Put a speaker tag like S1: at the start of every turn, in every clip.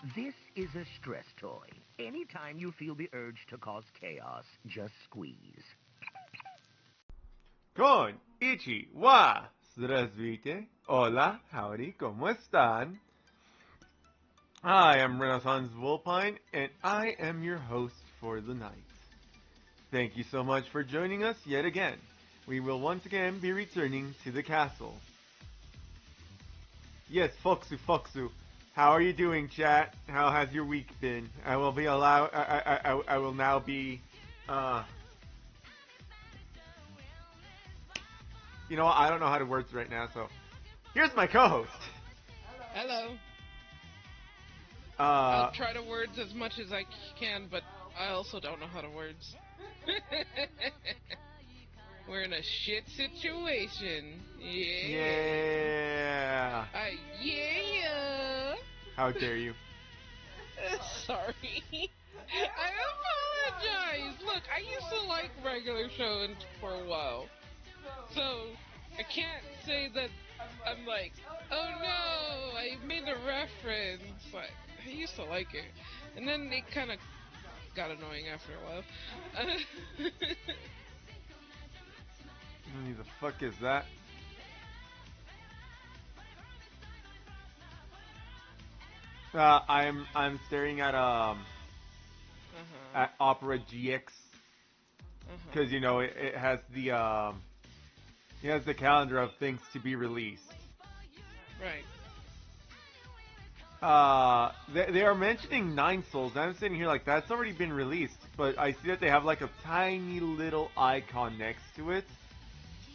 S1: This is a stress toy. Anytime you feel the urge to cause chaos, just squeeze.
S2: Konnichiwa! Здравствуйте! Hola! Howdy! ¿Cómo están? I am Renaissance Wolpine, and I am your host for the night. Thank you so much for joining us yet again. We will once again be returning to the castle. Yes, Foxu. How are you doing, chat? How has your week been? I will be I will now be, you know what? I don't know how to words right now, so here's my co-host.
S3: Hello. I'll
S2: Uh,
S3: try to words as much as I can, but I also don't know how to words. We're in a shit situation. Yeah.
S2: yeah.
S3: Yeah.
S2: How dare you?
S3: Sorry. I apologize. Look, I used to like regular shows for a while. So, I can't say that I'm like, oh no, I made a reference. I used to like it. And then it kind of got annoying after a while.
S2: Who the fuck is that? I'm staring
S3: uh-huh.
S2: at Opera GX
S3: Uh-huh.
S2: because you know it has the calendar of things to be released.
S3: Right.
S2: They are mentioning Nine Souls. I'm sitting here like that's already been released, but I see that they have like a tiny little icon next to it.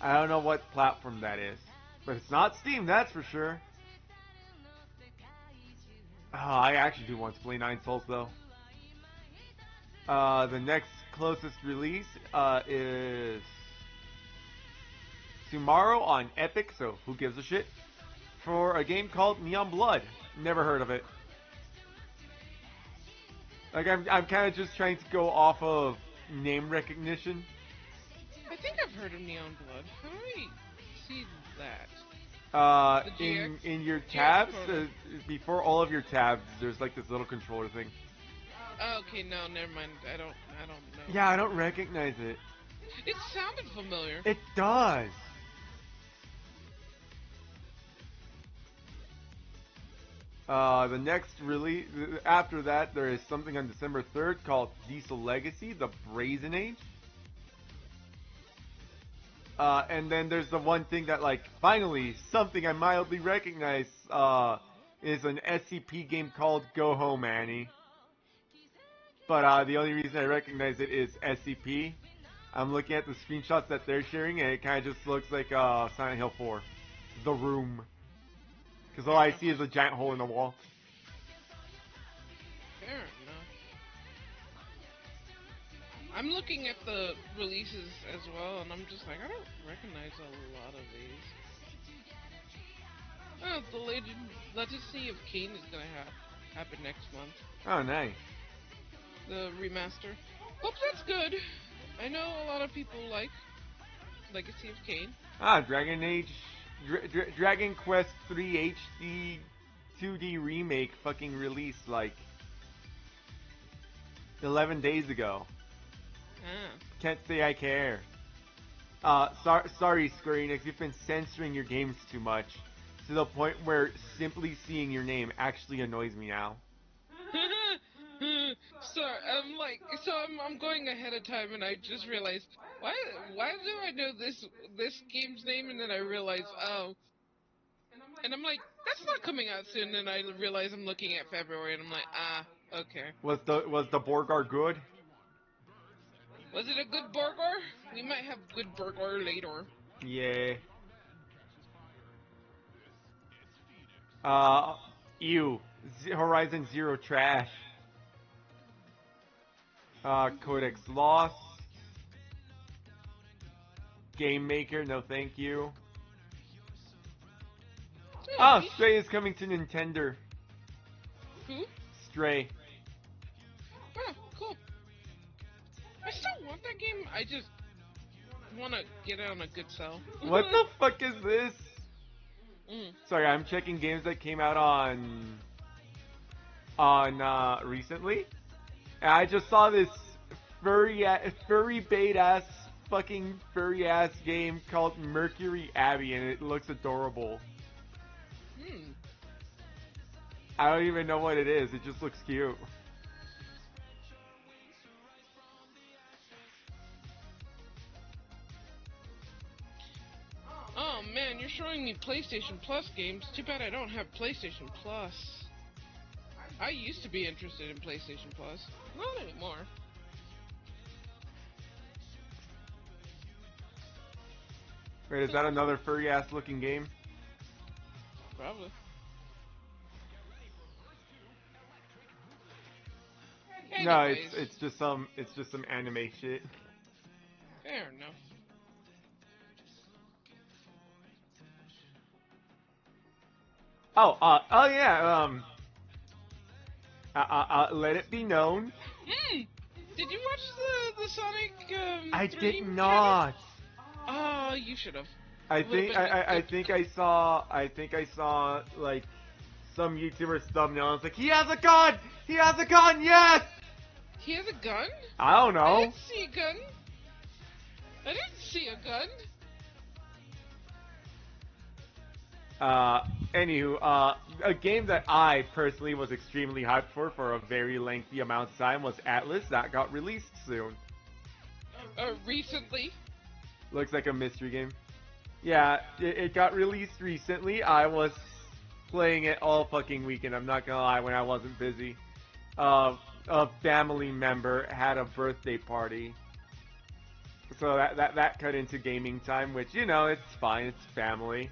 S2: I don't know what platform that is, but it's not Steam, that's for sure. I actually do want to play Nine Souls though. The next closest release is tomorrow on Epic, so who gives a shit? For a game called Neon Blood. Never heard of it. Like I'm kind of just trying to go off of name recognition.
S3: I think I've heard of Neon Blood. How do I see that? The GX?
S2: In your
S3: GX
S2: tabs,
S3: photo.
S2: before all of your tabs, there's like this little controller thing.
S3: Oh, okay, no, never mind. I don't know.
S2: Yeah, I don't recognize it.
S3: It sounded familiar.
S2: It does. The next release after that, there is something on December 3rd called Diesel Legacy: The Brazen Age. And then there's the one thing that, like, finally, something I mildly recognize, is an SCP game called Go Home Annie. But, the only reason I recognize it is SCP. I'm looking at the screenshots that they're sharing, and it kind of just looks like, Silent Hill 4. The Room. Because all
S3: Fair
S2: I
S3: enough.
S2: see is a giant hole in the wall.
S3: Fair enough. I'm looking at the releases as well, and I'm just like, I don't recognize a lot of these. Oh, the Legacy of Kain is gonna happen next month.
S2: Oh, nice.
S3: The remaster. Hope that's good. I know a lot of people like Legacy of Kain.
S2: Dragon Age... Dragon Quest 3 HD 2D remake fucking released, like, 11 days ago.
S3: Ah.
S2: Can't say I care. Sorry, Square Enix, you've been censoring your games too much, to the point where simply seeing your name actually annoys me now.
S3: I'm going ahead of time, and I just realized why do I know this game's name, and then I realize, oh, and I'm like, that's not coming out soon, and I realize I'm looking at February, and I'm like, okay.
S2: Was the Borgar good?
S3: Was it a good burger? We might have good burger later.
S2: Yeah. Uh, ew. Horizon Zero trash. Codex Lost. Game Maker, no thank you.
S3: Oh,
S2: Stray is coming to Nintendo.
S3: who?
S2: Stray.
S3: Oh, cool. I still want that game. I just want to get it on a good sell.
S2: What the fuck is this?
S3: Mm.
S2: Sorry, I'm checking games that came out on on recently. And I just saw this furry bait ass fucking furry ass game called Mercury Abbey, and it looks adorable.
S3: Hmm.
S2: I don't even know what it is. It just looks cute.
S3: Oh man, you're showing me PlayStation Plus games. Too bad I don't have PlayStation Plus. I used to be interested in PlayStation Plus. Not anymore.
S2: Wait, is that another furry ass looking game?
S3: Probably.
S2: No,
S3: Anyways,
S2: it's just some anime shit.
S3: fair enough.
S2: Oh yeah. Let it be known.
S3: Hmm. Did you watch the Sonic
S2: I did
S3: Dream trailer?
S2: not.
S3: Oh, you should have.
S2: I
S3: It would have
S2: think
S3: been a
S2: I
S3: good.
S2: think I saw like some YouTuber's thumbnail. It's like he has a gun. He has a gun. Yes.
S3: He has a gun?
S2: I don't
S3: I
S2: know.
S3: didn't see a gun. I didn't see a gun.
S2: Anywho, a game that I personally was extremely hyped for a very lengthy amount of time was Atlas. That got released soon.
S3: Recently.
S2: Looks like a mystery game. Yeah, it got released recently. I was playing it all fucking weekend. I'm not gonna lie, when I wasn't busy. A family member had a birthday party, so that cut into gaming time, which you know it's fine. It's family.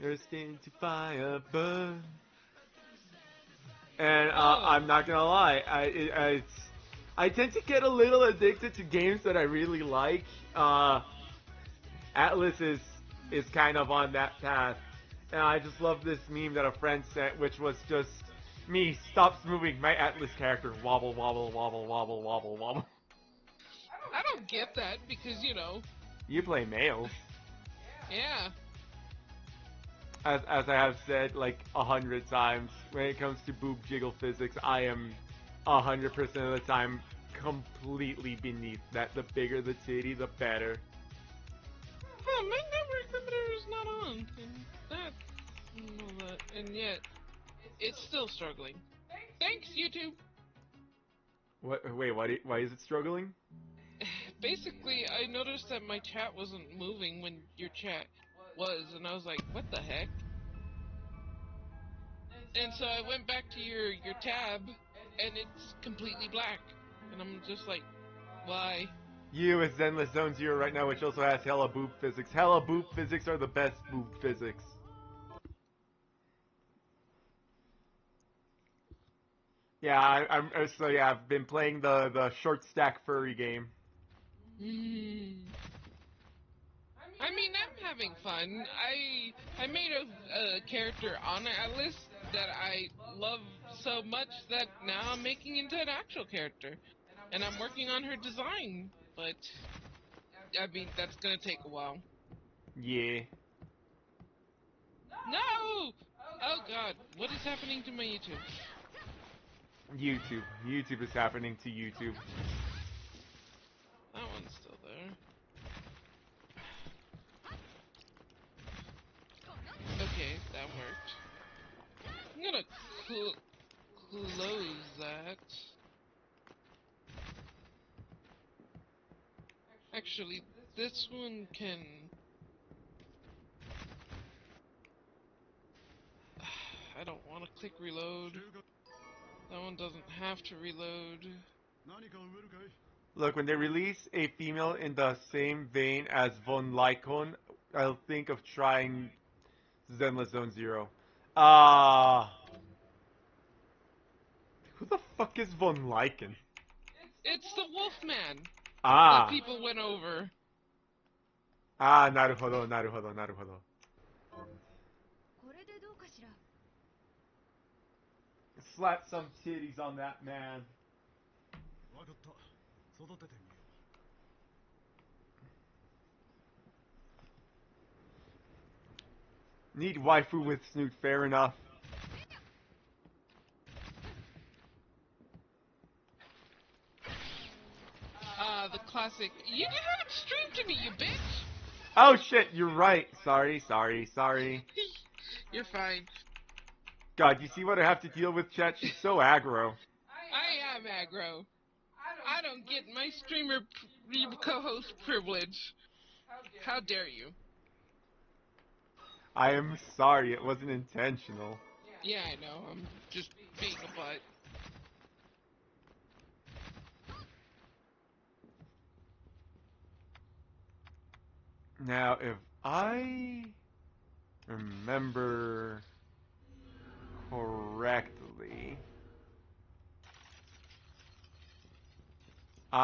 S2: You're skin to fire burn. And
S3: Oh.
S2: I'm not gonna lie, I tend to get a little addicted to games that I really like. Atlas is kind of on that path, and I just love this meme that a friend sent, which was just me stops moving my Atlas character wobble wobble wobble wobble wobble wobble.
S3: I don't get that because, you know.
S2: You play males,
S3: Yeah.
S2: as I have said like 100 times. When it comes to boob jiggle physics, I am 100% of the time completely beneath that. The bigger the titty, the better.
S3: Huh, my network limiter is not on. And that. Well, and yet, it's still struggling. Thanks, YouTube.
S2: What? Wait, why is it struggling?
S3: Basically, I noticed that my chat wasn't moving when your chat was, and I was like, what the heck? And so I went back to your tab, and it's completely black. And I'm just like, why?
S2: You is Zenless Zone Zero right now, which also has hella boob physics. Hella boob physics are the best boob physics. Yeah, so yeah, I've been playing the short stack furry game.
S3: Hmm. I mean, I'm having fun. I made a character on Atlas that I love so much that now I'm making into an actual character, and I'm working on her design. But I mean, that's gonna take a while.
S2: Yeah.
S3: No! Oh God, what is happening to my YouTube?
S2: YouTube. YouTube is happening to YouTube.
S3: That one's still there. Okay, that worked. I'm gonna close that. Actually, this one can. I don't want to click reload. That one doesn't have to reload.
S2: Look, when they release a female in the same vein as Von Lycon, I'll think of trying Zenless Zone Zero. Who the fuck is Von Lycon?
S3: It's the Wolfman that
S2: Ah.
S3: people went over.
S2: Ah, naruhodo, naruhodo, naruhodo. Slap some titties on that man. Need waifu with snoot, fair enough.
S3: classic. You haven't streamed to me, you bitch!
S2: Oh shit, you're right. Sorry.
S3: You're fine.
S2: God, you see what I have to deal with, chat? She's so aggro.
S3: I am aggro. I don't get my streamer co-host privilege. How dare you?
S2: I am sorry, it wasn't intentional.
S3: Yeah, I know. I'm just being a butt.
S2: Now, if I remember correctly, well,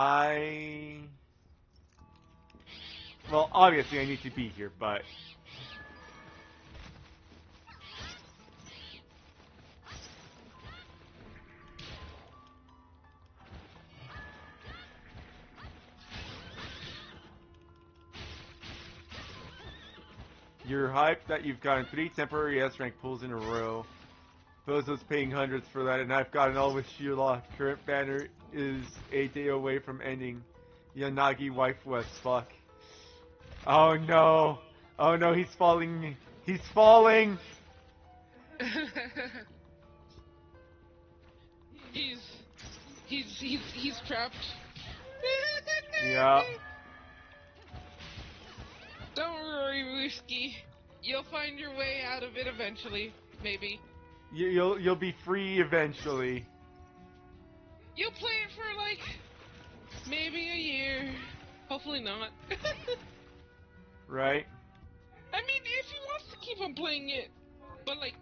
S2: obviously I need to be here, but you're hyped that you've gotten 3 temporary S-rank pulls in a row. Bozo's paying hundreds for that, and I've gotten all with Sheila. Current banner is a day away from ending. Yanagi waifu as fuck. Oh no! Oh no, he's falling! He's falling!
S3: he's he's trapped.
S2: Yeah.
S3: Don't worry, Whiskey. You'll find your way out of it eventually. Maybe.
S2: You'll be free eventually.
S3: You'll play it for like maybe a year. Hopefully not.
S2: Right?
S3: I mean, if he wants to keep on playing it, but like,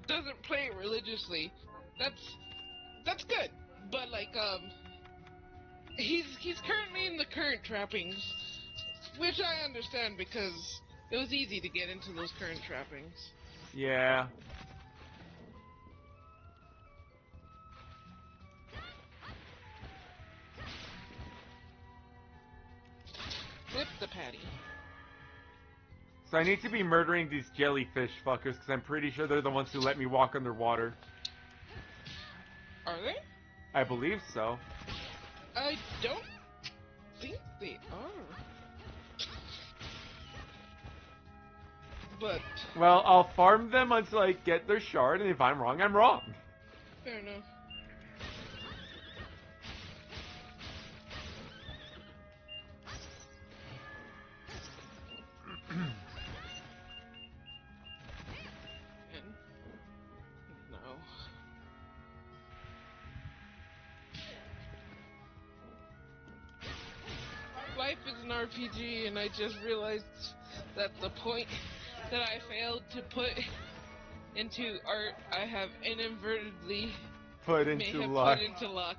S3: doesn't play it religiously, that's good. But like, he's currently in the current trappings, which I understand because it was easy to get into those current trappings.
S2: Yeah.
S3: Flip the patty.
S2: So I need to be murdering these jellyfish fuckers because I'm pretty sure they're the ones who let me walk underwater.
S3: Are they?
S2: I believe so.
S3: I don't think they are. But
S2: Well, I'll farm them until I get their shard, and if I'm wrong, I'm wrong.
S3: fair enough. No. Life is an RPG, and I just realized that the point that I failed to put into art, I have inadvertently
S2: Put
S3: may
S2: into
S3: have
S2: luck.
S3: put into luck.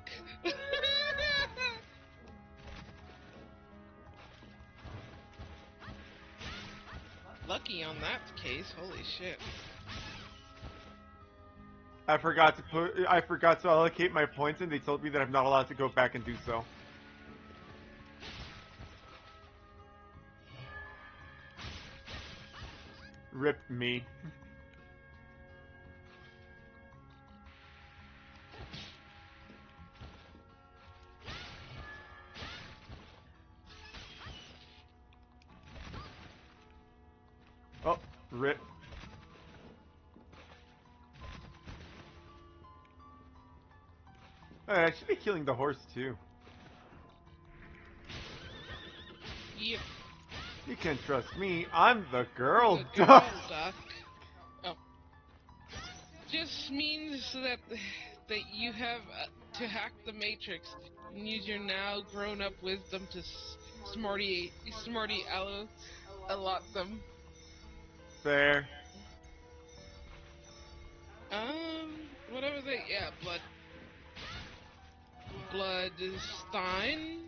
S3: Lucky on that case, holy shit.
S2: I forgot to allocate my points, and they told me that I'm not allowed to go back and do so. Rip me. Oh, rip. Hey, I should be killing the horse too.
S3: Yep.
S2: You can trust me. I'm the girl
S3: The
S2: duck.
S3: girl duck. Oh. Just means that you have to hack the matrix and use your now grown-up wisdom to smarty allo allot them.
S2: Fair.
S3: Whatever they, yeah, Bloodstained.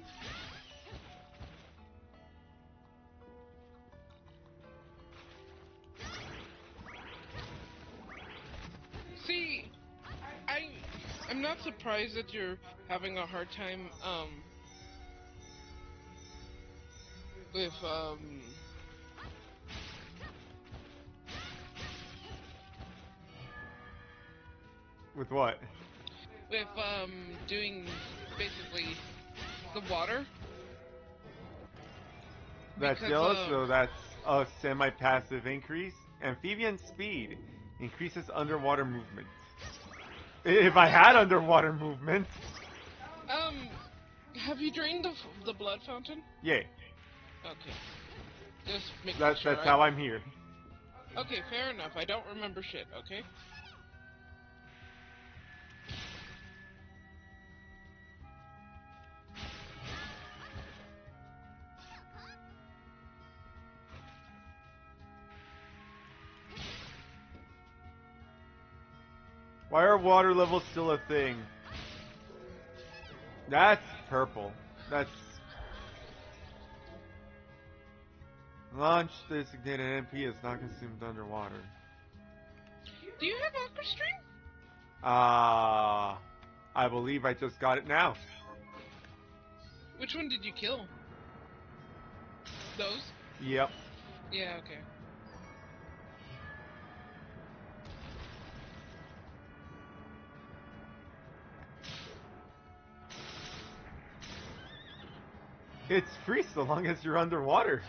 S3: See, I'm not surprised that you're having a hard time with
S2: With what?
S3: with doing basically the water.
S2: That's
S3: Because,
S2: yellow, so that's a semi-passive increase. Amphibian speed increases underwater movement. If I had underwater movement.
S3: have you drained the blood fountain?
S2: Yeah.
S3: Okay. Just make
S2: That's
S3: sure.
S2: how I'm here.
S3: Okay, fair enough. I don't remember shit, okay?
S2: Why are water levels still a thing? That's purple. That's... Launch designated MP is not consumed underwater.
S3: Do you have Aqua Stream?
S2: I believe I just got it now.
S3: Which one did you kill? Those?
S2: Yep.
S3: Yeah, okay.
S2: It's free so long as you're underwater.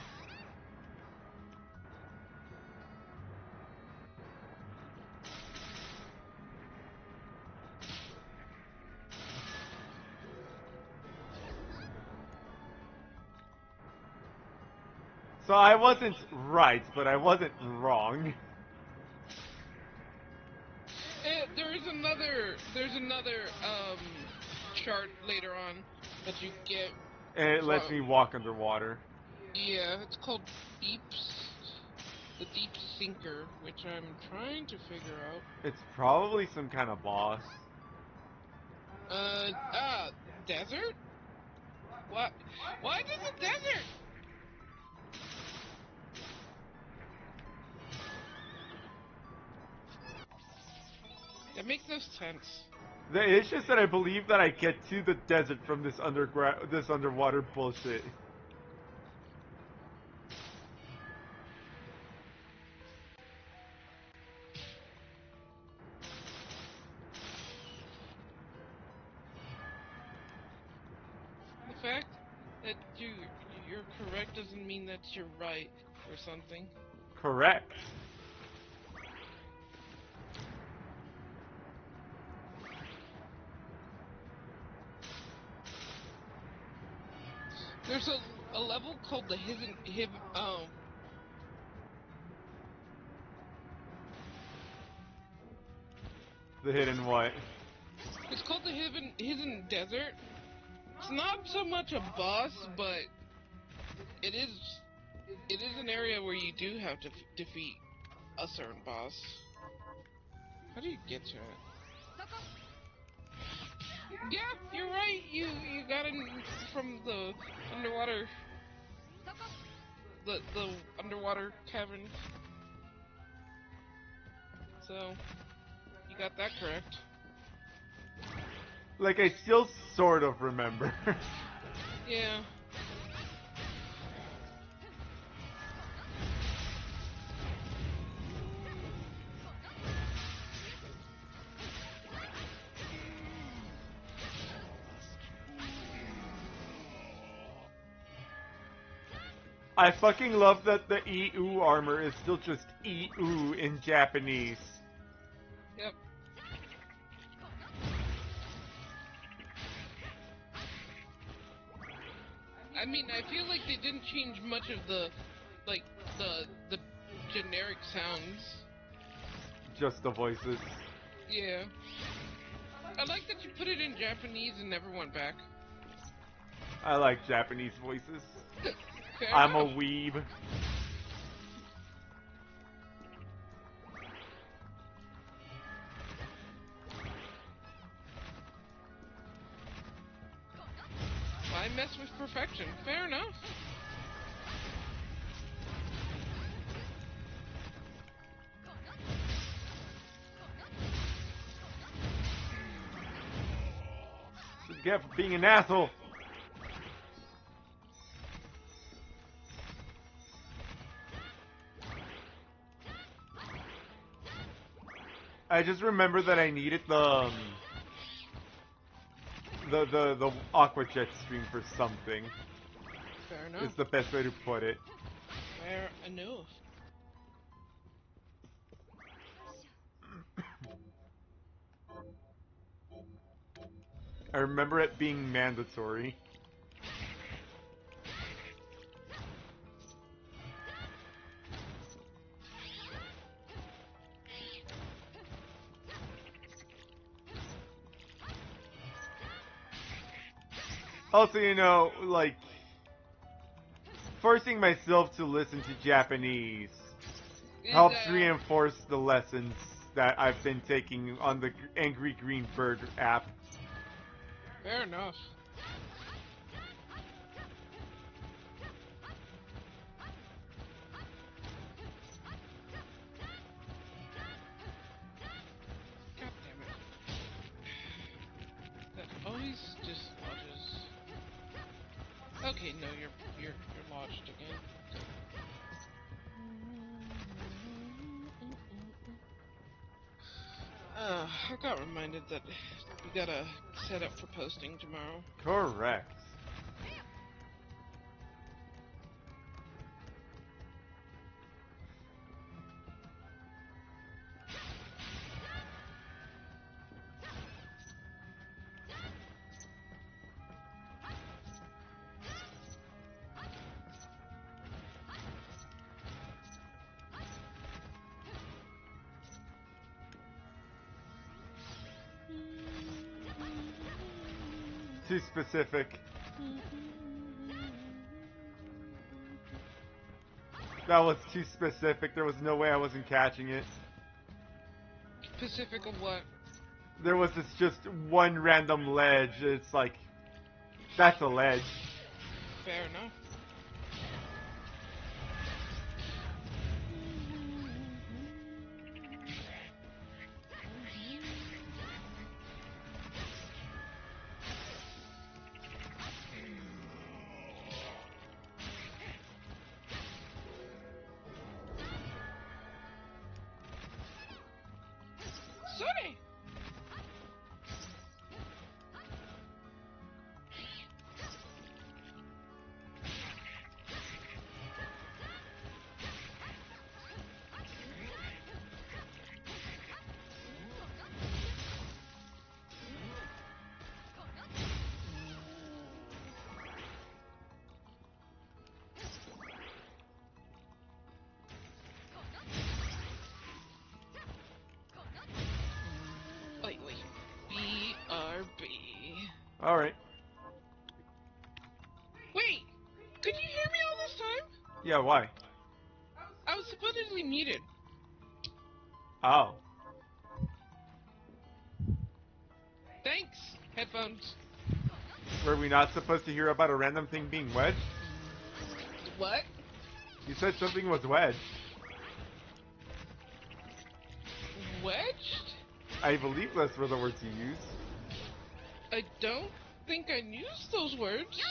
S2: So I wasn't right, but I wasn't wrong.
S3: There's another chart later on that you get.
S2: And it lets me walk underwater.
S3: Yeah, it's called the Deep Sinker, which I'm trying to figure out.
S2: It's probably some kind of boss.
S3: Desert? What? Why does the desert? That makes no sense.
S2: It's just that I believe that I get to the desert from this underwater bullshit.
S3: The fact that you're correct doesn't mean that you're right or something.
S2: Correct.
S3: There's a level called the hidden
S2: The hidden what?
S3: it's called the hidden desert. It's not so much a boss, but it is an area where you do have to defeat a certain boss. How do you get to it? Yeah, you're right. You got in from the underwater the underwater cavern. So you got that correct.
S2: Like, I still sort of remember.
S3: Yeah.
S2: I fucking love that the EU armor is still just EU in Japanese.
S3: Yep. I mean, I feel like they didn't change much of the generic sounds.
S2: Just the voices.
S3: Yeah. I like that you put it in Japanese and never went back.
S2: I like Japanese voices.
S3: Fair
S2: I'm
S3: enough.
S2: a weeb.
S3: I mess with perfection. Fair enough.
S2: What you get for being an asshole? I just remember that I needed the Aqua Jet stream for something.
S3: Fair enough.
S2: Is the best way to put it.
S3: Fair enough.
S2: I remember it being mandatory. Also, you know, like, forcing myself to listen to Japanese helps reinforce the lessons that I've been taking on the Angry Green Bird app.
S3: Fair enough. God damn it. That always dislodges. Okay, no, you're lodged again. I got reminded that we gotta set up for posting tomorrow.
S2: Correct. Too specific. That was too specific. There was no way I wasn't catching it.
S3: Specific of what?
S2: There was this just one random ledge. It's like, that's a ledge.
S3: Fair enough. Sorry. Wait. BRB.
S2: Alright.
S3: Wait! Could you hear me all this time?
S2: Yeah, why?
S3: I was supposedly muted.
S2: Oh.
S3: Thanks, headphones.
S2: Were we not supposed to hear about a random thing being wedged?
S3: What?
S2: You said something was wedged.
S3: Wedged?
S2: I believe those were the words you used.
S3: I don't think I used those words.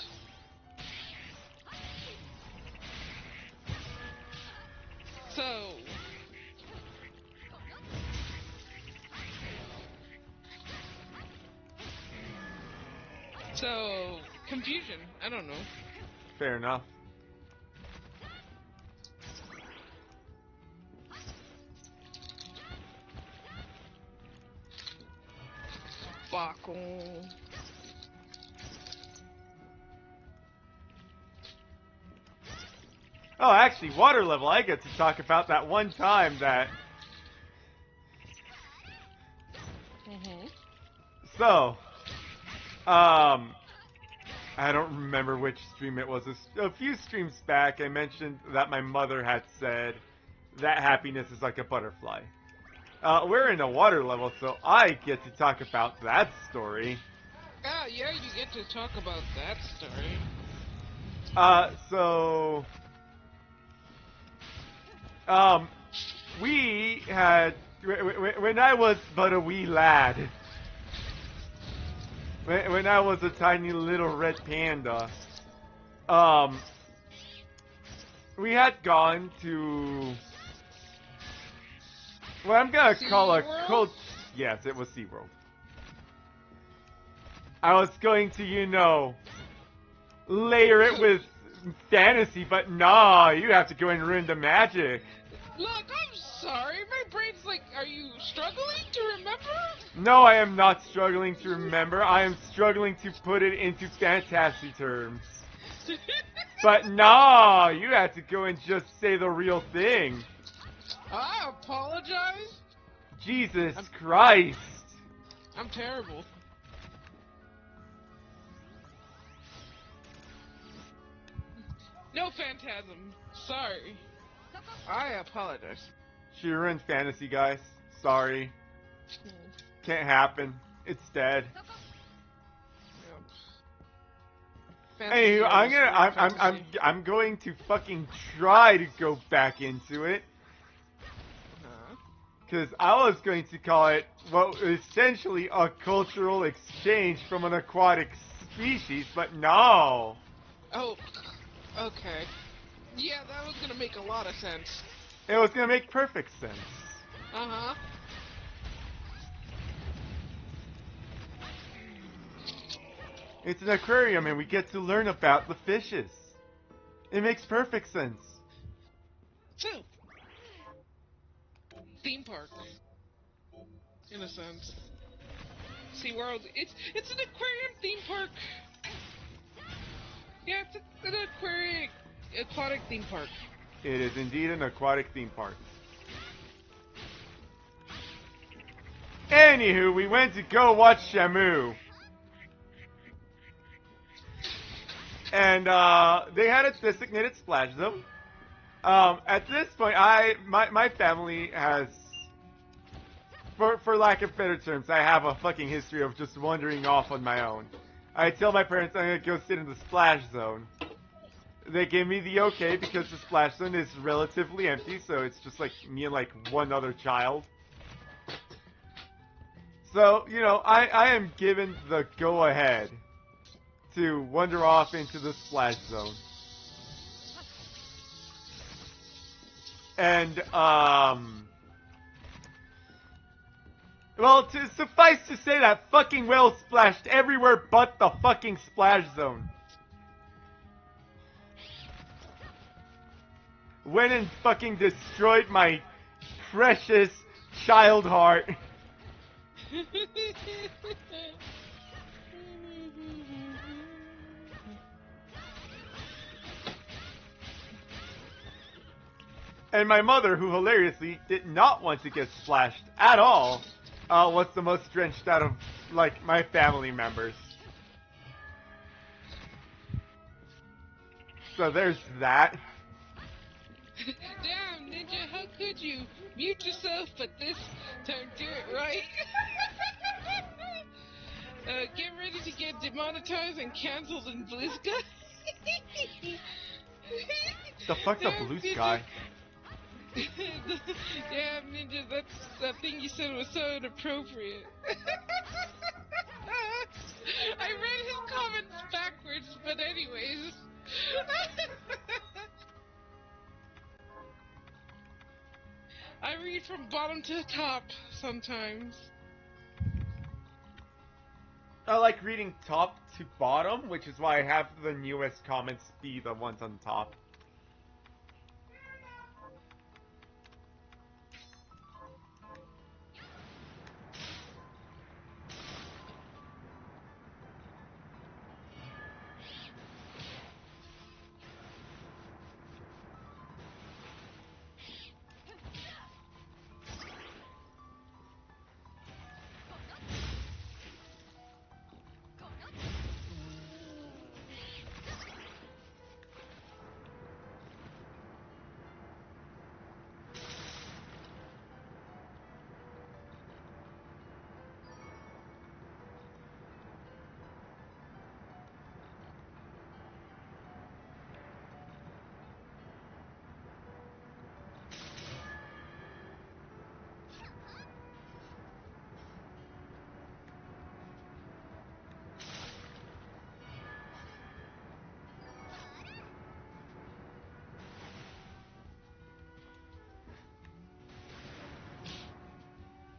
S3: So, confusion. I don't know.
S2: Fair enough.
S3: Sparkle.
S2: Oh, actually, water level. I get to talk about that one time that... So, I don't remember which stream it was. A few streams back, I mentioned that my mother had said that happiness is like a butterfly. We're in a water level, so I get to talk about that story.
S3: Ah, yeah, you get to talk about that story.
S2: We had, when I was but a wee lad, when I was a tiny little red panda, we had gone to what I'm gonna call a cult. Yes, it was SeaWorld. I was going to, you know, layer it with fantasy, but nah, you have to go and ruin the magic.
S3: Look, I'm sorry. My brain's like, are you struggling to remember?
S2: No, I am not struggling to remember. I am struggling to put it into fantasy terms. But nah, you have to go and just say the real thing.
S3: I apologize.
S2: Jesus Christ.
S3: I'm terrible. No phantasm. Sorry. I apologize.
S2: She ruined fantasy, guys. Sorry. Can't happen. It's dead. Anywho, I'm going to fucking try to go back into it. Because I was going to call it what was essentially a cultural exchange from an aquatic species, but no.
S3: Oh, okay. Yeah, that was gonna make a lot of sense.
S2: It was going to make perfect sense.
S3: Uh-huh.
S2: It's an aquarium and we get to learn about the fishes. It makes perfect sense.
S3: So, theme park, in a sense. SeaWorld, it's an aquarium theme park. Yeah, it's an aquatic theme park.
S2: It is indeed an aquatic theme park. Anywho, we went to go watch Shamu. And they had a designated splash zone. At this point, my family has, for lack of better terms, I have a fucking history of just wandering off on my own. I tell my parents I'm gonna go sit in the splash zone. They give me the okay because the splash zone is relatively empty, so it's just like me and like one other child. So, you know, I am given the go ahead to wander off into the splash zone. And, well, to suffice to say that fucking whale splashed everywhere but the fucking splash zone. Went and fucking destroyed my precious child heart. And my mother, who hilariously did not want to get splashed at all, was the most drenched out of, like, my family members. So there's that.
S3: Damn, Ninja, how could you? Mute yourself, but this time do it right. Get ready to get demonetized and cancelled in Blue Sky.
S2: The fuck's a Blue Sky?
S3: Damn, Ninja, that thing you said was so inappropriate. I read his comments backwards, but anyways. I read from bottom to top sometimes.
S2: I like reading top to bottom, which is why I have the newest comments be the ones on top.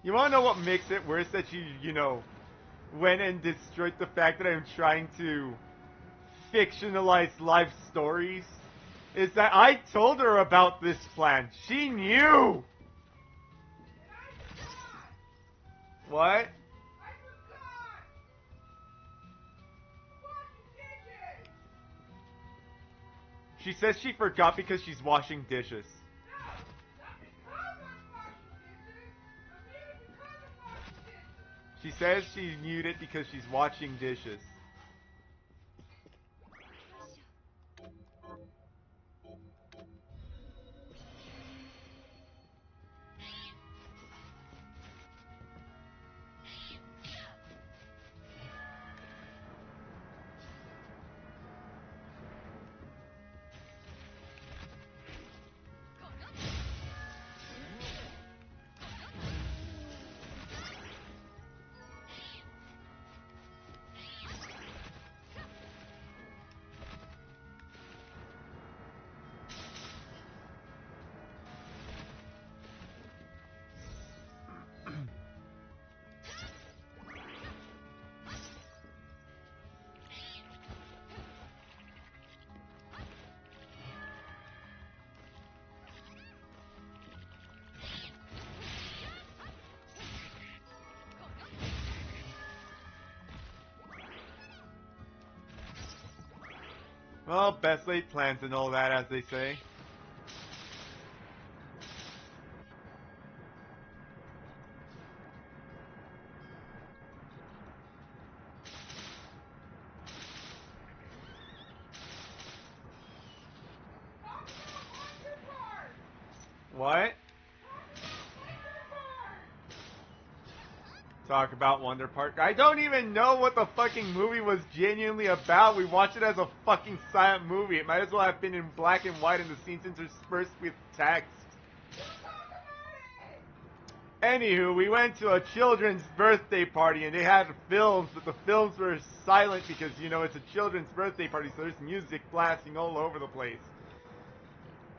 S2: You wanna know what makes it worse that you know, went and destroyed the fact that I'm trying to fictionalize life stories is that I told her about this plan. She knew! What? She says she forgot because she's washing dishes. She says she muted because she's washing dishes. Well, best laid plans and all that, as they say. What? Talk about Wonder Park. I don't even know what the fucking movie was genuinely about. We watched it as a fucking silent movie. It might as well have been in black and white and the scenes interspersed with text. Anywho, we went to a children's birthday party and they had films, but the films were silent because, you know, it's a children's birthday party, so there's music blasting all over the place.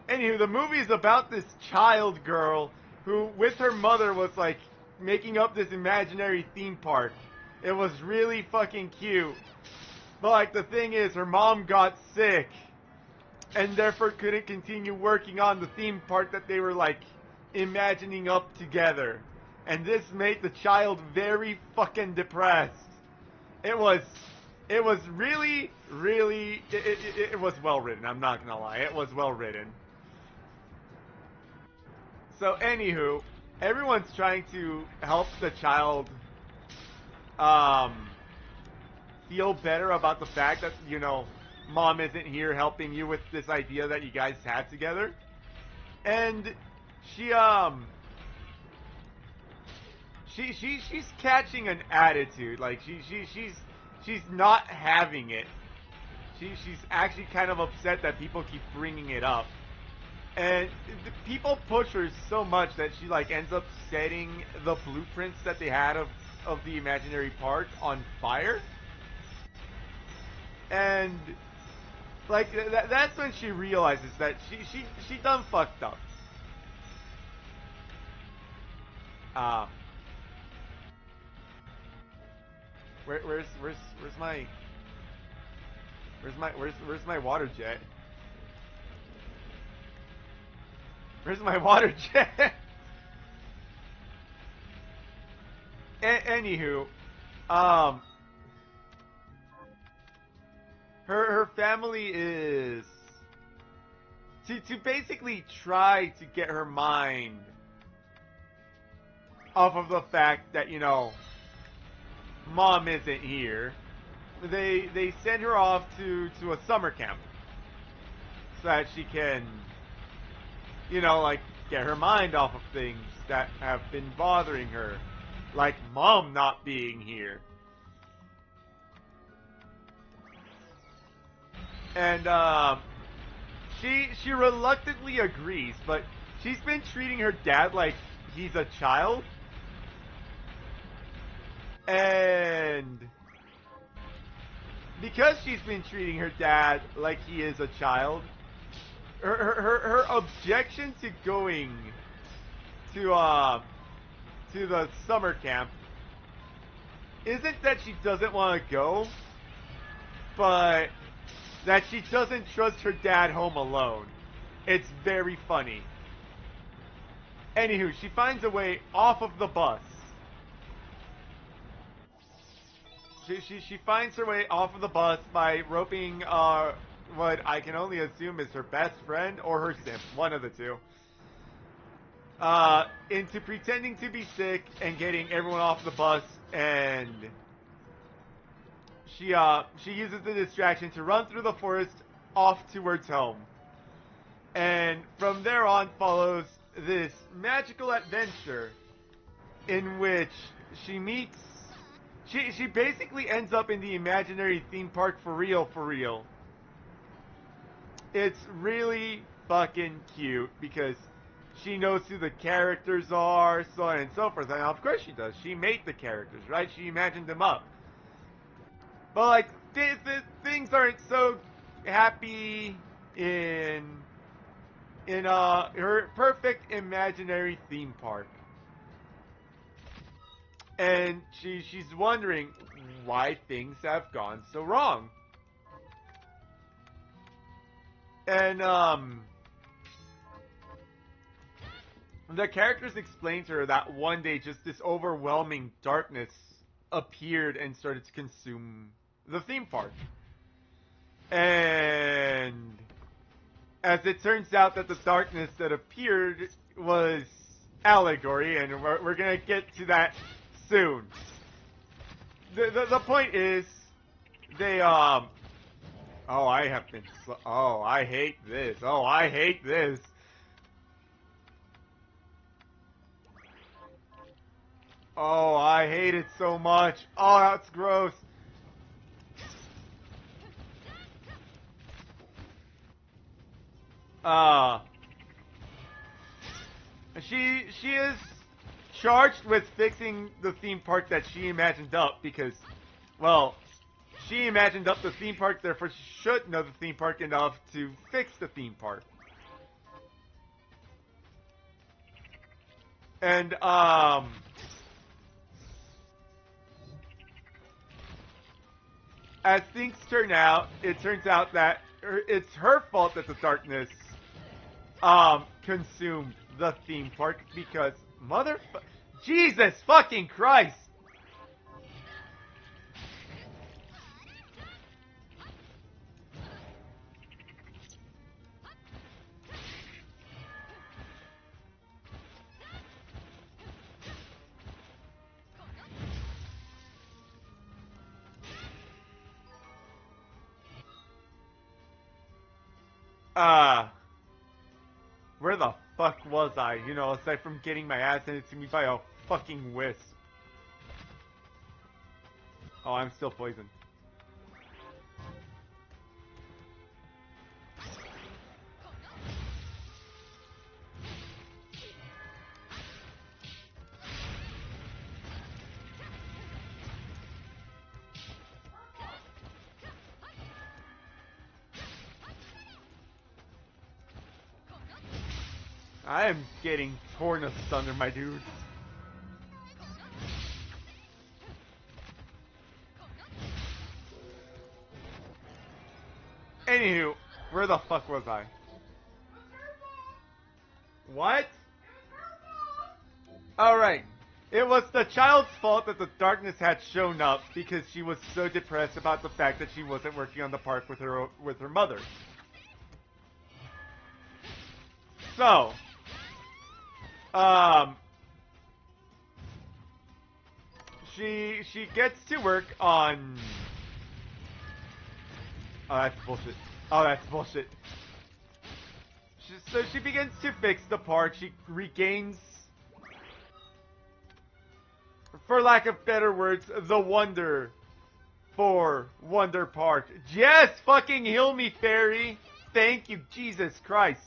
S2: Anywho, the movie is about this child girl who, with her mother, was like making up this imaginary theme park. It was really fucking cute. But like the thing is, her mom got sick and therefore couldn't continue working on the theme park that they were like imagining up together. And this made the child very fucking depressed. It was really, it was well written. I'm not gonna lie. It was well written. So anywho, everyone's trying to help the child feel better about the fact that, you know, mom isn't here helping you with this idea that you guys had together. And she's catching an attitude. Like she's not having it. She's actually kind of upset that people keep bringing it up. And people push her so much that she like ends up setting the blueprints that they had of the imaginary park on fire. And like that's when she realizes that she done fucked up. Where's my water jet? Where's my water jet? Anywho, her family is to basically try to get her mind off of the fact that, you know, mom isn't here. They send her off to a summer camp so that she can, you know, like, get her mind off of things that have been bothering her. Like mom not being here. And, she reluctantly agrees, but she's been treating her dad like he's a child. And because she's been treating her dad like he is a child, her objection to going to the summer camp isn't that she doesn't want to go, but that she doesn't trust her dad home alone. It's very funny. Anywho, she finds a way off of the bus. She finds her way off of the bus by roping what I can only assume is her best friend or her simp, one of the two, into pretending to be sick and getting everyone off the bus, and she uses the distraction to run through the forest off towards home. And from there on follows this magical adventure in which she meets... She basically ends up in the imaginary theme park for real, for real. It's really fucking cute because she knows who the characters are, so on and so forth. And of course she does. She made the characters, right? She imagined them up. But like, things aren't so happy in her perfect imaginary theme park. And she's wondering why things have gone so wrong. And the characters explain to her that one day just this overwhelming darkness appeared and started to consume the theme park. And as it turns out that the darkness that appeared was allegory, and we're gonna get to that soon. The point is, they oh, I have been oh, I hate this. Oh, I hate this. Oh, I hate it so much. Oh, that's gross. She is charged with fixing the theme park that she imagined up because, well, she imagined up the theme park, therefore she should know the theme park enough to fix the theme park. And, as things turn out, it turns out that it's her fault that the darkness, consumed the theme park because Jesus fucking Christ! Where the fuck was I? You know, aside from getting my ass handed to me by a fucking wisp. Oh, I'm still poisoned. I am getting torn asunder, my dude. Anywho, where the fuck was I? What? Alright. It was the child's fault that the darkness had shown up because she was so depressed about the fact that she wasn't working on the park with her mother. So, she gets to work on... Oh, that's bullshit. Oh, that's bullshit. So she begins to fix the park. She regains, for lack of better words, the wonder for Wonder Park. Yes, fucking heal me, fairy. Thank you, Jesus Christ.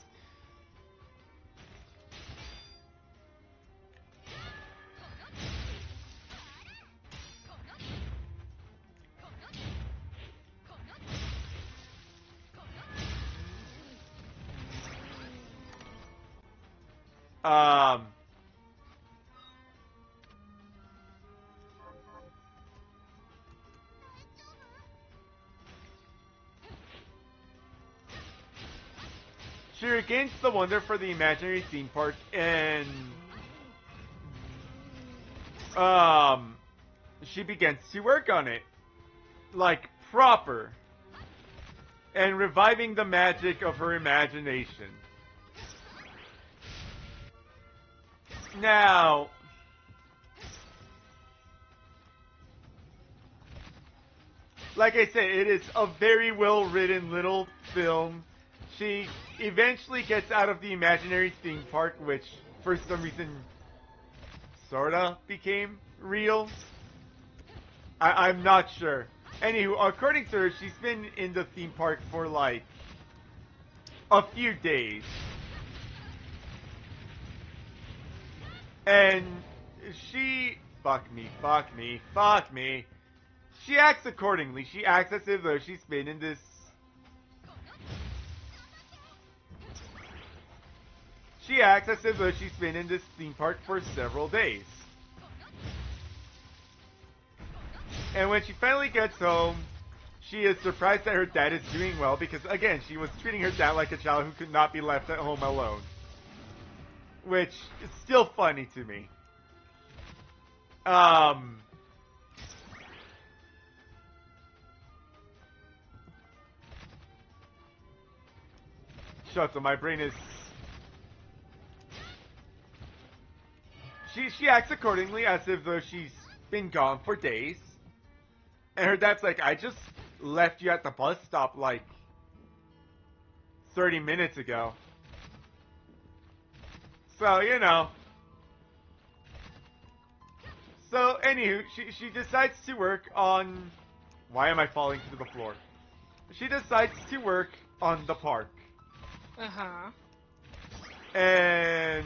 S2: she regains the wonder for the imaginary theme park, and she begins to work on it, like proper, and reviving the magic of her imagination. Now, like I said, it is a very well-written little film. She eventually gets out of the imaginary theme park, which for some reason sorta became real. I'm not sure. Anywho, according to her, she's been in the theme park for like a few days. And she... Fuck me, fuck me, fuck me. She acts accordingly. She acts as if though she's been in this... She acts as if though she's been in this theme park for several days. And when she finally gets home, she is surprised that her dad is doing well because, again, she was treating her dad like a child who could not be left at home alone. Which is still funny to me. Shut up, my brain is... She acts accordingly as if though she's been gone for days. And her dad's like, I just left you at the bus stop like 30 minutes ago. So, you know. So, anywho, she decides to work on... Why am I falling to the floor? She decides to work on the park.
S3: Uh-huh.
S2: And...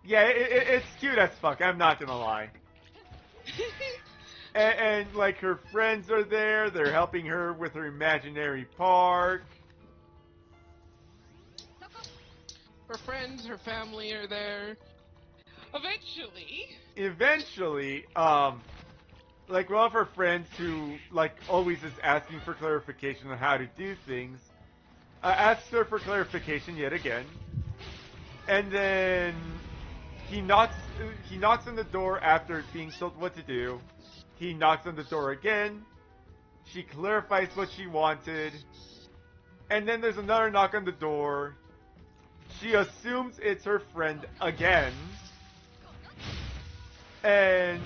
S2: Yeah, it's cute as fuck, I'm not gonna lie. And, like, her friends are there, they're helping her with her imaginary park.
S3: Her friends, her family are there. Eventually,
S2: like, one of her friends who, like, always is asking for clarification on how to do things, asks her for clarification yet again. And then he knocks on the door after being told what to do. He knocks on the door again. She clarifies what she wanted. And then there's another knock on the door. She assumes it's her friend again. And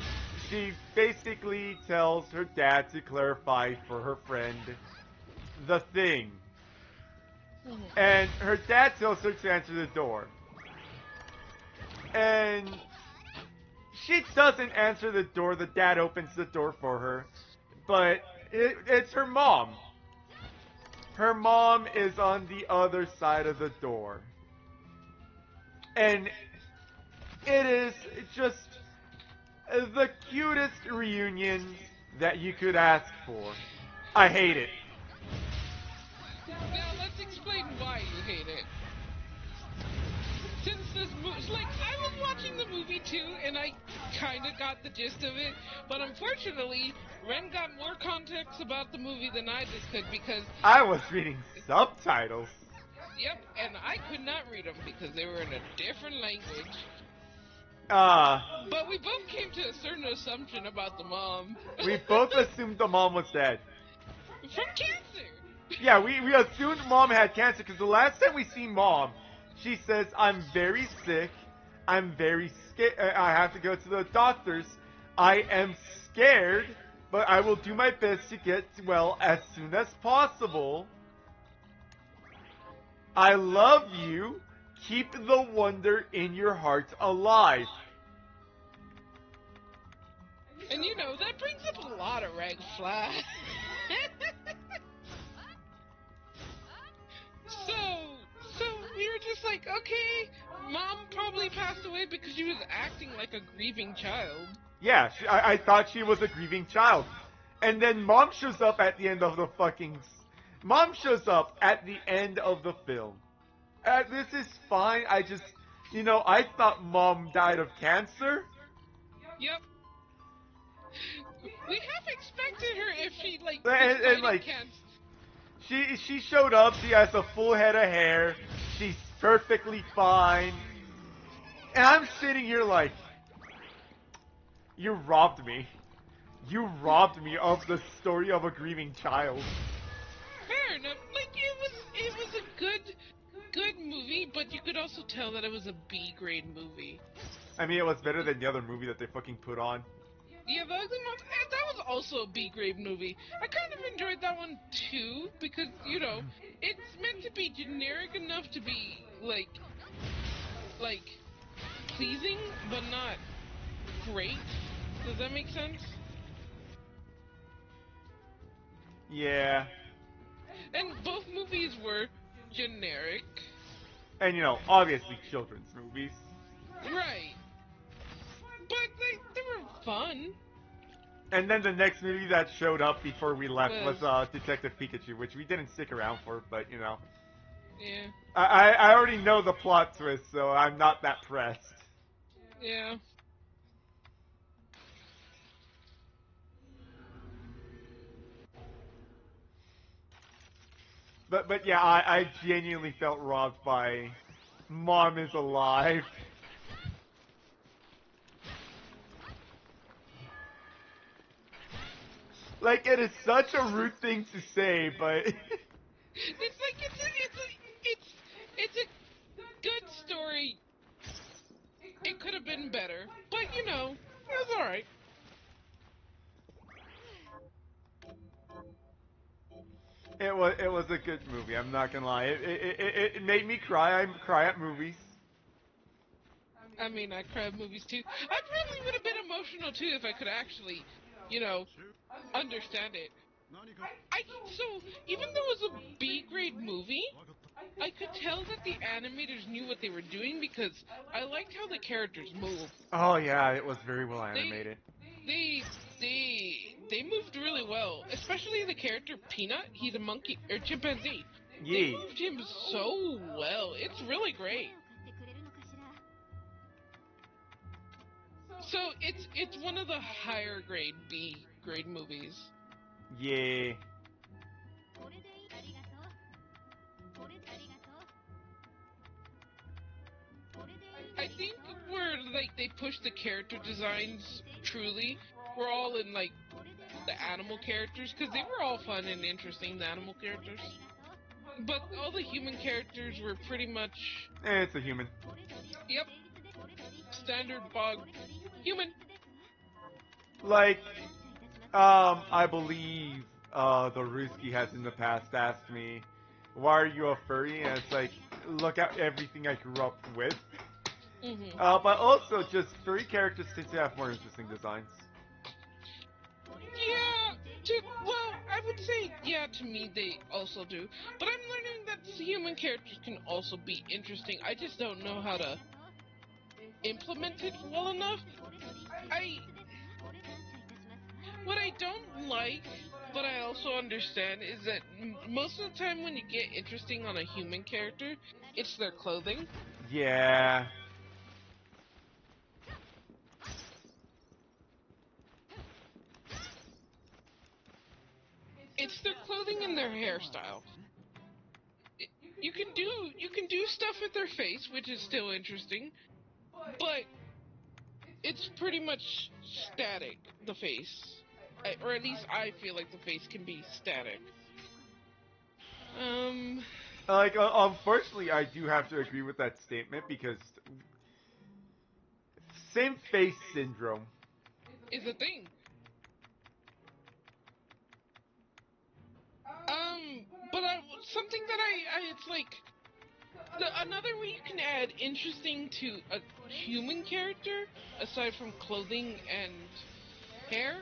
S2: she basically tells her dad to clarify for her friend the thing. And her dad tells her to answer the door. And she doesn't answer the door. The dad opens the door for her. But it's her mom. Her mom is on the other side of the door. And it is just the cutest reunion that you could ask for. I hate it.
S3: now let's explain why you hate it. Since this movie, like, I was watching the movie too, and I kind of got the gist of it, but unfortunately, Ren got more context about the movie than I just could because...
S2: I was reading subtitles.
S3: Yep, and I could not read them because they were in a different language. But we both came to a certain assumption about the mom.
S2: We both assumed the mom was dead.
S3: From cancer!
S2: Yeah, we assumed mom had cancer because the last time we see mom, she says, I'm very sick, I'm very scared, I have to go to the doctors, I am scared, but I will do my best to get well as soon as possible. I love you, keep the wonder in your heart alive.
S3: And you know, that brings up a lot of red flags. So we were just like, okay, mom probably passed away because she was acting like a grieving child.
S2: Yeah, I thought she was a grieving child. And then mom shows up at the end of the fucking... Mom shows up at the end of the film. This is fine, I just... You know, I thought mom died of cancer.
S3: Yep. We half expected her if she, like,
S2: And like,
S3: cancer.
S2: She showed up. She has a full head of hair. She's perfectly fine. And I'm sitting here like, you robbed me. You robbed me of the story of a grieving child.
S3: Fair enough. Like it was a good movie, but you could also tell that it was a B grade movie.
S2: I mean, it was better than the other movie that they fucking put on.
S3: Yeah, that was also a B grade movie. I kind of enjoyed that one too because it's meant to be generic enough to be like pleasing, but not great. Does that make sense?
S2: Yeah.
S3: And both movies were generic.
S2: And obviously children's movies.
S3: Right. But they were fun.
S2: And then the next movie that showed up before we left was
S3: Was
S2: Detective Pikachu, which we didn't stick around for, but
S3: yeah.
S2: I already know the plot twist, so I'm not that pressed.
S3: Yeah.
S2: But yeah, I genuinely felt robbed by Mom is Alive. Like, it is such a rude thing to say, but
S3: It's like it's a good story. It could have been better, but it was all right.
S2: it was a good movie. I'm not gonna lie. It made me cry. I cry at movies.
S3: I mean, I cry at movies too. I probably would have been emotional too if I could actually, you know, understand it. I so even though it was a B grade movie, I could tell that the animators knew what they were doing because I liked how the characters moved.
S2: Oh yeah, it was very well
S3: They
S2: animated.
S3: they they moved really well, especially the character Peanut. He's a monkey or chimpanzee. They
S2: Yee.
S3: moved him so well. It's really great. So it's one of the higher grade B grade movies.
S2: Yeah.
S3: I think where they push the character designs truly, we're all in the animal characters because they were all fun and interesting. The animal characters, but all the human characters were pretty much
S2: It's a human.
S3: yep standard bog human.
S2: Like, I believe the Ruski has in the past asked me, "Why are you a furry?" And it's like, look at everything I grew up with.
S3: Hmm.
S2: But also, just furry characters tend to have more interesting designs.
S3: Yeah, well, I would say yeah. To me, they also do, but I'm learning that human characters can also be interesting. I just don't know how to implement it well enough. I What I don't like, but I also understand, is that most of the time when you get interesting on a human character, it's their clothing.
S2: Yeah.
S3: It's their clothing and their hairstyle. It, you can do stuff with their face, which is still interesting, but it's pretty much static. The face, or at least I feel like the face can be static. Um,
S2: Like, unfortunately, I do have to agree with that statement because same face syndrome.
S3: is a thing. But something that it's like another way you can add interesting to a human character aside from clothing and hair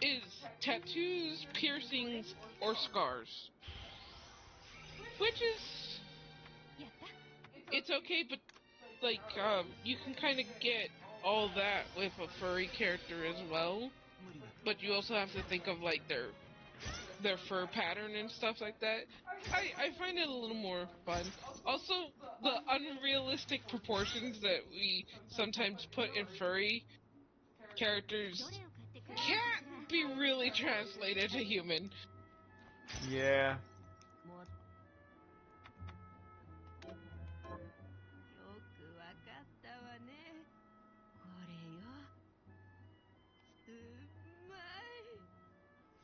S3: is tattoos, piercings, or scars. Which is it's okay, but you can kind of get all that with a furry character as well. But you also have to think of like their fur pattern and stuff like that. I find it a little more fun. Also, the unrealistic proportions that we sometimes put in furry characters can't be really translated to human.
S2: Yeah.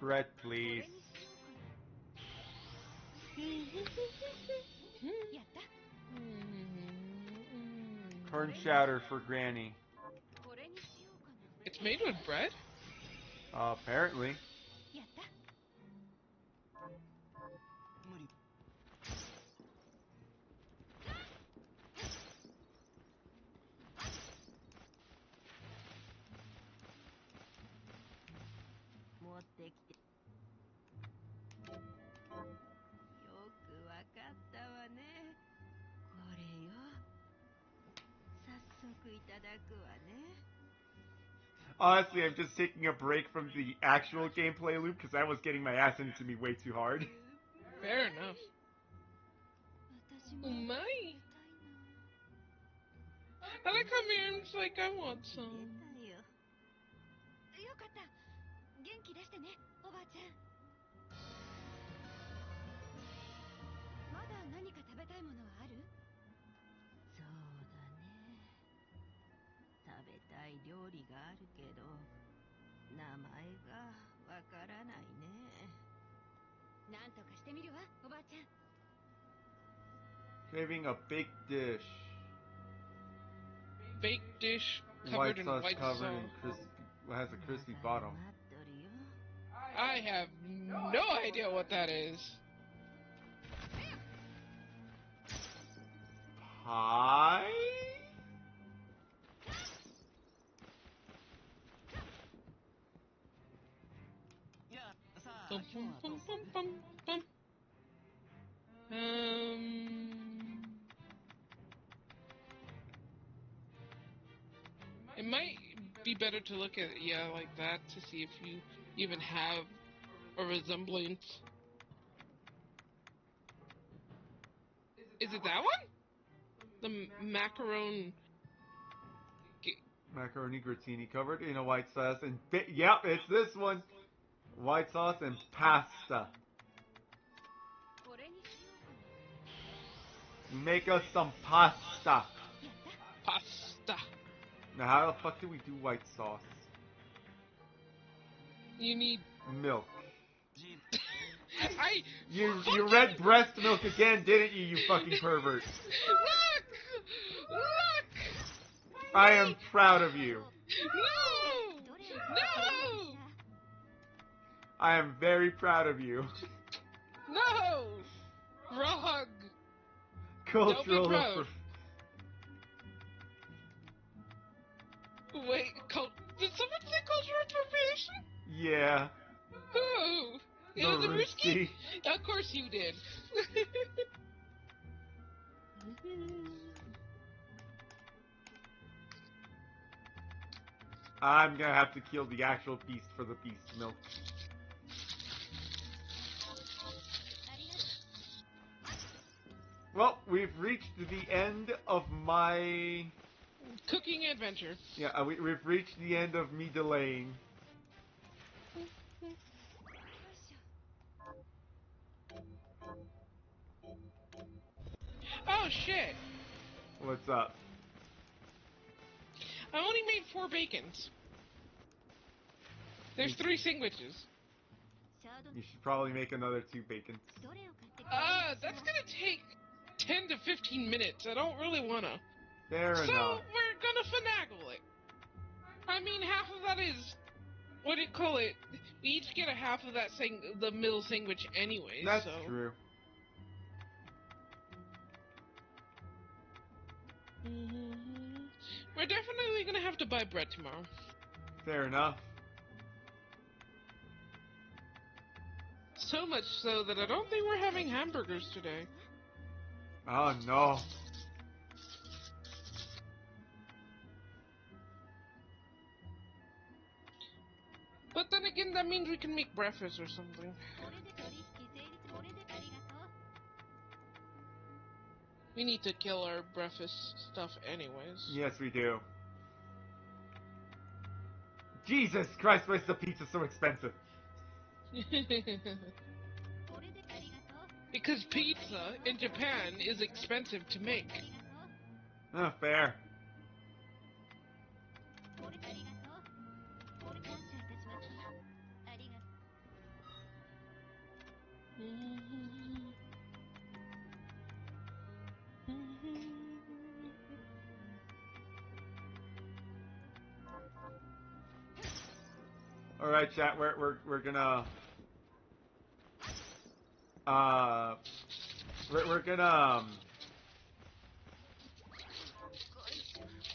S2: Bread, please.
S4: やった。
S2: Corn chowder for Granny.
S4: これにしようかな。
S3: It's made with bread?
S2: Apparently.
S4: やった。 持ってきて。よくわかったわね。これよ。早速いただくわね。
S2: Honestly, I'm just taking a break from the actual gameplay loop because I was getting my ass into me way too hard.
S3: Fair enough.
S4: 私も
S3: Oh
S4: 食べ
S3: my.
S4: たい
S3: I like how Miriam's like, I want
S4: な。
S3: some.
S4: 出たよ。よかった。元気出してね、おばあちゃん。まだ何か食べたいものはある？そうだね。食べたい料理があるけど、名前がわからないね。なんとかしてみるわ、おばあちゃん。
S2: Craving a baked dish.
S3: Baked dish
S2: White
S3: covered in
S2: sauce
S3: white
S2: covered
S3: sauce.
S2: in crispy. Has a crispy bottom.
S4: 待っとるよ。
S3: I have no idea what that is.
S2: Pie?
S3: Bum, bum, bum, bum, bum, bum. It might be better to look at it, yeah, like that to see if you even have a resemblance. Is it that one? The macaron.
S2: Macaroni grattini covered in a white sauce and yep, it's this one. White sauce and pasta.
S4: これにしようかな。
S2: Make us some pasta.
S4: やった。
S3: Pasta.
S2: Now, how the fuck do we do white sauce?
S3: You need.
S2: Milk. You
S3: fucking-
S2: read breast milk again, didn't you, you fucking pervert?
S3: Look! Look!
S2: I am proud of you.
S3: No!
S4: どれを食べたい
S3: No!
S4: かしら。
S2: I am very proud of you.
S3: No! Wrong!
S2: Cultural
S3: proud.
S2: appro-
S3: Wait, did someone say cultural appropriation?
S2: Yeah.
S3: Who? It
S2: The
S3: was a Ruski?
S2: Ruski.
S3: Of course you did.
S2: I'm gonna have to kill the actual beast for the beast milk. Well, we've reached the end of my...
S3: Cooking adventure.
S2: Yeah, we've reached the end of me delaying.
S3: Oh shit!
S2: What's up?
S3: I only made 4 bacons. There's 3 sandwiches.
S4: シャード
S2: You should probably make another 2 bacons.
S4: どれを買ってくれるかしら。
S3: That's gonna take 10 to 15 minutes. I don't really wanna.
S2: Fair
S3: So,
S2: enough.
S3: we're gonna finagle it. I mean, half of that is... What do you call it? We each get a half of that the middle sandwich anyway,
S2: That's
S3: so...
S2: true.
S3: We're definitely gonna have to buy bread tomorrow.
S2: Fair enough.
S3: So much so that I don't think we're having hamburgers today.
S2: Oh no.
S3: But then again, that means we can make breakfast or something.
S4: これで取引成立。これでありがとう。
S3: We need to kill our breakfast stuff anyways.
S2: Yes, we do. Jesus Christ, why is the pizza so expensive?
S4: これでありがとう。
S3: Because pizza in Japan is expensive to make.
S4: ありがとう。
S2: Oh, fair.
S4: これでありがとう。これ感謝いたします。ありがとう。
S2: All right, chat. We're gonna we're gonna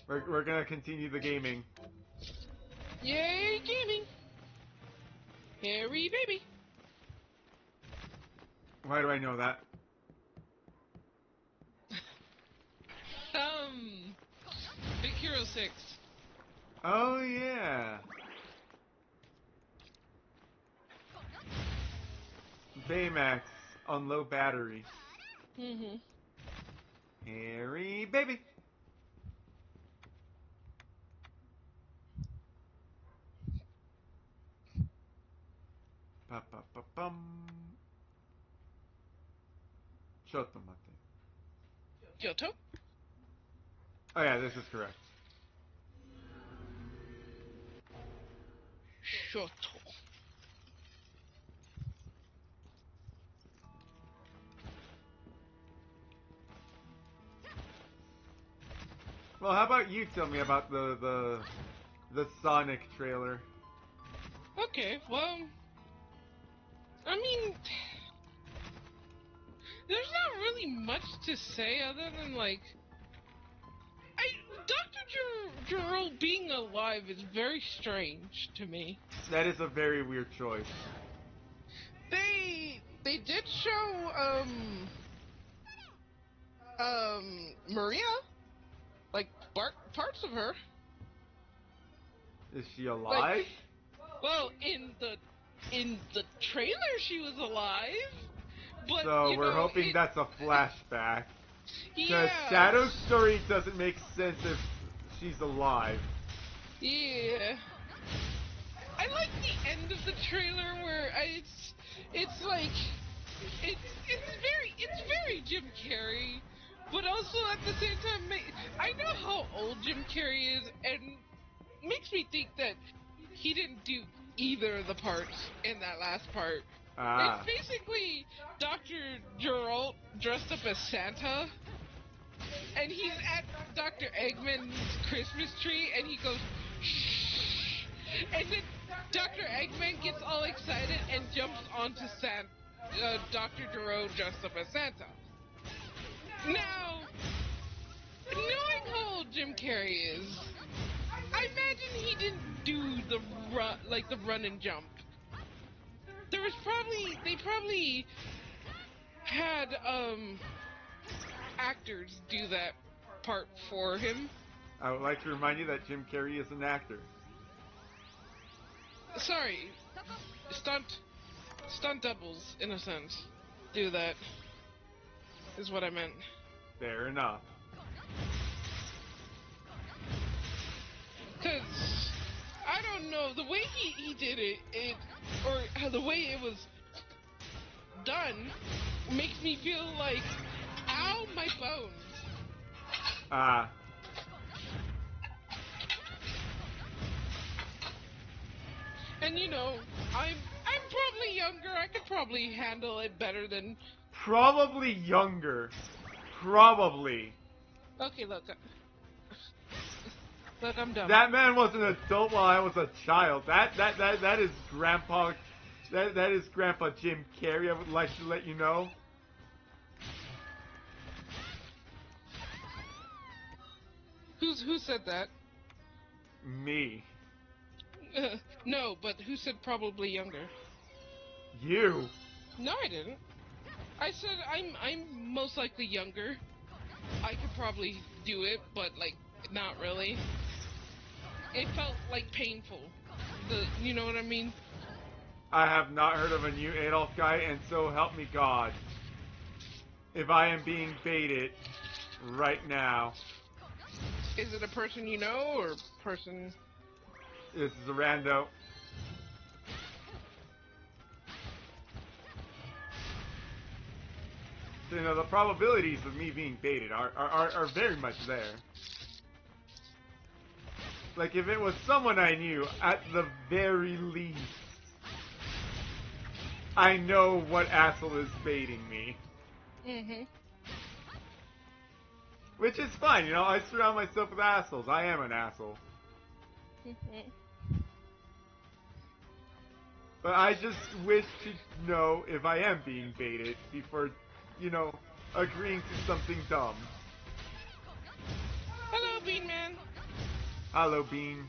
S2: we're gonna continue the gaming.
S3: Yay, gaming! Harry baby!
S2: Why do I know that?
S3: Big Hero 6.
S2: Oh yeah. Baymax on low battery.
S3: Mm-hmm.
S2: Harry baby. Pa pa pa pum. Shoto mate.
S3: Kyoto?
S2: Oh yeah, this is correct.
S3: Shoto.
S2: Well, how about you tell me about the Sonic trailer?
S3: Okay, well, I mean, there's not really much to say other than, like, Dr. Gerald being alive is very strange to me.
S2: That is a very weird choice.
S3: They did show, Maria, like, parts of her.
S2: Is she alive?
S3: Like, well, in the trailer she was alive, but
S2: So
S3: you
S2: we're
S3: know,
S2: hoping that's a flashback. Because
S3: yeah,
S2: Shadow's story doesn't make sense if she's alive.
S3: yeah. I like the end of the trailer where it's like it's very Jim Carrey, but also at the same time, I know how old Jim Carrey is, and makes me think that he didn't do either of the parts in that last part.
S2: Ah.
S3: It's basically Dr. Geralt dressed up as Santa, and he's at Dr. Eggman's Christmas tree, and he goes, shh, and then Dr. Eggman gets all excited and jumps onto Dr. Geralt dressed up as Santa. Now, knowing how old Jim Carrey is, I imagine he didn't do the run and jump. They probably had actors do that part for him.
S2: I would like to remind you that Jim Carrey is an actor.
S3: Sorry, stunt doubles in a sense do that. Is what I meant.
S2: Fair enough.
S3: Cause I don't know, the way he did it or the way it was done makes me feel like, ow, my bones.
S2: Ah.
S3: And you know, I'm probably younger. I could probably handle it better than.
S2: Probably younger. Probably.
S3: Okay, look, I'm dumb.
S2: That man was an adult while I was a child. That is Grandpa. That is Grandpa Jim Carrey. I would like to let you know.
S3: Who said that?
S2: Me.
S3: No, but who said probably younger?
S2: You.
S3: No, I didn't. I said I'm most likely younger. I could probably do it, but like not really. It felt like painful. You know what I mean?
S2: I have not heard of a new Adolf guy, and so help me God. If I am being baited right now.
S3: Is it a person you know or person?
S2: This is a rando. So, you know, the probabilities of me being baited are very much there. Like, if it was someone I knew, at the very least, I know what asshole is baiting me.
S3: Mm-hmm.
S2: Which is fine, you know, I surround myself with assholes. I am an asshole.
S3: Mm-hmm.
S2: But I just wish to know if I am being baited before, you know, agreeing to something dumb.
S3: Hello, Bean Man.
S2: Hello, Bean.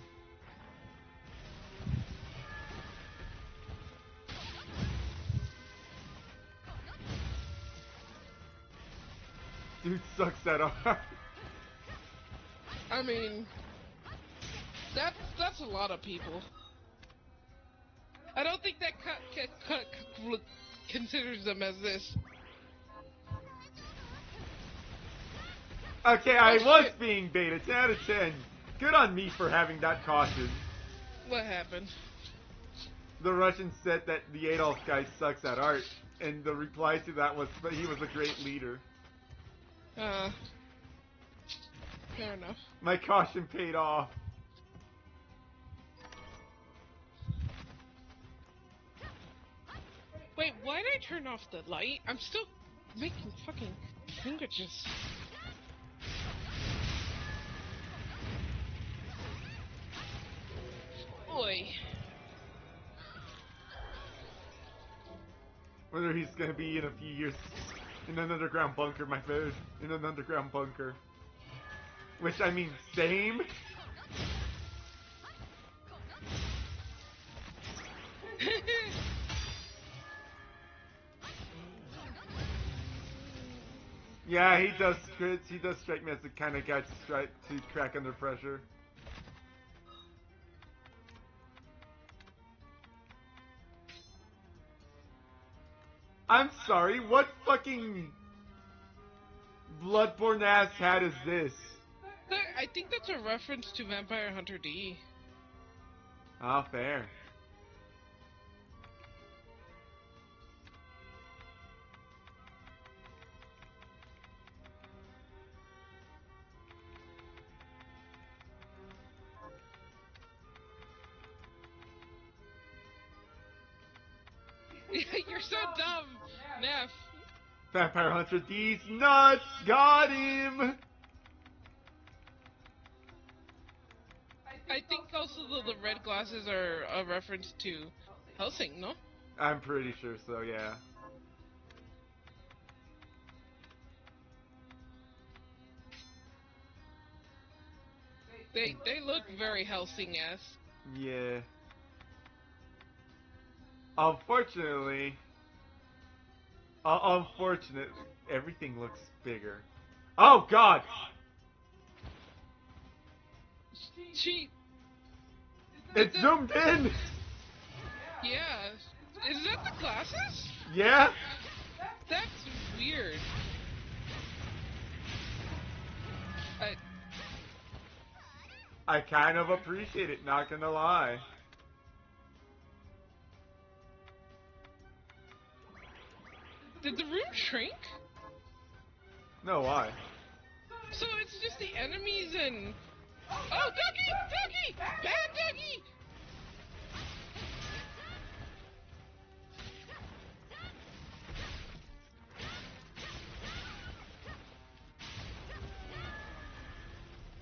S2: Dude sucks at art.
S3: I mean, that's a lot of people. I don't think that considers them as this.
S2: Okay, I
S3: Oh,
S2: was
S3: shit.
S2: being baited. 10 out of 10. Good on me for having that caution.
S3: What happened?
S2: The Russian said that the Adolf guy sucks at art, and the reply to that was that he was a great leader.
S3: Fair enough.
S2: My caution paid off.
S3: Wait, why did I turn off the light? I'm still making fucking sandwiches. Boy.
S2: Whether he's gonna be in a few years in an underground bunker, my friend. In an underground bunker. Which, I mean, same? Yeah, he does crits. He does strike me as the kind of guy to crack under pressure. I'm sorry, what fucking Bloodborne ass hat is this?
S3: I think that's a reference to Vampire Hunter D.
S2: Ah, fair.
S3: You're so dumb, Neff.
S2: Vampire Hunter D's nuts! Got him!
S3: I think also the red glasses are a reference to Helsing, no?
S2: I'm pretty sure so, yeah.
S3: They look very Helsing-esque.
S2: Yeah. Unfortunately, everything looks bigger. Oh god!
S3: She...
S2: It zoomed in!
S3: Yeah. Is that the glasses?
S2: Yeah?
S3: That's weird.
S2: I kind of appreciate it, not gonna lie.
S3: Did the room shrink?
S2: No, why?
S3: So it's just the enemies and... Oh, Ducky! Ducky! Bad Ducky!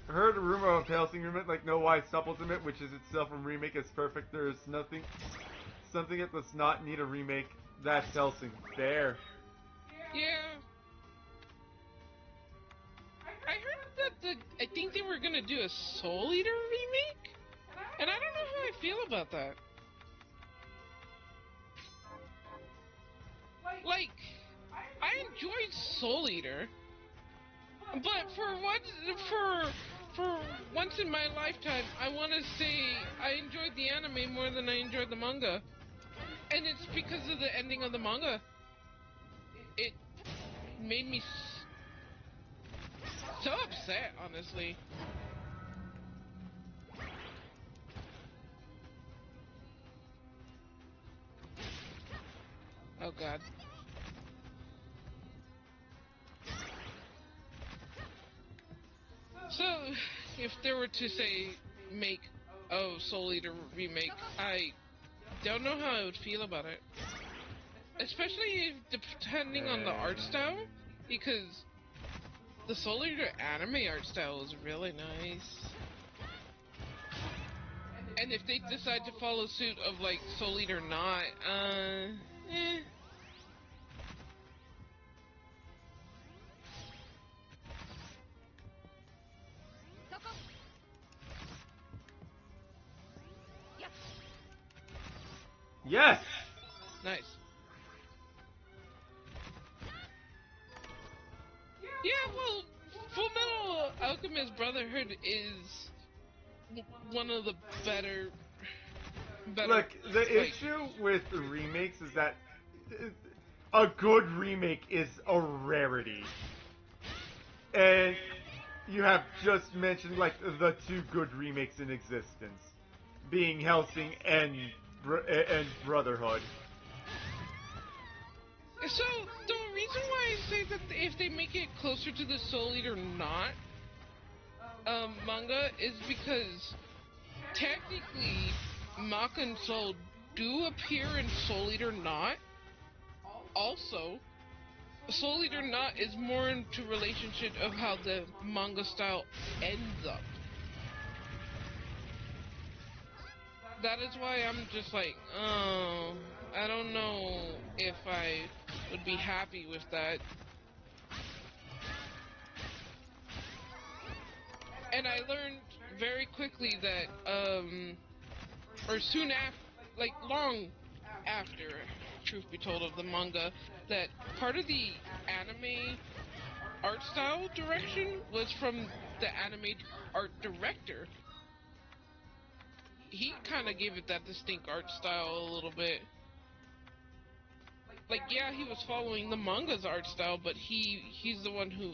S2: I heard a rumor of Helsing remake like No Wise Supplement, which is itself a remake, is perfect. There is something that does not need a remake. That's Helsing. There.
S3: Yeah. I heard that I think they were gonna do a Soul Eater remake? And I don't know how I feel about that. Like, I enjoyed Soul Eater, but for once in my lifetime, I want to say I enjoyed the anime more than I enjoyed the manga, and it's because of the ending of the manga. It made me so upset, honestly. Oh god. So, if there were to say make Soul Eater remake, I don't know how I would feel about it. especially depending on the art style, because the Soul Eater anime art style is really nice. And if they decide to follow suit of like Soul Eater not, eh.
S2: Yes!
S3: Nice. Yeah, well, Full Metal Alchemist Brotherhood is one of the better.
S2: Look, the
S3: like,
S2: issue with the remakes is that a good remake is a rarity. And you have just mentioned like the two good remakes in existence, being Hellsing and Brotherhood.
S3: So the reason why I say that if they make it closer to the Soul Eater not manga is because technically Maka and Soul do appear in Soul Eater not. Also, Soul Eater not is more into relationship of how the manga style ends up. That is why I'm just like, oh, I don't know if I would be happy with that. And I learned very quickly that, or soon after, like long after, truth be told, of the manga, that part of the anime art style direction was from the anime art director. He kind of gave it that distinct art style a little bit. Like, yeah, he was following the manga's art style, but he's the one who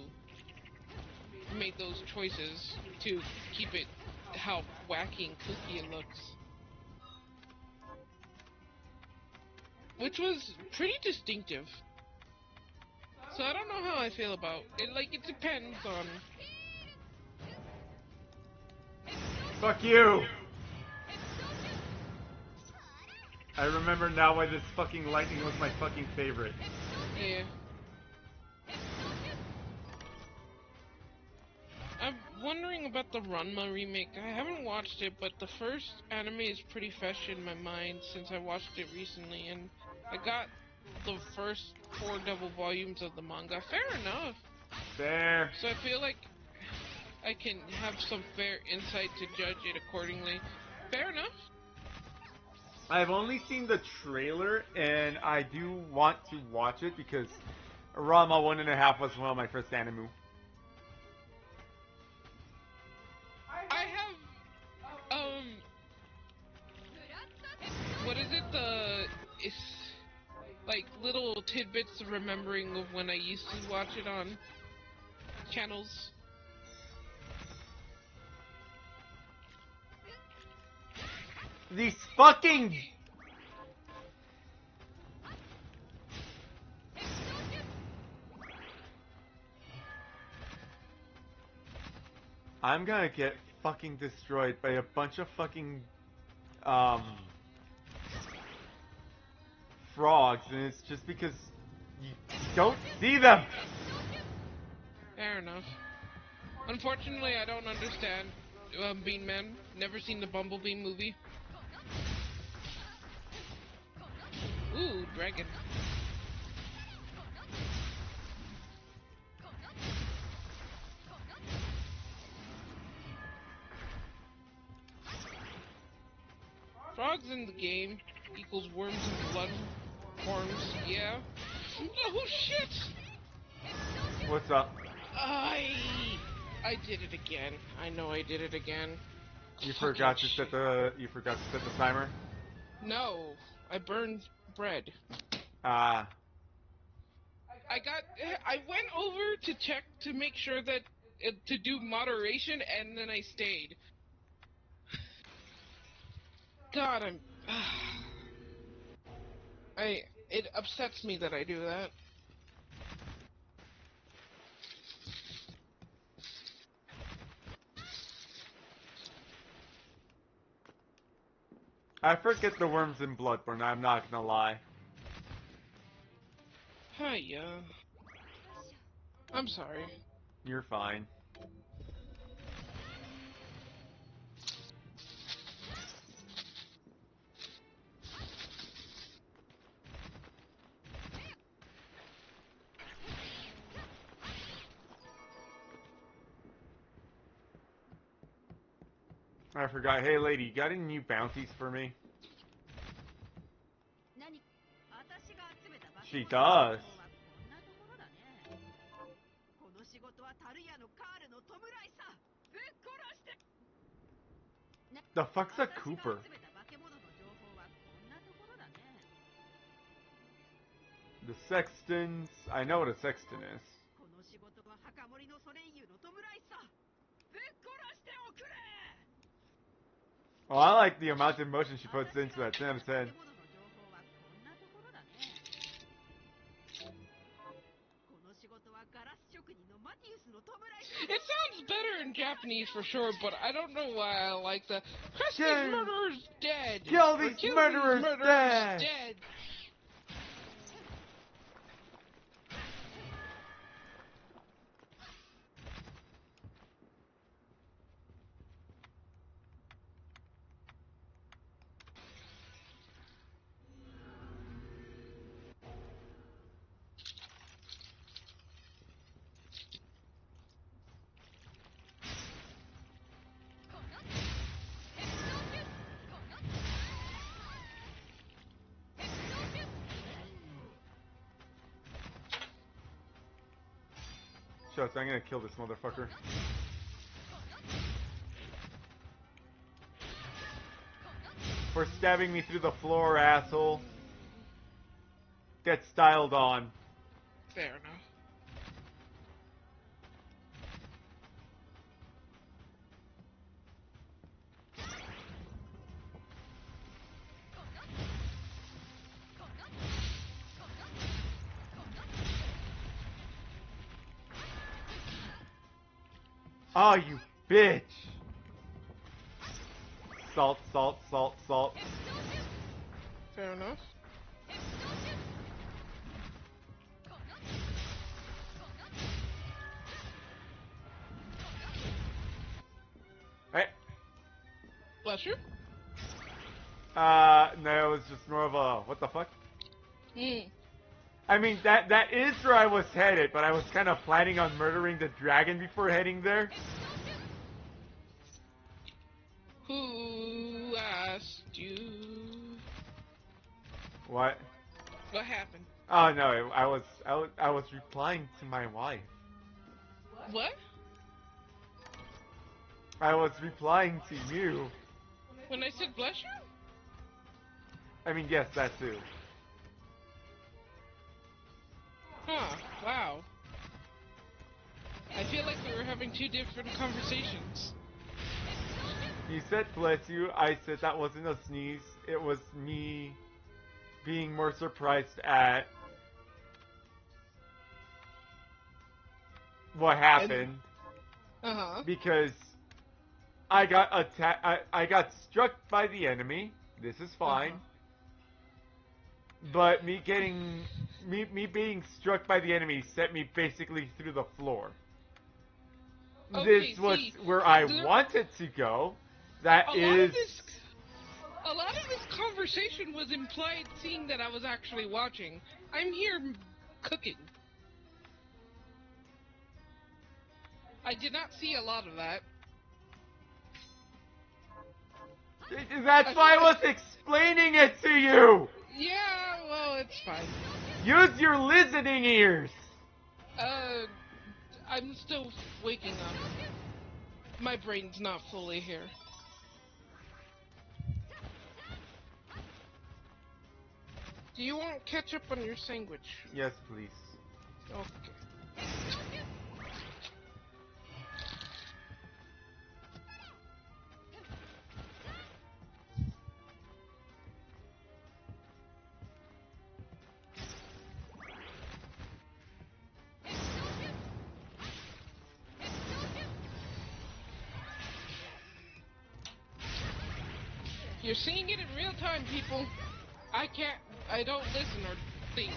S3: made those choices to keep it how wacky and kooky it looks. Which was pretty distinctive. So I don't know how I feel about it. Like, it depends on...
S2: Fuck you! I remember now why this fucking lightning was my fucking favorite.
S3: Yeah. I'm wondering about the Ranma remake. I haven't watched it, but the first anime is pretty fresh in my mind since I watched it recently, and I got the first 4 double volumes of the manga. Fair enough.
S2: There.
S3: So I feel like I can have some fair insight to judge it accordingly. Fair enough.
S2: I've only seen the trailer, and I do want to watch it because Rama 1.5 was one of my first anime.
S3: I have, what is it? It's like little tidbits of remembering of when I used to watch it on channels.
S2: These fucking... I'm gonna get fucking destroyed by a bunch of fucking, frogs, and it's just because you don't see them!
S3: Fair enough. Unfortunately, I don't understand Bean Man. Never seen the Bumblebee movie. Ooh, dragon. Frogs in the game equals worms and blood forms. Yeah. Oh shit!
S2: What's up?
S3: I did it again. I know I did it again.
S2: You
S3: Fucking
S2: forgot to
S3: shit.
S2: set the timer?
S3: No, I burned bread.
S2: Ah.
S3: I went over to check to make sure that to do moderation, and then I stayed. God, it upsets me that I do that.
S2: I forget the worms in Bloodborne, I'm not gonna lie.
S3: Yeah. I'm sorry.
S2: You're fine. I forgot. Hey, lady, you got any new bounties for me? She does. The fuck's a Cooper? The Sextons. I know what a Sexton is. Oh, I like the amount of emotion she puts into that 10 out of 10.
S3: It sounds better in Japanese for sure, but I don't know why I like the Crush these
S2: Kill-
S3: murderers dead!
S2: Kill
S3: Or
S2: these
S3: kill
S2: murderers
S3: these murderers
S2: dead!
S3: dead!
S2: Shucks, I'm gonna kill this motherfucker. For stabbing me through the floor, asshole. Get styled on.
S3: Fair enough.
S2: Oh, you bitch! Salt, salt, salt, salt.
S3: Fair enough.
S2: Hey.
S3: Bless you.
S2: No, it was just more of a, what the fuck?
S3: Hmm.
S2: I mean, that is where I was headed, but I was kind of planning on murdering the dragon before heading there.
S3: Who asked you?
S2: What?
S3: What happened?
S2: Oh no, I was replying to my wife.
S3: What?
S2: I was replying to you.
S3: When I said bless you?
S2: I mean, yes, that too.
S3: Huh. Wow. I feel like we were having two different conversations.
S2: You said bless you, I said that wasn't a sneeze. It was me being more surprised at what happened.
S3: Uh-huh.
S2: Because I got attacked. I got struck by the enemy. This is fine. But me being struck by the enemy set me basically through the floor.
S3: Okay,
S2: This was
S3: see,
S2: where I
S3: there-
S2: wanted to go. That
S3: a
S2: is.
S3: lot of this conversation was implied seeing that I was actually watching. I'm here cooking. I did not see a lot of that.
S2: That's why I was explaining it to you.
S3: Yeah, well, it's fine.
S2: Use your listening ears.
S3: I'm still waking up. My brain's not fully here. Do you want ketchup on your sandwich?
S2: Yes, please.
S3: Okay. You're seeing it in real time, people. I don't listen or think.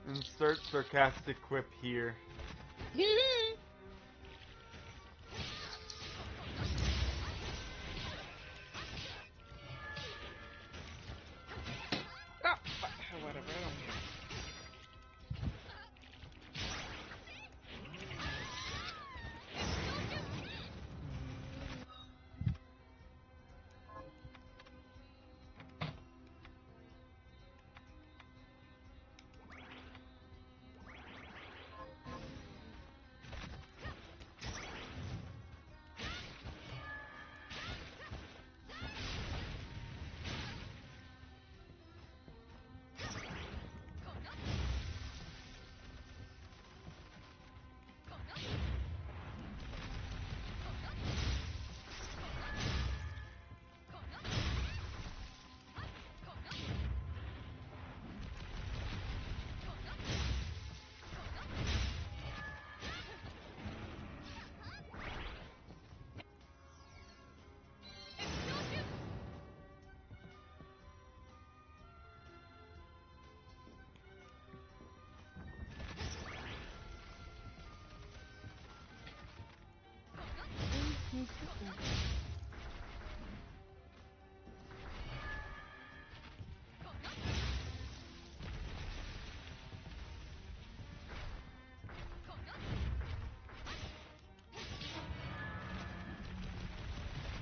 S2: Insert sarcastic quip here.
S3: Whatever, I don't care.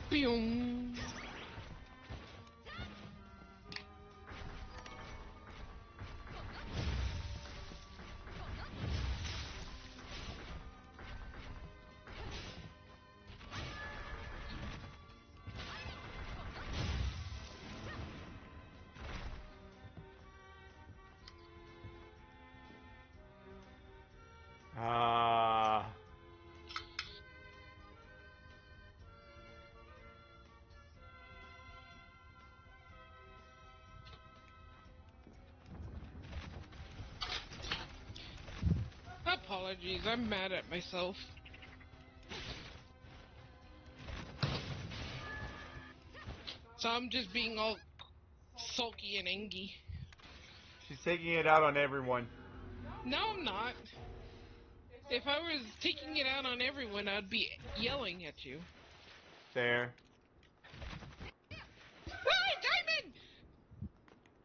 S3: Boom.
S2: Ah.
S3: Apologies, I'm mad at myself. So I'm just being all sulky and angry.
S2: She's taking it out on everyone.
S3: No, I'm not. If I was taking it out on everyone, I'd be yelling at you.
S2: There.
S3: Hey, Diamond!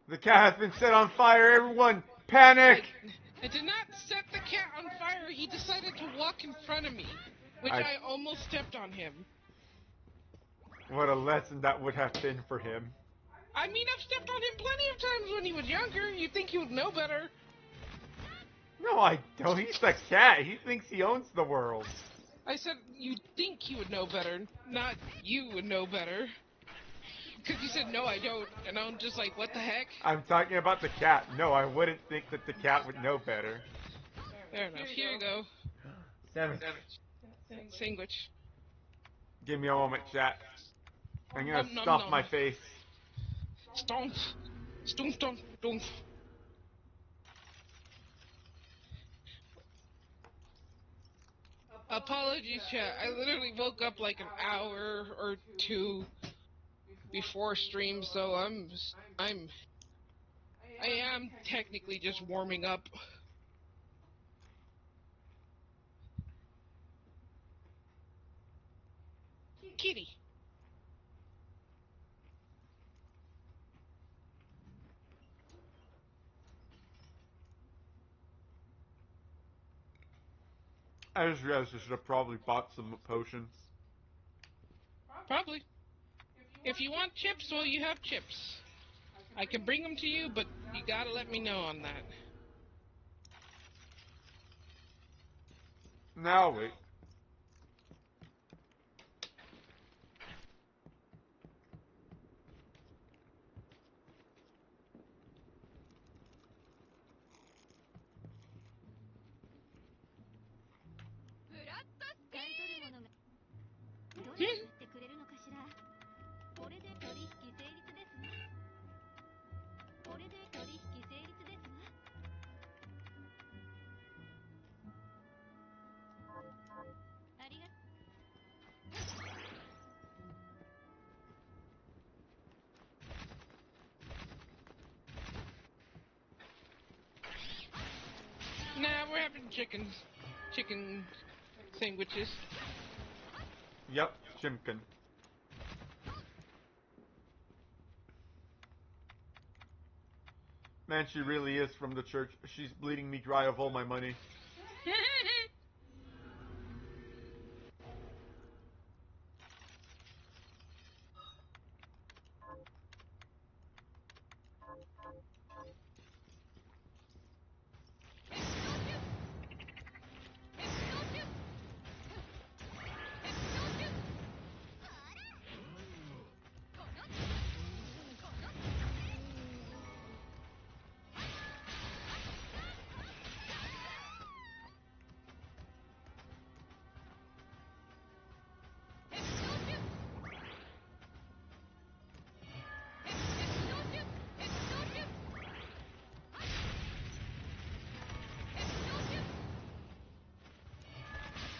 S2: The cat has been set on fire, everyone! Panic!
S3: I did not set the cat on fire. He decided to walk in front of me, which I almost stepped on him.
S2: What a lesson that would have been for him.
S3: I mean, I've stepped on him plenty of times when he was younger. You'd think he would know better.
S2: No, I don't. He's a cat. He thinks he owns the world.
S3: I said you'd think he would know better, not you would know better. Because you said, no, I don't. And I'm just like, what the heck?
S2: I'm talking about the cat. No, I wouldn't think that the cat would know better.
S3: Fair enough. Here you go. Sandwich.
S2: Give me a moment, chat. I'm gonna
S3: Nom, nom,
S2: stuff
S3: nom.
S2: my face.
S3: Stomp. Stomp, stomp, stomp. Apologies, chat. I literally woke up like an hour or two before stream, so I am technically just warming up. Kitty.
S2: I just realized I should have probably bought some potions.
S3: Probably. If you want chips, well, you have chips. I can bring them to you, but you gotta let me know on that.
S2: Now wait.
S3: we're having chicken sandwiches.
S2: Yep, Chimkin. Man, she really is from the church. She's bleeding me dry of all my money.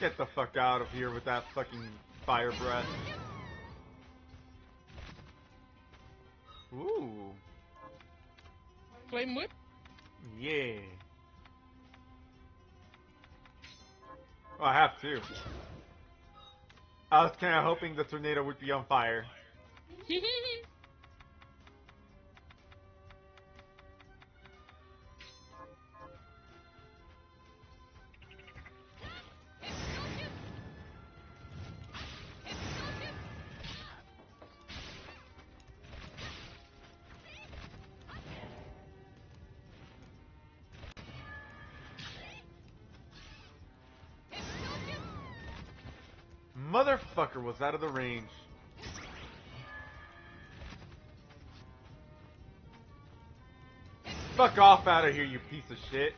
S2: Get the fuck out of here with that fucking fire breath. Ooh.
S3: Flame whip?
S2: Yeah. Oh, I have two. I was kind of hoping the tornado would be on fire. Motherfucker was out of the range. Fuck off out of here, you piece of shit.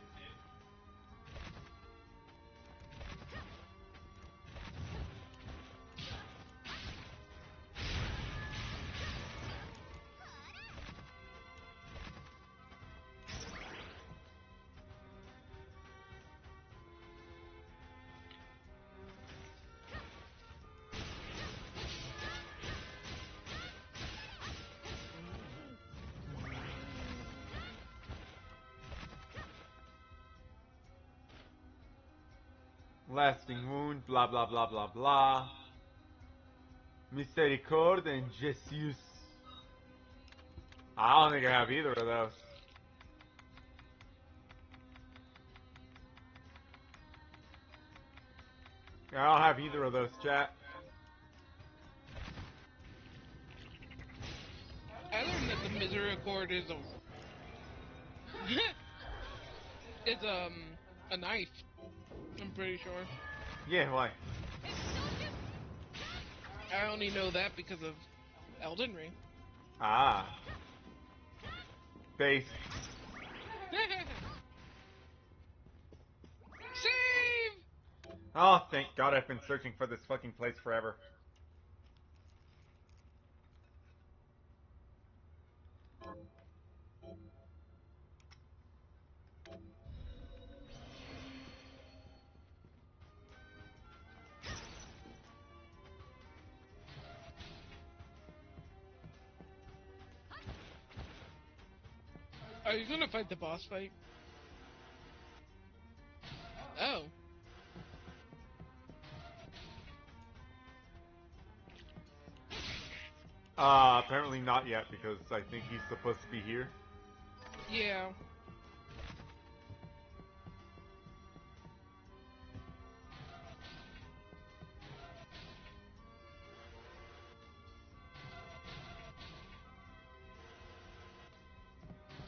S2: Lasting wound, blah blah blah blah blah. Misericorde and Jesus. I don't think I have either of those. I don't have either of those, chat.
S3: I learned that the Misericord is a knife. I'm pretty sure.
S2: Yeah, why?
S3: I only know that because of Elden Ring.
S2: Ah. Base.
S3: Save!
S2: Oh, thank God I've been searching for this fucking place forever.
S3: Are you gonna fight the boss fight? Oh.
S2: Apparently not yet because I think he's supposed to be here.
S3: Yeah.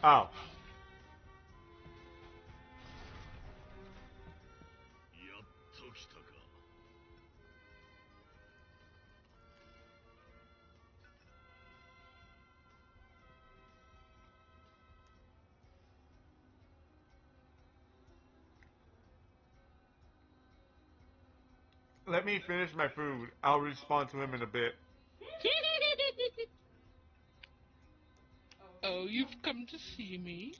S2: Oh. Let me finish my food. I'll respond to him in a bit.
S3: Oh, you've come to see me?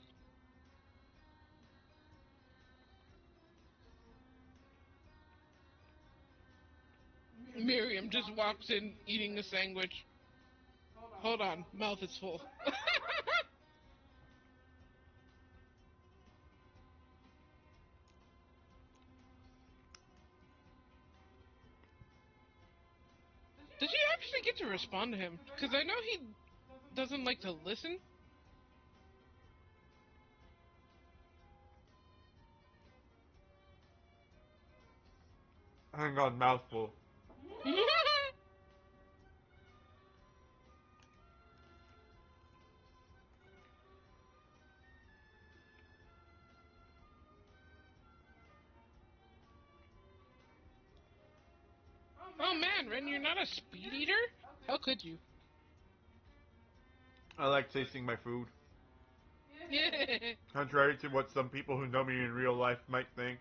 S3: Miriam just walks in eating a sandwich. Hold on, mouth is full. to respond to him, because I know he doesn't like to listen.
S2: Hang on, mouthful.
S3: Oh man, Ren, you're not a speed eater? How could you?
S2: I like tasting my food.
S3: Yeah.
S2: Contrary to what some people who know me in real life might think.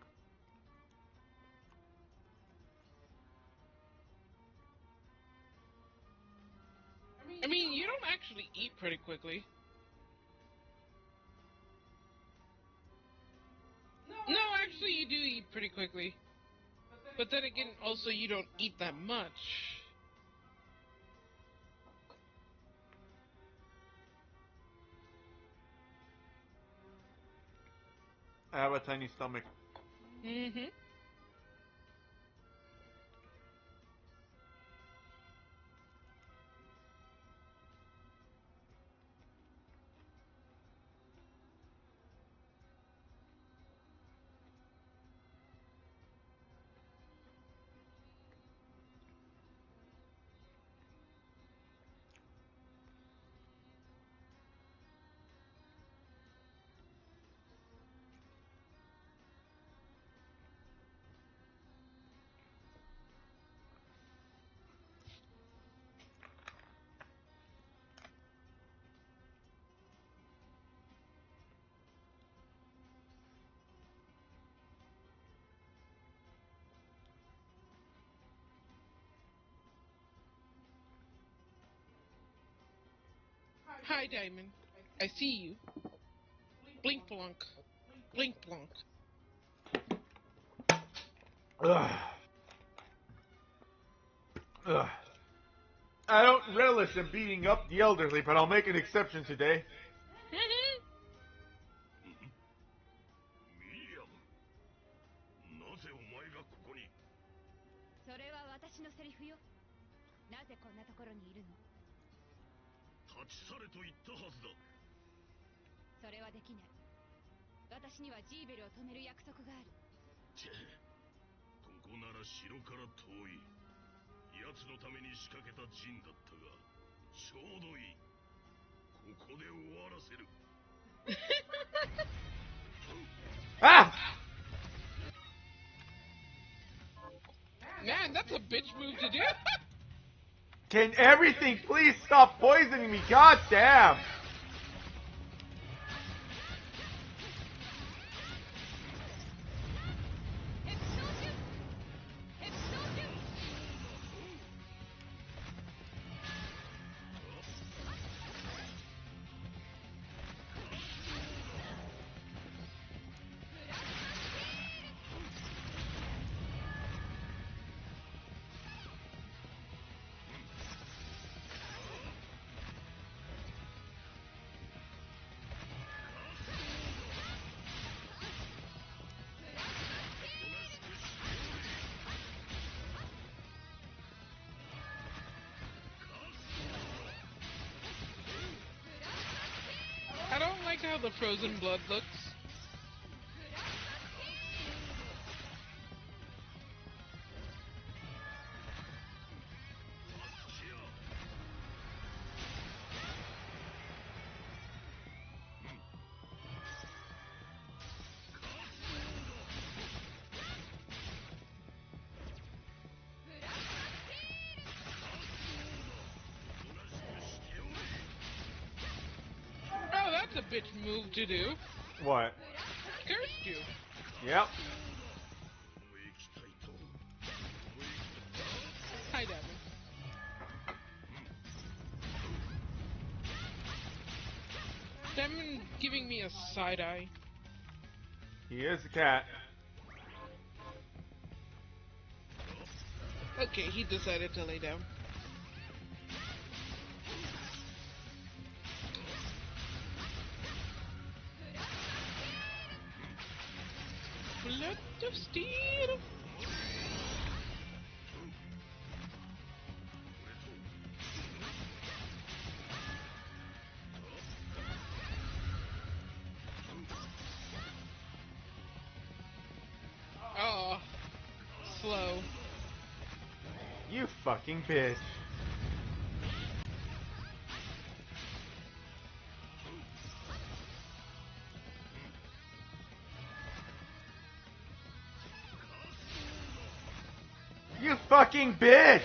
S3: I mean, you don't actually eat pretty quickly. No, actually, you do eat pretty quickly. But then again, also, you don't eat that much.
S2: I have a tiny stomach.
S3: Mm-hmm. Hi, Diamond. I see you. Blink blonk. Blink blonk.
S2: Ugh. Ugh. I don't relish in beating up the elderly, but I'll make an exception today. Ah!
S3: Man, that's a bitch move to do.
S2: Can everything please stop poisoning me? God damn!
S3: I don't like how the frozen blood looks. Oh, that's a bitch move to do.
S2: What?
S3: Cursed you.
S2: Yep.
S3: Hi, Diamond. Diamond giving me a side eye.
S2: He is a cat.
S3: Okay, he decided to lay down. Blood of steel. slow.
S2: You fucking bitch. You fucking bitch!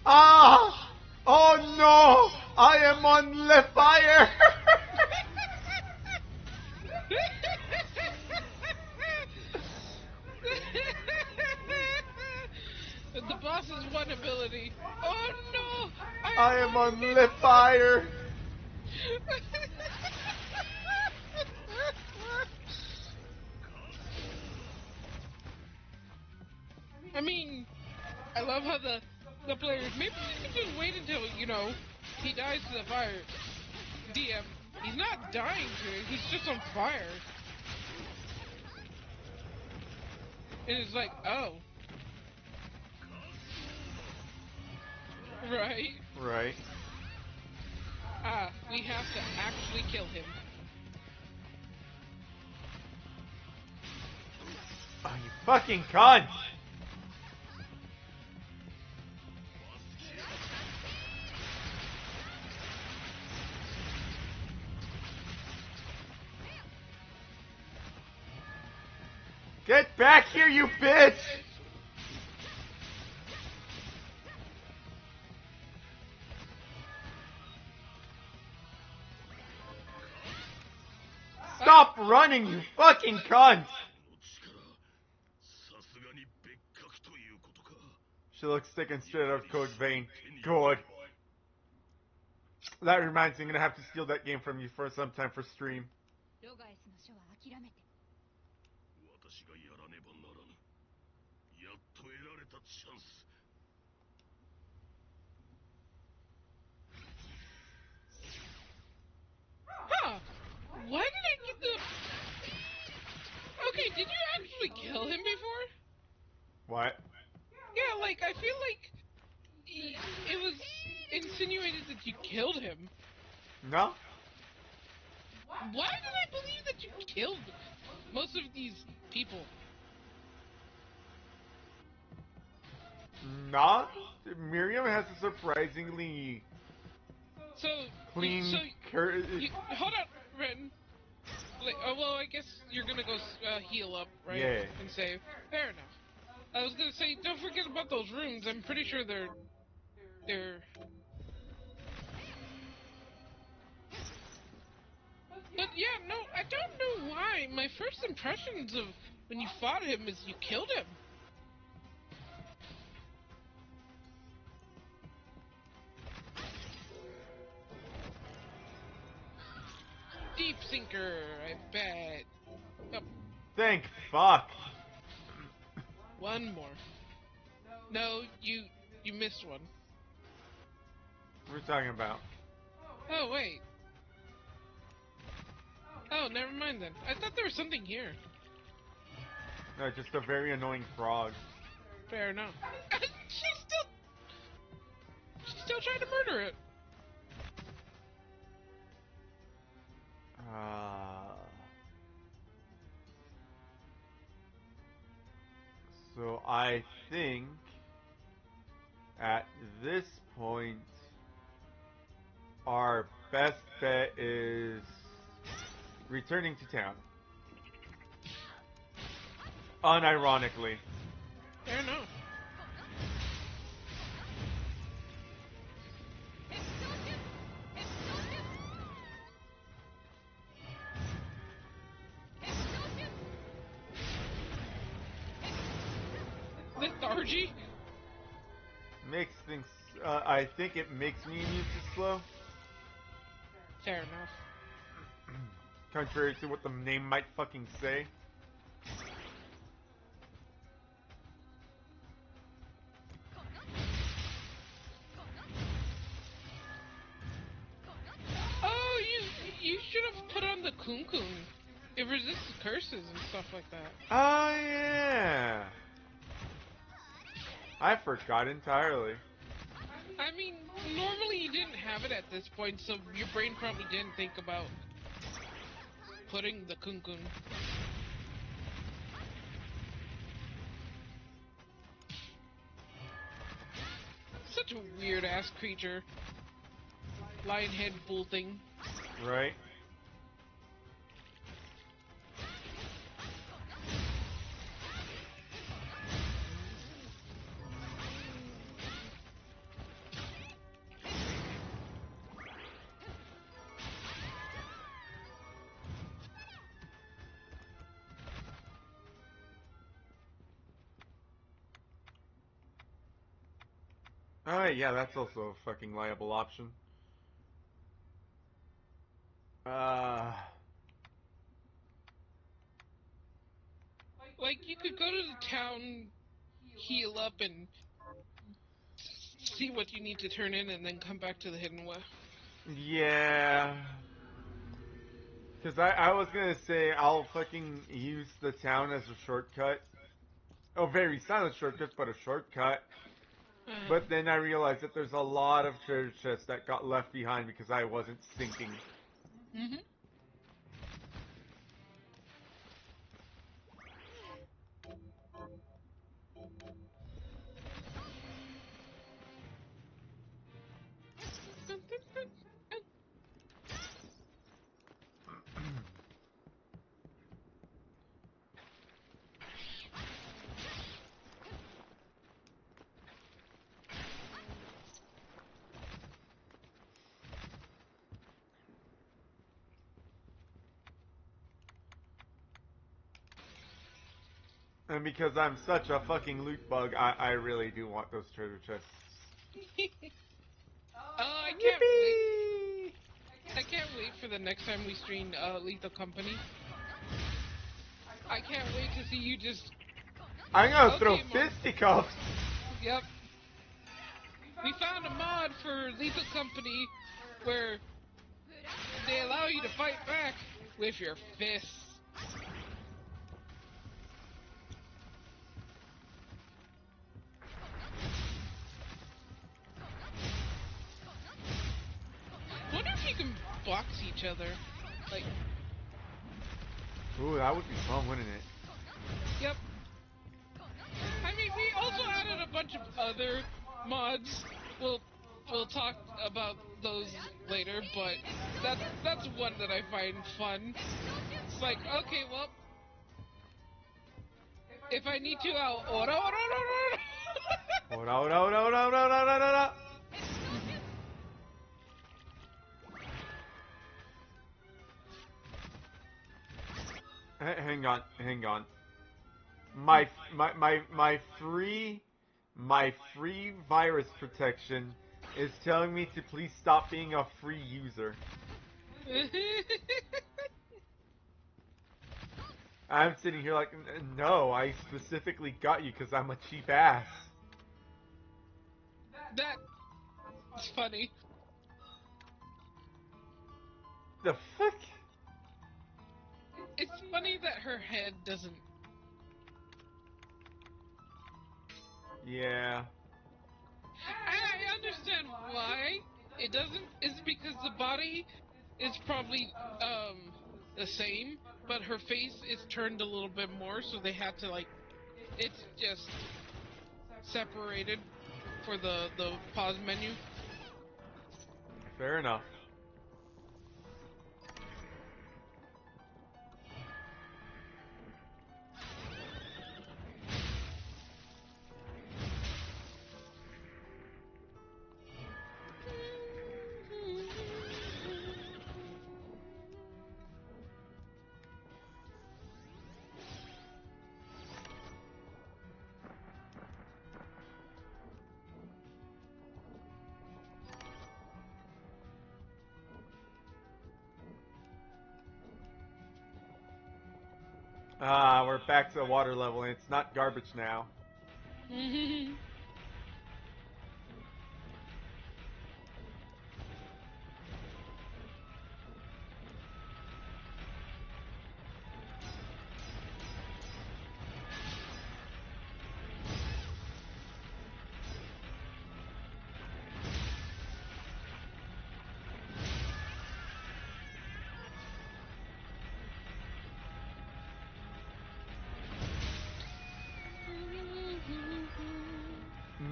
S2: Ah! Oh no! I am on the fire!
S3: The boss's one ability. Oh no!
S2: I am on the fire!
S3: I mean, I love how the players. Maybe we could just wait until he dies to the fire. DM, he's not dying to it. He's just on fire. And it's like, oh, right.
S2: Right.
S3: Ah, we have to actually kill him.
S2: Oh, you fucking cunt! Get back here, you bitch! Stop running, you fucking cunt! She looks thick and straight out of Code Vein. Good. That reminds me, I'm gonna have to steal that game from you for some time for stream.
S4: ロガエスの書は諦めて。
S5: 私がやらねばならぬ。やっと得られたチャンス。
S3: Huh? Why did I get the... Okay, did you actually kill him before?
S2: What?
S3: Yeah, like, I feel like it was insinuated that you killed him.
S2: No?
S3: Why did I believe that you killed most of these people?
S2: Not? Miriam has a surprisingly
S3: So,
S2: clean...
S3: hold on, Ren. Like, oh, well, I guess you're gonna go heal up, right?
S2: Yeah.
S3: And save. Fair enough. I was gonna say, don't forget about those runes. I'm pretty sure they're... But yeah, no, I don't know why. My first impressions of when you fought him is you killed him. Deep Sinker, I bet. Oh,
S2: Thank fuck.
S3: one more. No, you missed one.
S2: What are we talking about?
S3: Oh, wait. Oh, never mind then. I thought there was something here.
S2: No, just a very annoying frog.
S3: Fair enough. She's still trying to murder it.
S2: So I think at this point our best bet is returning to town. Unironically.
S3: Fair enough. Lethargy?
S2: Makes things, I think it makes me immune to slow.
S3: Fair enough.
S2: Contrary to what the name might fucking say.
S3: Oh, you should have put on the Kun Kun. It resists curses and stuff like that.
S2: Oh yeah. I forgot entirely.
S3: I mean, normally you didn't have it at this point, so your brain probably didn't think about putting the kun-kun. Such a weird-ass creature. Lion head bull thing.
S2: Right? Oh, yeah, that's also a fucking liable option.
S3: Like, you could go to the town, heal up, and see what you need to turn in, and then come back to the hidden way.
S2: Yeah. Because I was gonna say I'll fucking use the town as a shortcut. Oh, very silent shortcut, but a shortcut. But then I realized that there's a lot of treasure chests that got left behind because I wasn't sinking.
S3: Mm-hmm.
S2: And because I'm such a fucking loot bug, I really do want those treasure chests.
S3: I can't wait.
S2: Yippee!
S3: I can't wait for the next time we stream Lethal Company. I can't wait to see you just...
S2: I'm gonna
S3: Okay,
S2: throw
S3: Mom.
S2: fisticuffs!
S3: Yep. We found a mod for Lethal Company where they allow you to fight back with your fists. Wonder if you can box each other. Like,
S2: Ooh, that would be fun, wouldn't it?
S3: yep. I mean, we also added a bunch of other mods. We'll talk about those later, but that's one that I find fun. It's like, okay, well, if I need to, I'll ora.
S2: Ora, ora, ora, ora, ora, ora, ora, ora. Hang on, hang on. My free virus protection is telling me to please stop being a free user. I'm sitting here like, no, I specifically got you because I'm a cheap ass.
S3: That's funny.
S2: The fuck?
S3: It's funny that her head doesn't.
S2: Yeah.
S3: I understand why it doesn't. It's because the body is probably the same, but her face is turned a little bit more, so they had to like. It's just separated for the pause menu.
S2: Fair enough. Ah, we're back to the water level, and it's not garbage now.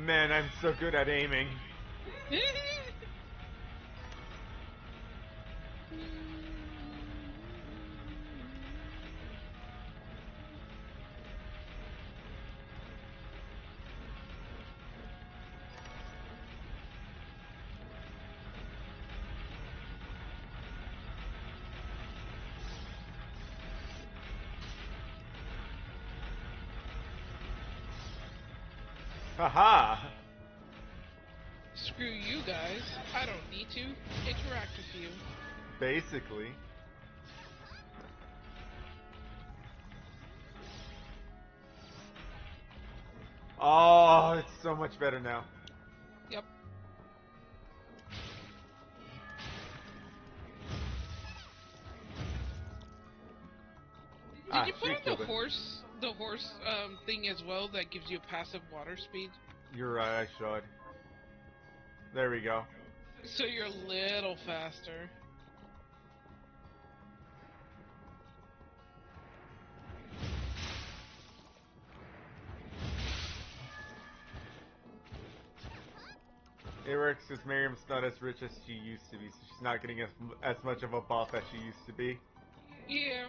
S2: Man, I'm so good at aiming. Haha!
S3: Screw you guys. I don't need to interact with you.
S2: Basically. Oh, it's so much better now.
S3: Yep. Did you put
S2: she
S3: on
S2: killed it.
S3: the horse thing as well that gives you passive water speed?
S2: You're right, I should. There we go.
S3: So you're a little faster.
S2: It works because Miriam's not as rich as she used to be, so she's not getting as much of a buff as she used to be.
S3: Yeah.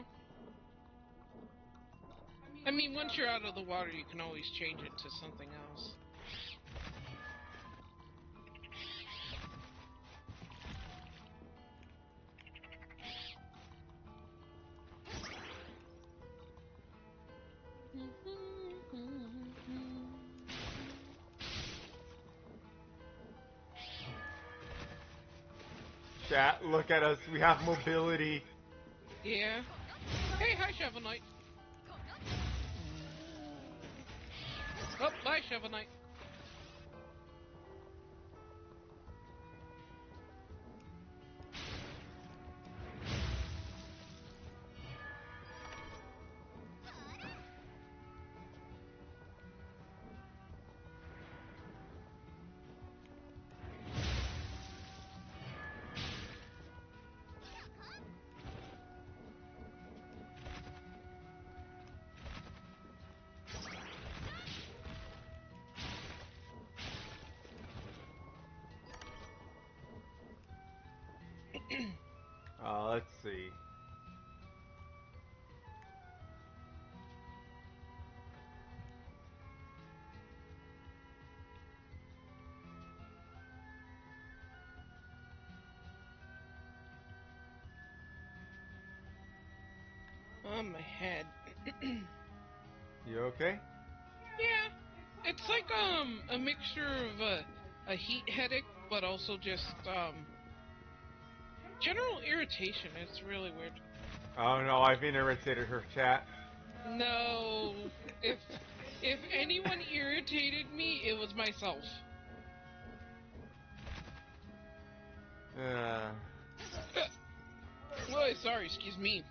S3: I mean, once you're out of the water, you can always change it to something else.
S2: Chat, look at us. We have mobility.
S3: Yeah. Hey, hi, Shovel Knight. Oh, bye, Shovel Knight.
S2: Let's see.
S3: On my head.
S2: You okay?
S3: Yeah. It's like a mixture of a heat headache, but also just general irritation. It's really weird.
S2: Oh no, I've irritated her, chat.
S3: No. If anyone irritated me, it was myself. Oh, sorry, excuse me.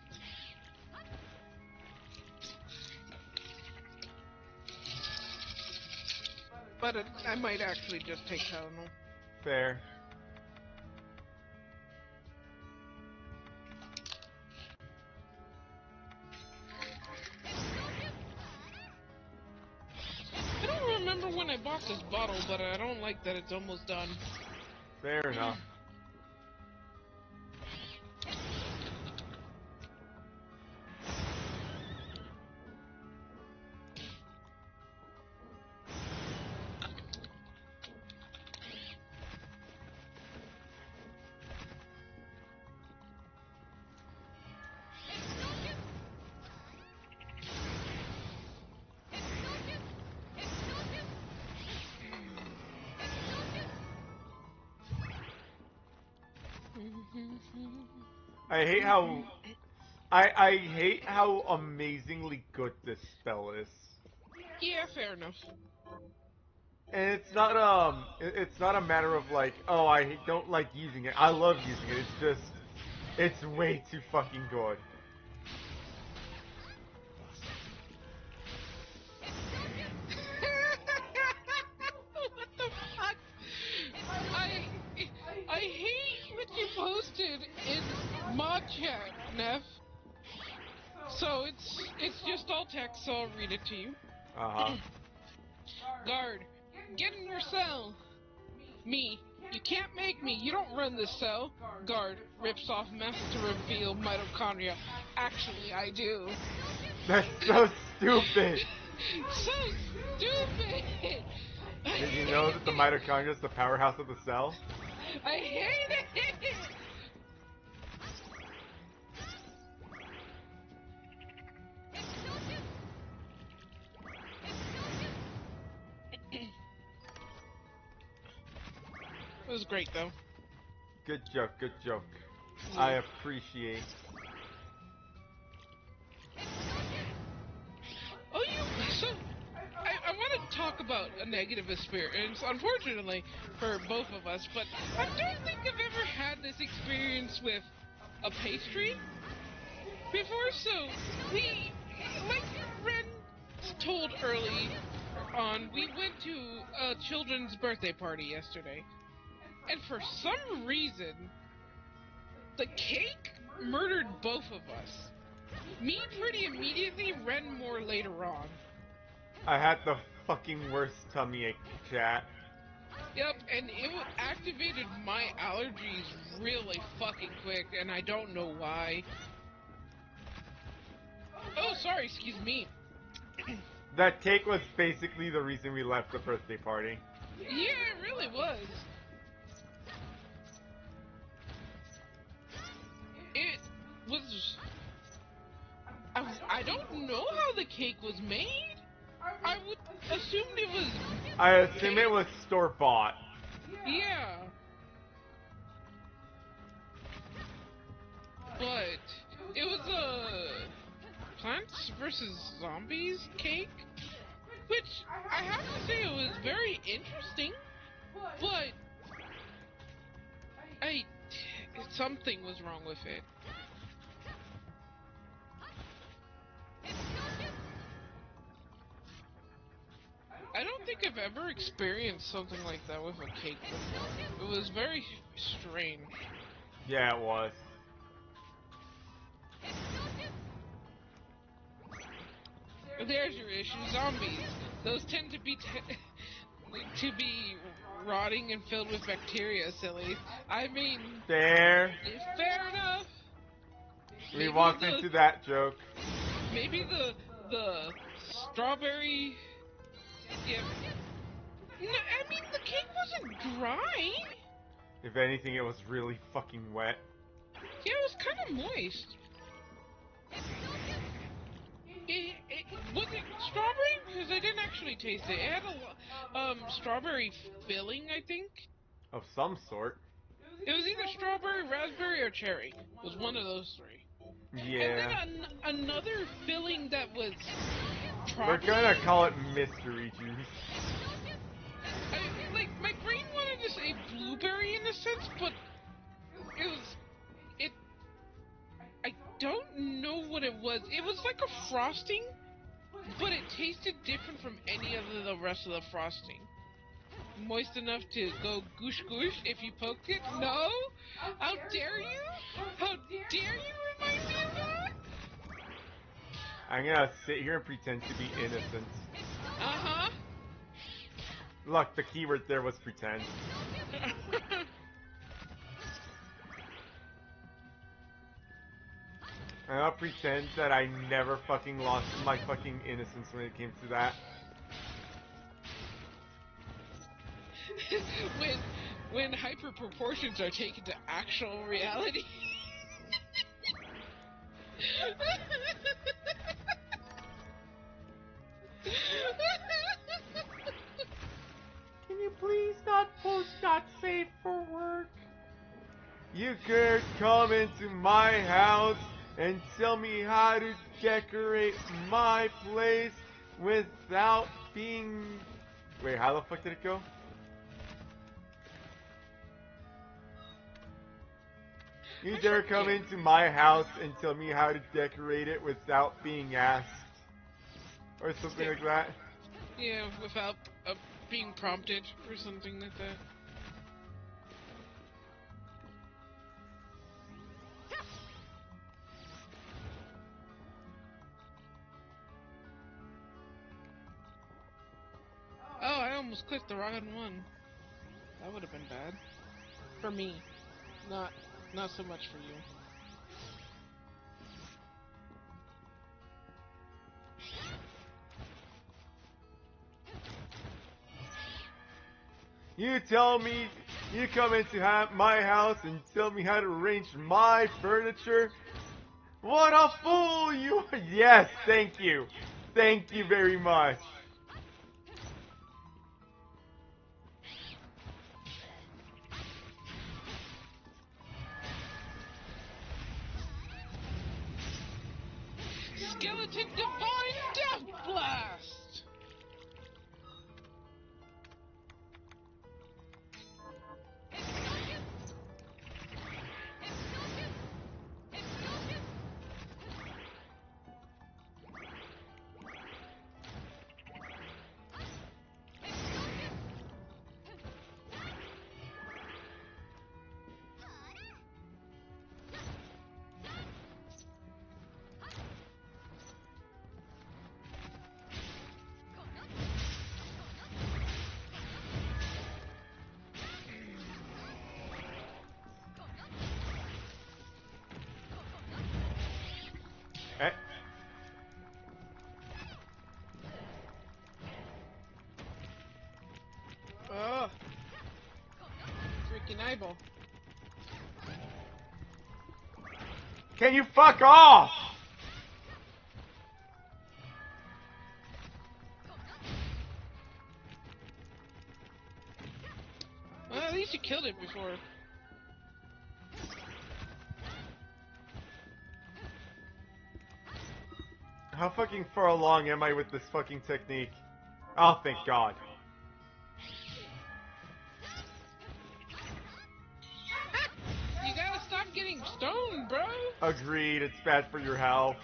S3: But I might actually just take Tylenol.
S2: Fair.
S3: I don't remember when I bought this bottle, but I don't like that it's almost done.
S2: Fair enough. I hate how I hate how amazingly good this spell is.
S3: Yeah, fair enough.
S2: And it's not a matter of like, oh, I don't like using it. I love using it. It's just it's way too fucking good.
S3: What the fuck? I hate what you posted in mod chat, Neff. So it's just all text, so I'll read it to you.
S2: Uh-huh.
S3: Guard, Get in your cell. Me. You can't make me. You don't run this cell. Guard rips off mask to reveal mitochondria. Actually, I do.
S2: That's so stupid.
S3: So stupid.
S2: Did you know that the mitochondria is the powerhouse of the cell?
S3: I hate it. It was great though.
S2: Good joke, good joke. I appreciate.
S3: Oh, so I want to talk about a negative experience, unfortunately, for both of us, but I don't think I've ever had this experience with a pastry before, so we, like Ren told early on, we went to a children's birthday party yesterday, and for some reason, the cake murdered both of us. Me pretty immediately, Ren more later on.
S2: I had the fucking worst tummy ache, chat.
S3: Yep, and it activated my allergies really fucking quick, and I don't know why. Oh, sorry, excuse me.
S2: That cake was basically the reason we left the birthday party.
S3: Yeah, it really was. It was... I don't know how the cake was made. I would assumed it was...
S2: I assume it was store-bought.
S3: Yeah. But it was a Plants vs. Zombies cake, which I have to say it was very interesting, but something was wrong with it. I don't think I've ever experienced something like that with a cake before. It was very strange.
S2: Yeah, it was.
S3: There's your issue, zombies. Those tend to be rotting and filled with bacteria, silly. I mean,
S2: Fair.
S3: fair enough.
S2: We walked into that joke.
S3: Maybe the strawberry. Yeah. No, I mean the cake wasn't dry.
S2: If anything, it was really fucking wet.
S3: Yeah, it was kind of moist. Was it strawberry? Because I didn't actually taste it. It had a strawberry filling, I think.
S2: Of some sort.
S3: It was either strawberry, raspberry, or cherry. It was one of those three.
S2: Yeah.
S3: And then another filling that was
S2: We're
S3: probably...
S2: gonna call it mystery juice.
S3: My brain wanted to say blueberry in a sense, but I don't know what it was. It was like a frosting, but it tasted different from any of the rest of the frosting. Moist enough to go goosh goosh if you poked it? No? How dare you? How dare you remind me of that?
S2: I'm gonna sit here and pretend to be innocent.
S3: Uh-huh.
S2: Look, the keyword there was pretend. And I'll pretend that I never fucking lost my fucking innocence when it came to that.
S3: when hyper proportions are taken to actual reality.
S2: Can you please not post not safe for work? You could come into my house and tell me how to decorate my place without being... Wait, how the fuck did it go? You dare come into my house and tell me how to decorate it without being asked. Or something like that.
S3: Yeah, without being prompted or something like that. almost clicked the wrong one. That would have been bad. For me. Not so much for you.
S2: You tell me, you come into my house and tell me how to arrange my furniture? What a fool you are! Yes, thank you. Thank you very much.
S3: Skeleton Divine Death Blast!
S2: Eh?
S3: Ugh. Freaking eyeball.
S2: Can you fuck off?
S3: Well, at least you killed it before.
S2: How fucking far along am I with this fucking technique? Oh, thank God.
S3: You gotta stop getting stoned, bro!
S2: Agreed, it's bad for your health.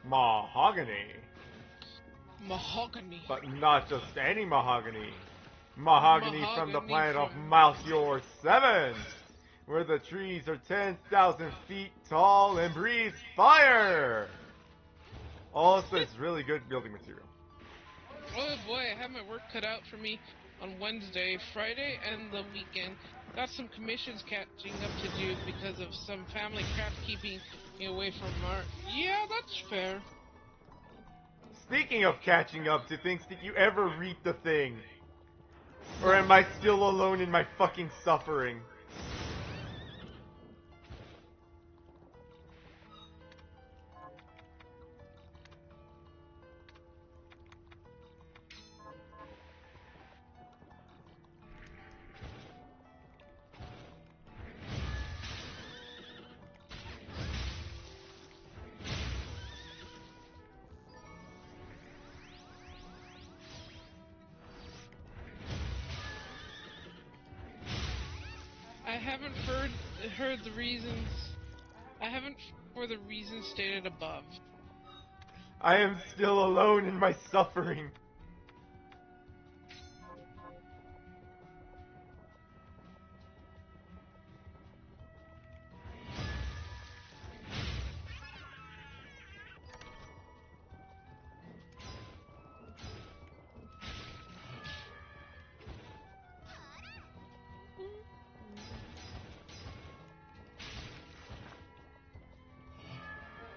S2: Mahogany.
S3: Mahogany.
S2: But not just any mahogany. Mahogany from the
S3: Mahogany
S2: planet of
S3: from-
S2: Malchior 7, where the trees are 10,000 feet tall and breathe fire. Also, it's really good building material.
S3: Oh boy, I have my work cut out for me on Wednesday, Friday, and the weekend. Got some commissions catching up to do because of some family crap keeping me away from art. Yeah, that's fair.
S2: Speaking of catching up to things, did you ever read the thing? Or am I still alone in my fucking suffering?
S3: I haven't heard the reasons. I haven't for the reasons stated above.
S2: I am still alone in my suffering.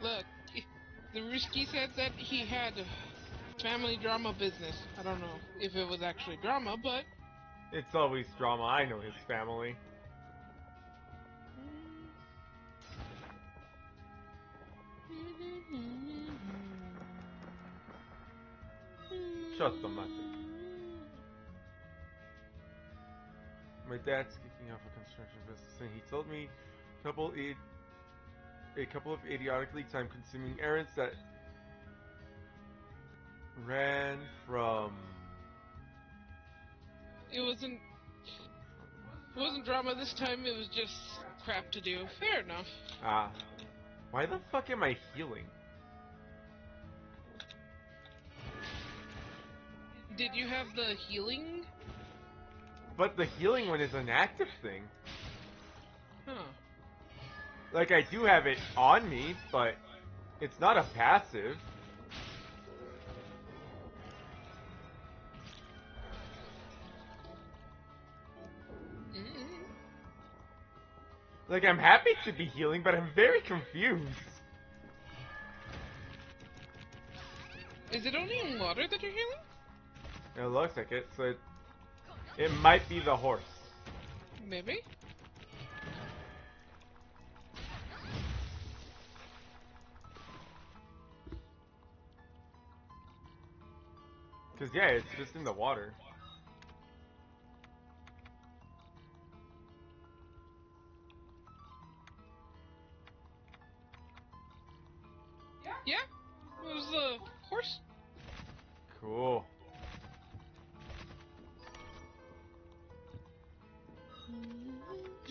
S3: Look, the Ruski said that he had family drama business. I don't know if it was actually drama, but
S2: It's always drama. I know his family. Shottomate. My dad's kicking off a construction business, and he told me a couple of idiotically time-consuming errands that ran from.
S3: It wasn't drama this time. It was just crap to do. Fair enough.
S2: Why the fuck am I healing?
S3: Did you have the healing?
S2: But the healing one is an active thing.
S3: Huh.
S2: Like, I do have it on me, but it's not a passive. Like, I'm happy to be healing, but I'm very confused.
S3: Is it only in water that you're healing?
S2: It looks like it, so it might be the horse.
S3: Maybe.
S2: Cause yeah, it's just in the water.
S3: Yeah. It was the horse.
S2: Cool.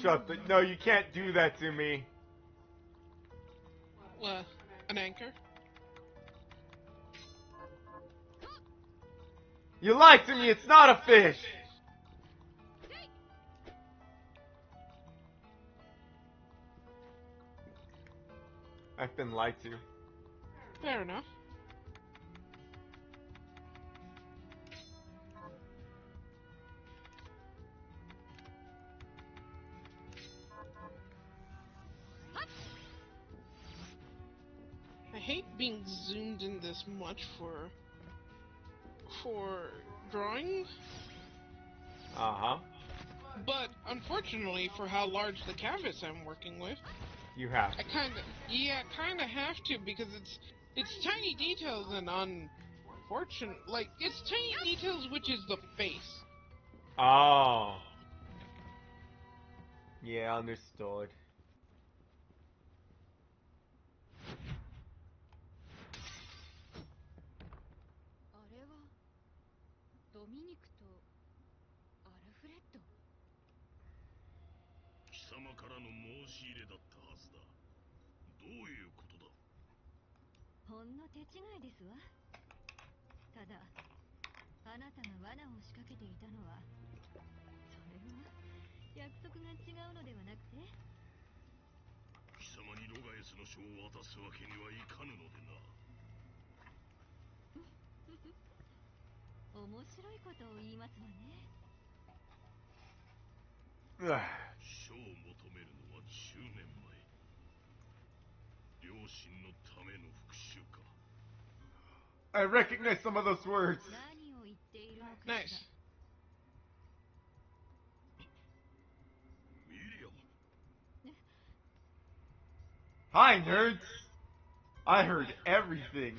S2: Shut the. No, you can't do that to me.
S3: An anchor.
S2: You lied to me. It's not a fish. I've been lied to.
S3: Fair enough. I hate being zoomed in this much for drawing,
S2: Uh-huh.
S3: but unfortunately for how large the canvas I'm working with,
S2: You have.
S3: I kind of have to, because it's tiny details, and unfortunate, like, it's tiny details, which is the face.
S2: Oh. Yeah, understood. Ugh. I recognize some of those words.
S3: Nice.
S2: Hi, nerds. I heard everything.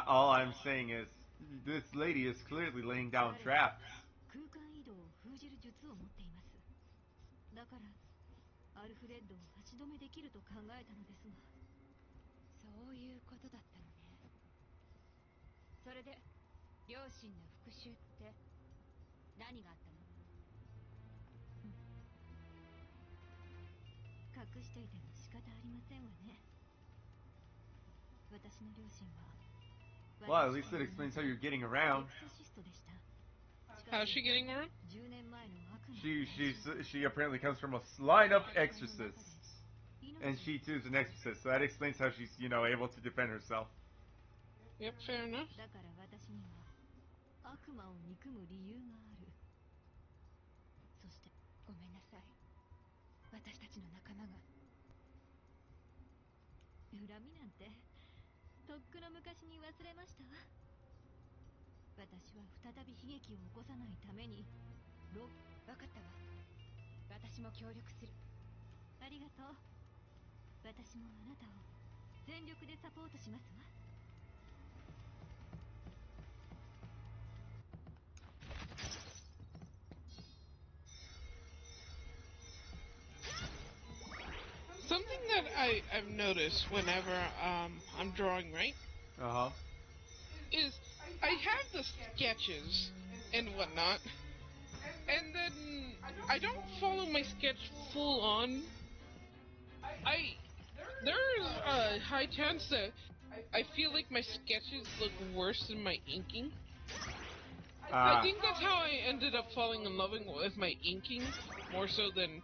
S2: All I'm saying is, this lady is clearly laying down traps. Well, at least it explains how you're getting around.
S3: How's she getting around?
S2: She apparently comes from a line of exorcists, and she too is an exorcist, so that explains how she's, able to defend herself.
S3: Yep, fair enough.
S4: ごめんなさい。私たちの仲間が。恨みなんてとっくの昔に忘れましたわ。私は再び悲劇を起こさないために分かったわ。私も協力する。ありがとう。私もあなたを全力でサポートしますわ。
S3: Something that I've noticed whenever I'm drawing, right,
S2: Uh huh.
S3: is I have the sketches and whatnot, and then I don't follow my sketch full on. There's a high chance that I feel like my sketches look worse than my inking. I think that's how I ended up falling in love with my inking more so than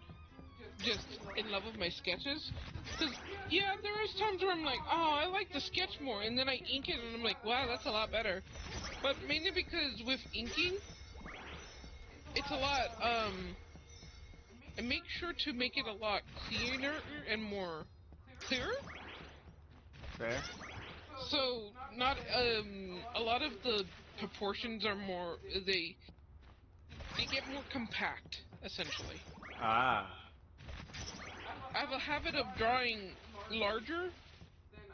S3: just in love with my sketches. Because, yeah, there is times where I'm like, oh, I like the sketch more, and then I ink it, and I'm like, wow, that's a lot better. But mainly because with inking, it's a lot, I make sure to make it a lot cleaner and more clearer.
S2: Fair.
S3: So, not, a lot of the proportions are more, they get more compact, essentially.
S2: Ah.
S3: I have a habit of drawing larger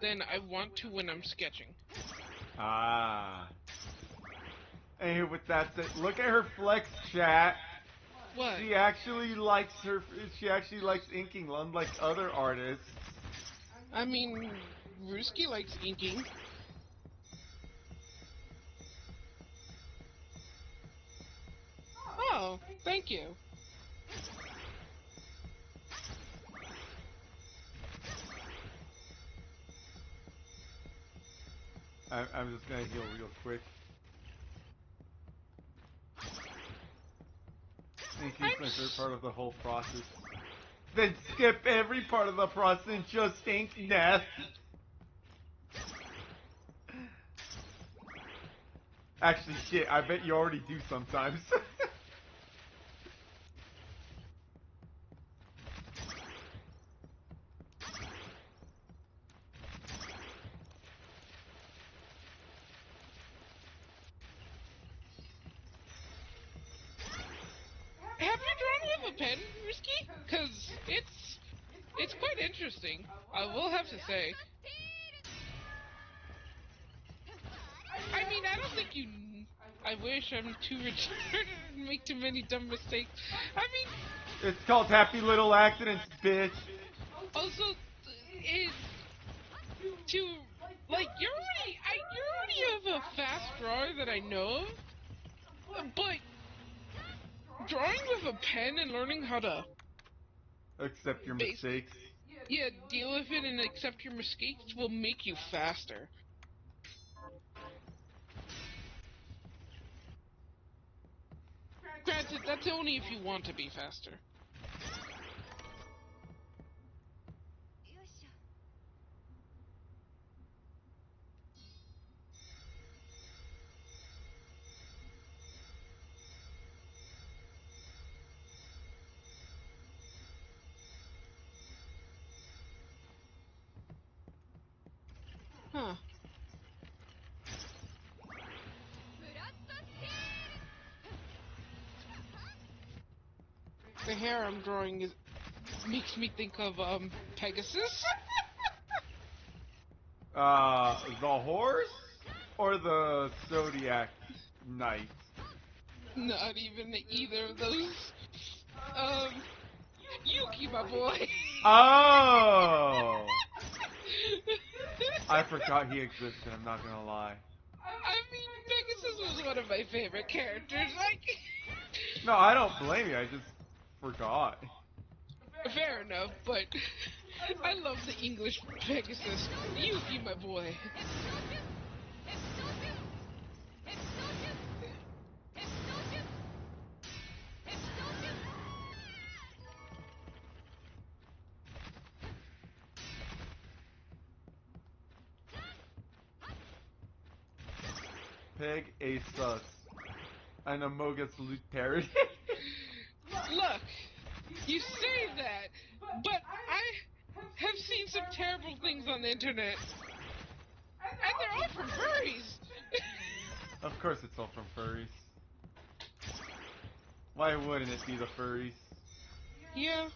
S3: than I want to when I'm sketching.
S2: Ah. Hey, with that said, look at her flex, chat.
S3: What?
S2: She actually likes inking, unlike other artists.
S3: I mean, Ruski likes inking. Oh, thank you.
S2: I'm just gonna heal real quick. Inking's my favorite part of the whole process. Then skip every part of the process and just ink death. Actually, shit, I bet you already do sometimes.
S3: Have you drawn with a pen, Ruski? Because it's quite interesting. I will have to say. I mean, I don't think you. I wish I'm too retarded and make too many dumb mistakes. I mean,
S2: It's called Happy Little Accidents, bitch.
S3: also, it to like you're already a fast drawer that I know of, but drawing with a pen and learning how to
S2: Accept your mistakes.
S3: yeah, deal with it and accept your mistakes will make you faster. Granted, that's only if you want to be faster. Huh. The hair I'm drawing makes me think of Pegasus.
S2: The horse or the Zodiac Knight?
S3: Not even either of those. Yuki, my boy.
S2: Oh! I forgot he existed, I'm not gonna lie.
S3: I mean, Pegasus was one of my favorite characters. Like,
S2: No, I don't blame you, I just forgot.
S3: fair enough, but I love the English Pegasus. Yuki, my boy.
S2: Peg Asus. An Amogus Loot parody.
S3: Look, You say that, but I have seen some terrible things on the internet, and they're all from furries.
S2: Of course it's all from furries. Why wouldn't it be the furries?
S3: Yeah.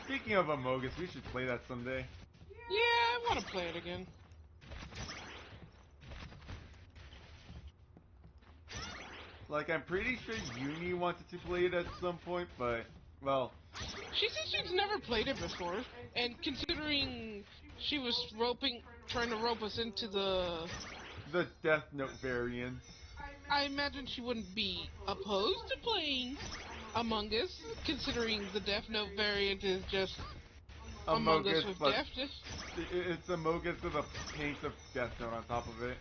S2: Speaking of Among Us, we should play that someday.
S3: Yeah, I want to play it again.
S2: Like, I'm pretty sure Uni wanted to play it at some point, but, well,
S3: She says she's never played it before, and considering she was trying to rope us into the...
S2: the Death Note variant.
S3: I imagine she wouldn't be opposed to playing Among Us, considering the Death Note variant is just Among Us with
S2: but
S3: Death.
S2: it's Among Us with a paint of Death Note on top of it.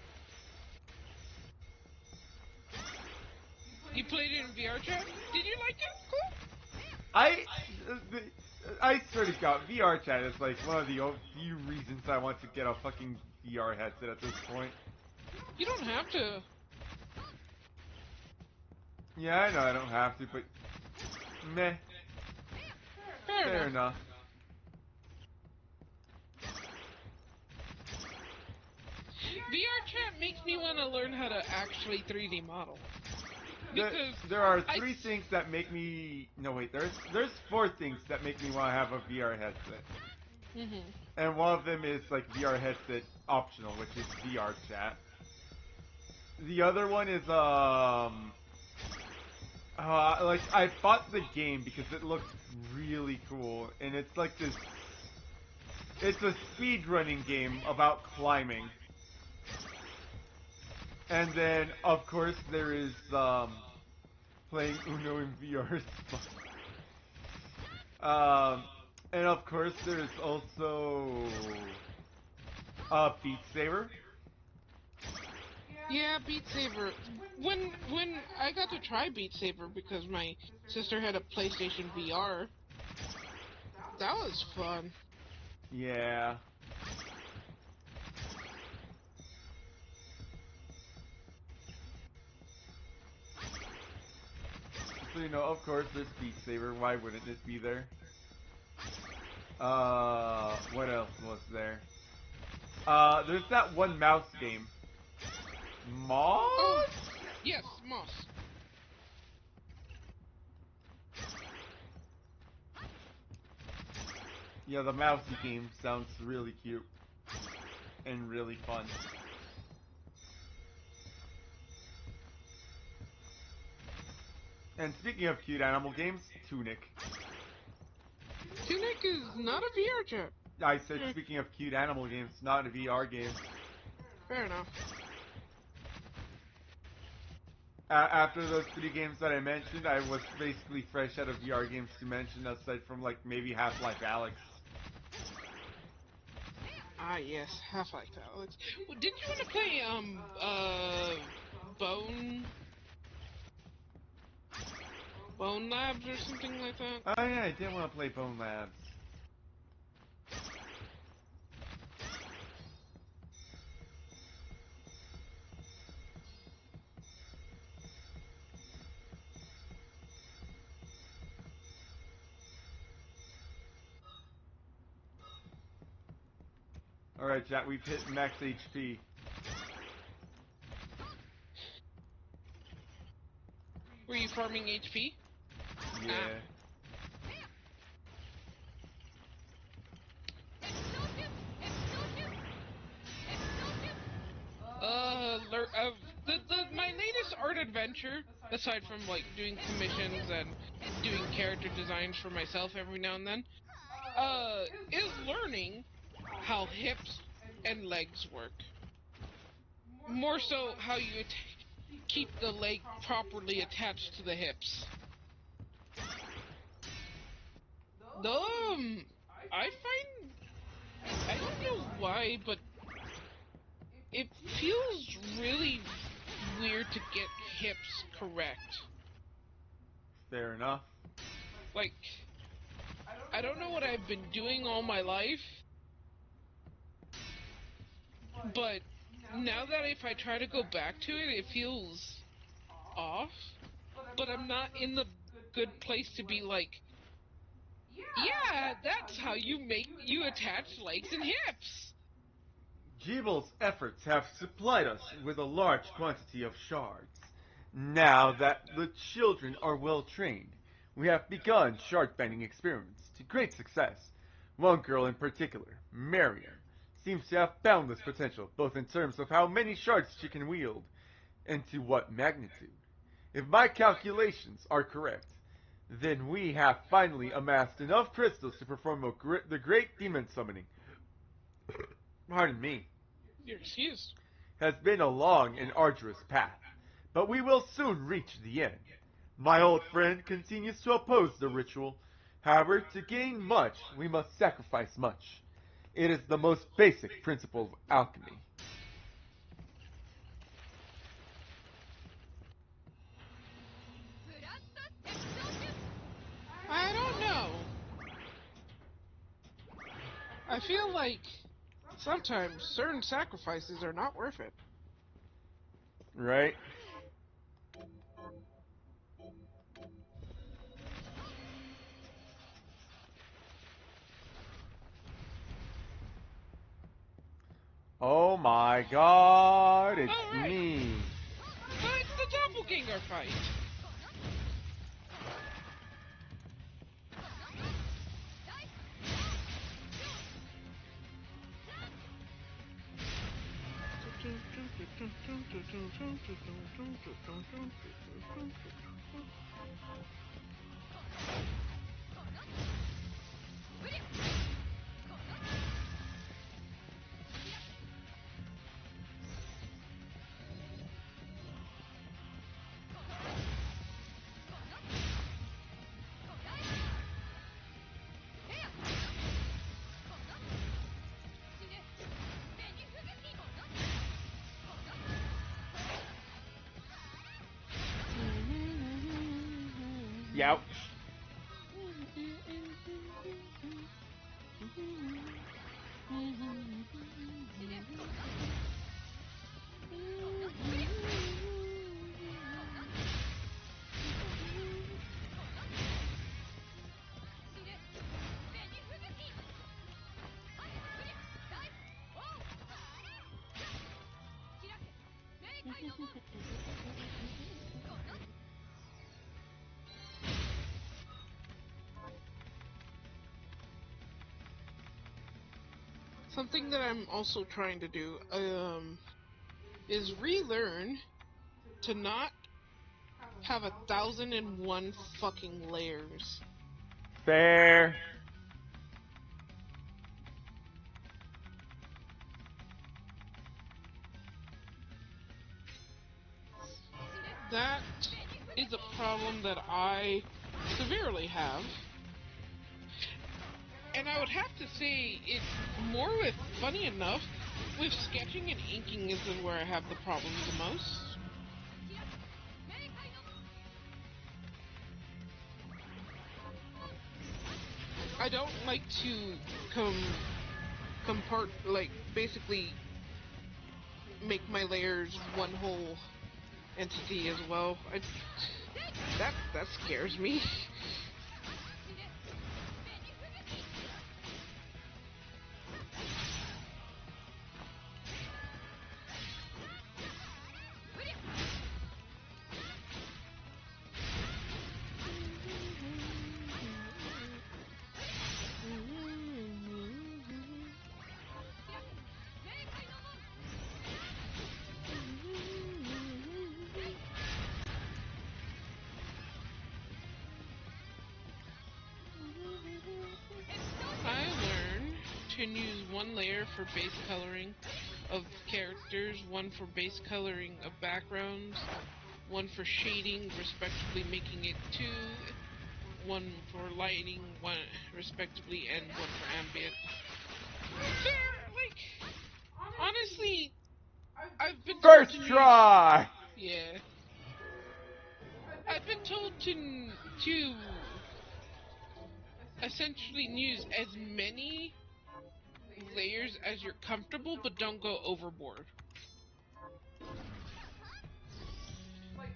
S3: You played it in VR chat? Did you like it? Cool.
S2: I swear to God, VR chat is like one of the few reasons I want to get a fucking VR headset at this point.
S3: You don't have to.
S2: Yeah, I know I don't have to, but meh, fair enough.
S3: VR chat makes me want to learn how to actually 3D model. Because
S2: there are three things that make me. No, wait. There's four things that make me want to have a VR headset.
S3: Mm-hmm.
S2: And one of them is like VR headset optional, which is VR chat. The other one is like I bought the game because it looked really cool, and it's like this. It's a speedrunning game about climbing. And then, of course, there is playing Uno in VR is fun. And of course, there's also Beat Saber.
S3: Yeah, Beat Saber. When I got to try Beat Saber because my sister had a PlayStation VR, that was fun.
S2: Yeah. So, you know, of course, there's Beat Saber. Why wouldn't it be there? What else was there? There's that one mouse game. Moss?
S3: Oh, yes, Moss.
S2: Yeah, the mousy game sounds really cute. And really fun. And speaking of cute animal games, Tunic.
S3: Tunic is not a VR chat.
S2: I said speaking of cute animal games, not a VR game.
S3: Fair enough.
S2: After those three games that I mentioned, I was basically fresh out of VR games to mention, aside from like maybe Half-Life Alyx.
S3: Ah, yes, Half-Life Alyx. Well, didn't you want to play, Bone Labs or something like that?
S2: Oh yeah, I did want to play Bone Labs. Alright, chat, we've hit max HP.
S3: Were you farming HP?
S2: Yeah.
S3: My latest art adventure, aside from like doing commissions and doing character designs for myself every now and then, is learning how hips and legs work. More so, how you keep the leg properly attached to the hips. I find I don't know why, but it feels really weird to get hips correct.
S2: Fair enough.
S3: Like, I don't know what I've been doing all my life, but now that if I try to go back to it, it feels off. But I'm not in the good place to be like, yeah, that's how you attach legs and hips.
S2: Jeebel's efforts have supplied us with a large quantity of shards. Now that the children are well trained, we have begun shard bending experiments to great success. One girl in particular, Mariam, seems to have boundless potential, both in terms of how many shards she can wield and to what magnitude. If my calculations are correct, then we have finally amassed enough crystals to perform the great demon summoning. Pardon me.
S3: You're excused.
S2: Has been a long and arduous path, but we will soon reach the end. My old friend continues to oppose the ritual. However, to gain much, we must sacrifice much. It is the most basic principle of alchemy.
S3: I don't know. I feel like sometimes certain sacrifices are not worth it.
S2: Right? Oh my god, it's
S3: Alright,
S2: me.
S3: so it's the doppelganger fight.
S2: Youch.
S3: Something that I'm also trying to do is relearn to not have 1,001 fucking layers.
S2: Fair.
S3: That is a problem that I severely have. And I would have to say it's more with, funny enough, with sketching and inking is where I have the problem the most. I don't like to basically make my layers one whole entity as well. That scares me. I learned to use one layer for base coloring of characters, one for base coloring of backgrounds, one for shading, respectively making it 2, one for lighting, one respectively, and one for ambient. Like, honestly, I've been told
S2: First
S3: to use.
S2: try!
S3: Yeah. I've been told to essentially use as many layers as you're comfortable, but don't go overboard.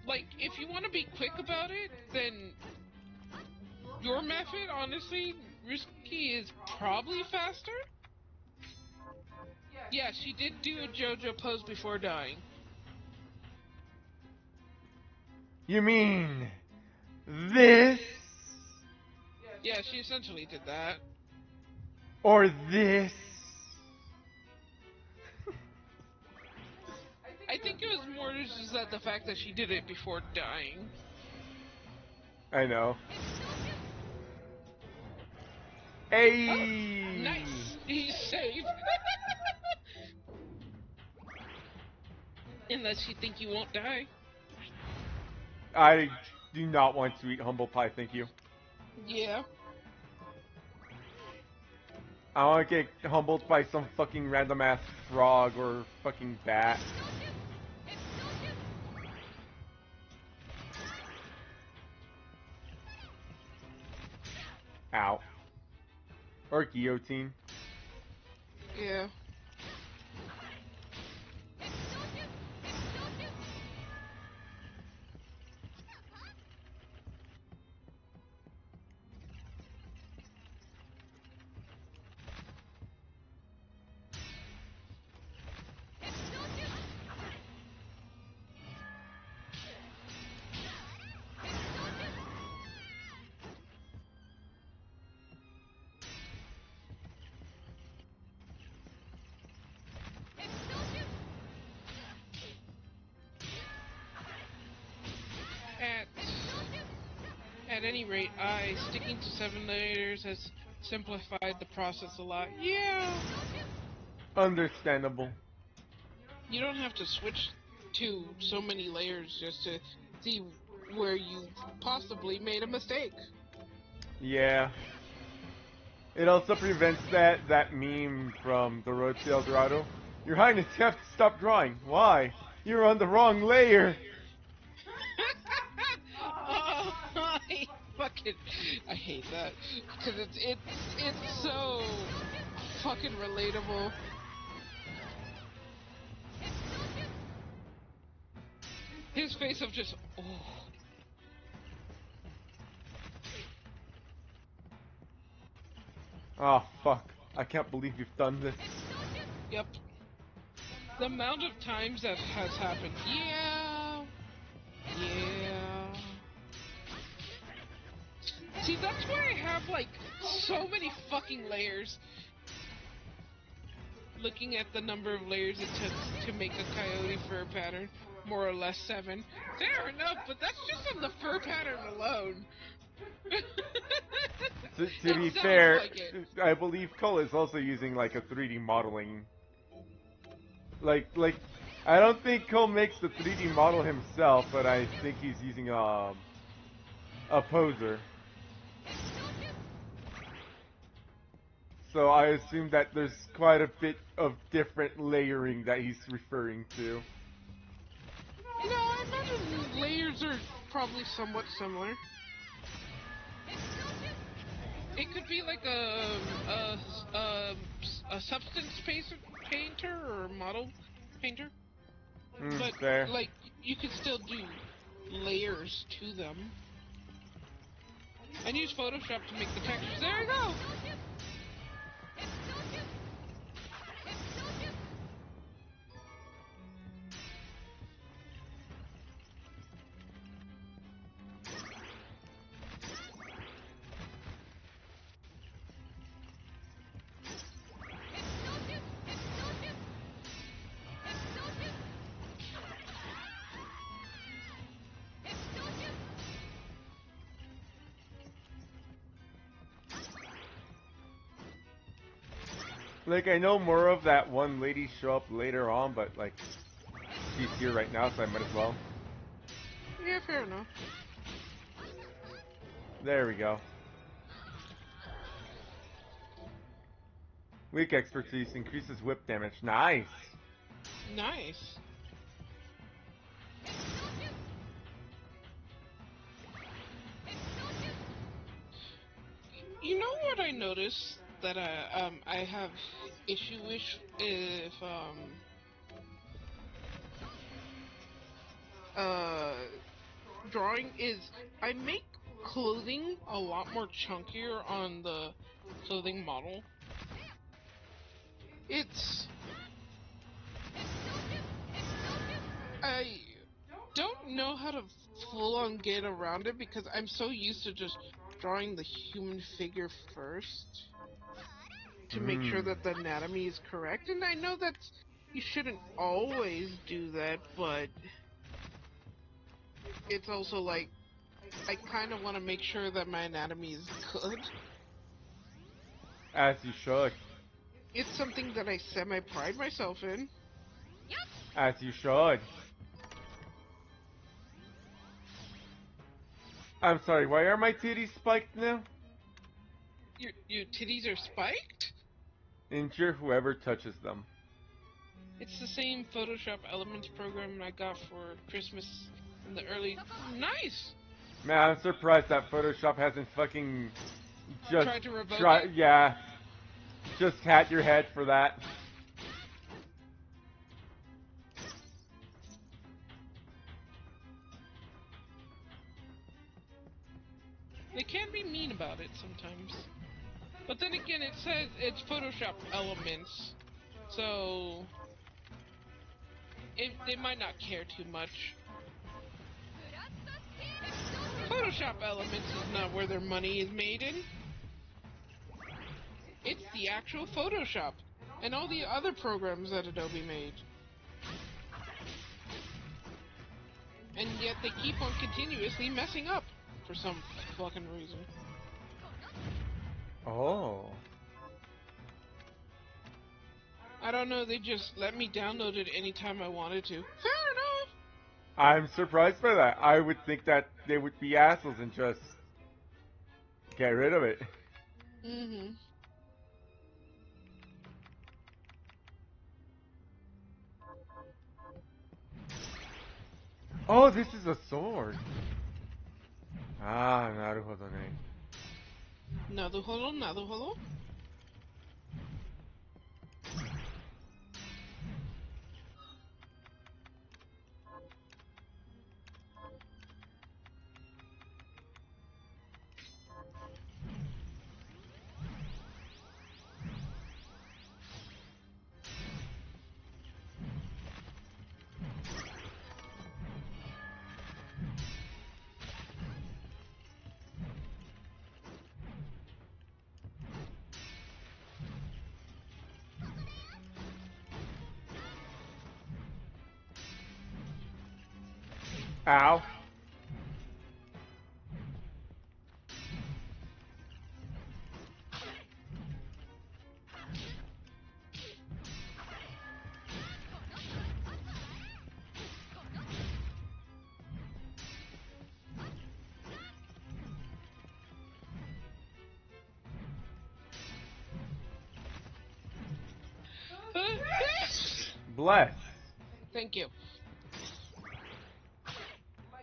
S3: Like, if you want to be quick about it, then your method, honestly, Risky is probably faster. Yeah, she did do a JoJo pose before dying.
S2: You mean this?
S3: Yeah, she essentially did that.
S2: Or this?
S3: I think it was more just that the fact that she did it before dying.
S2: I know. Hey!
S3: Nice! He's safe! Unless you think you won't die.
S2: I do not want to eat humble pie, thank you.
S3: Yeah.
S2: I want to get humbled by some fucking random ass frog or fucking bat. Ow. Or guillotine.
S3: Yeah. At any rate, sticking to 7 layers has simplified the process a lot. Yeah.
S2: Understandable.
S3: You don't have to switch to so many layers just to see where you possibly made a mistake.
S2: Yeah. It also prevents that meme from The Road to El Dorado. Your Highness, you have to stop drawing. Why? You're on the wrong layer.
S3: Oh, I hate that because it's so fucking relatable. His face of just
S2: Oh, fuck. I can't believe you've done this.
S3: Yep. The amount of times that has happened. Yeah. See, that's why I have like so many fucking layers. Looking at the number of layers it took to make a coyote fur pattern, more or less 7. Fair enough, but that's just on the fur pattern alone.
S2: To be
S3: It sounds
S2: fair,
S3: like it.
S2: I believe Cole is also using like a 3D modeling. Like, I don't think Cole makes the 3D model himself, but I think he's using a poser. So I assume that there's quite a bit of different layering that he's referring to.
S3: No, I imagine layers are probably somewhat similar. It could be like a substance painter or model painter, but
S2: Fair.
S3: like you could still do layers to them. And use Photoshop to make the textures. There you go.
S2: Like, I know more of that one lady show up later on, but like, she's here right now, so I might as well.
S3: Yeah, fair enough.
S2: There we go. Weak expertise increases whip damage. Nice.
S3: Nice. You know what I noticed that I have issue with if uh drawing is I make clothing a lot more chunkier on the clothing model. It's I don't know how to full on get around it because I'm so used to just drawing the human figure first to make sure that the anatomy is correct, and I know that you shouldn't always do that, but it's also like I kind of want to make sure that my anatomy is good.
S2: As you should.
S3: It's something that I semi-pride myself in.
S2: As you should. I'm sorry, why are my titties spiked now?
S3: Your titties are spiked?
S2: Injure whoever touches them.
S3: It's the same Photoshop Elements program I got for Christmas in the early... Nice!
S2: Man, I'm surprised that Photoshop hasn't fucking just
S3: Tried to revoke it?
S2: Yeah. Just hat your head for that.
S3: They can be mean about it sometimes. But then again, it says it's Photoshop Elements, so they might not care too much. Photoshop Elements is not where their money is made in. It's the actual Photoshop and all the other programs that Adobe made. And yet they keep on continuously messing up for some fucking reason.
S2: Oh.
S3: I don't know, they just let me download it anytime I wanted to. Fair enough!
S2: I'm surprised by that. I would think that they would be assholes and just get rid of it.
S3: Mm-hmm.
S2: Oh, this is a sword. Ah, naruhodo ne.
S3: Naruhodo.
S2: Ow. Bless.
S3: Thank you.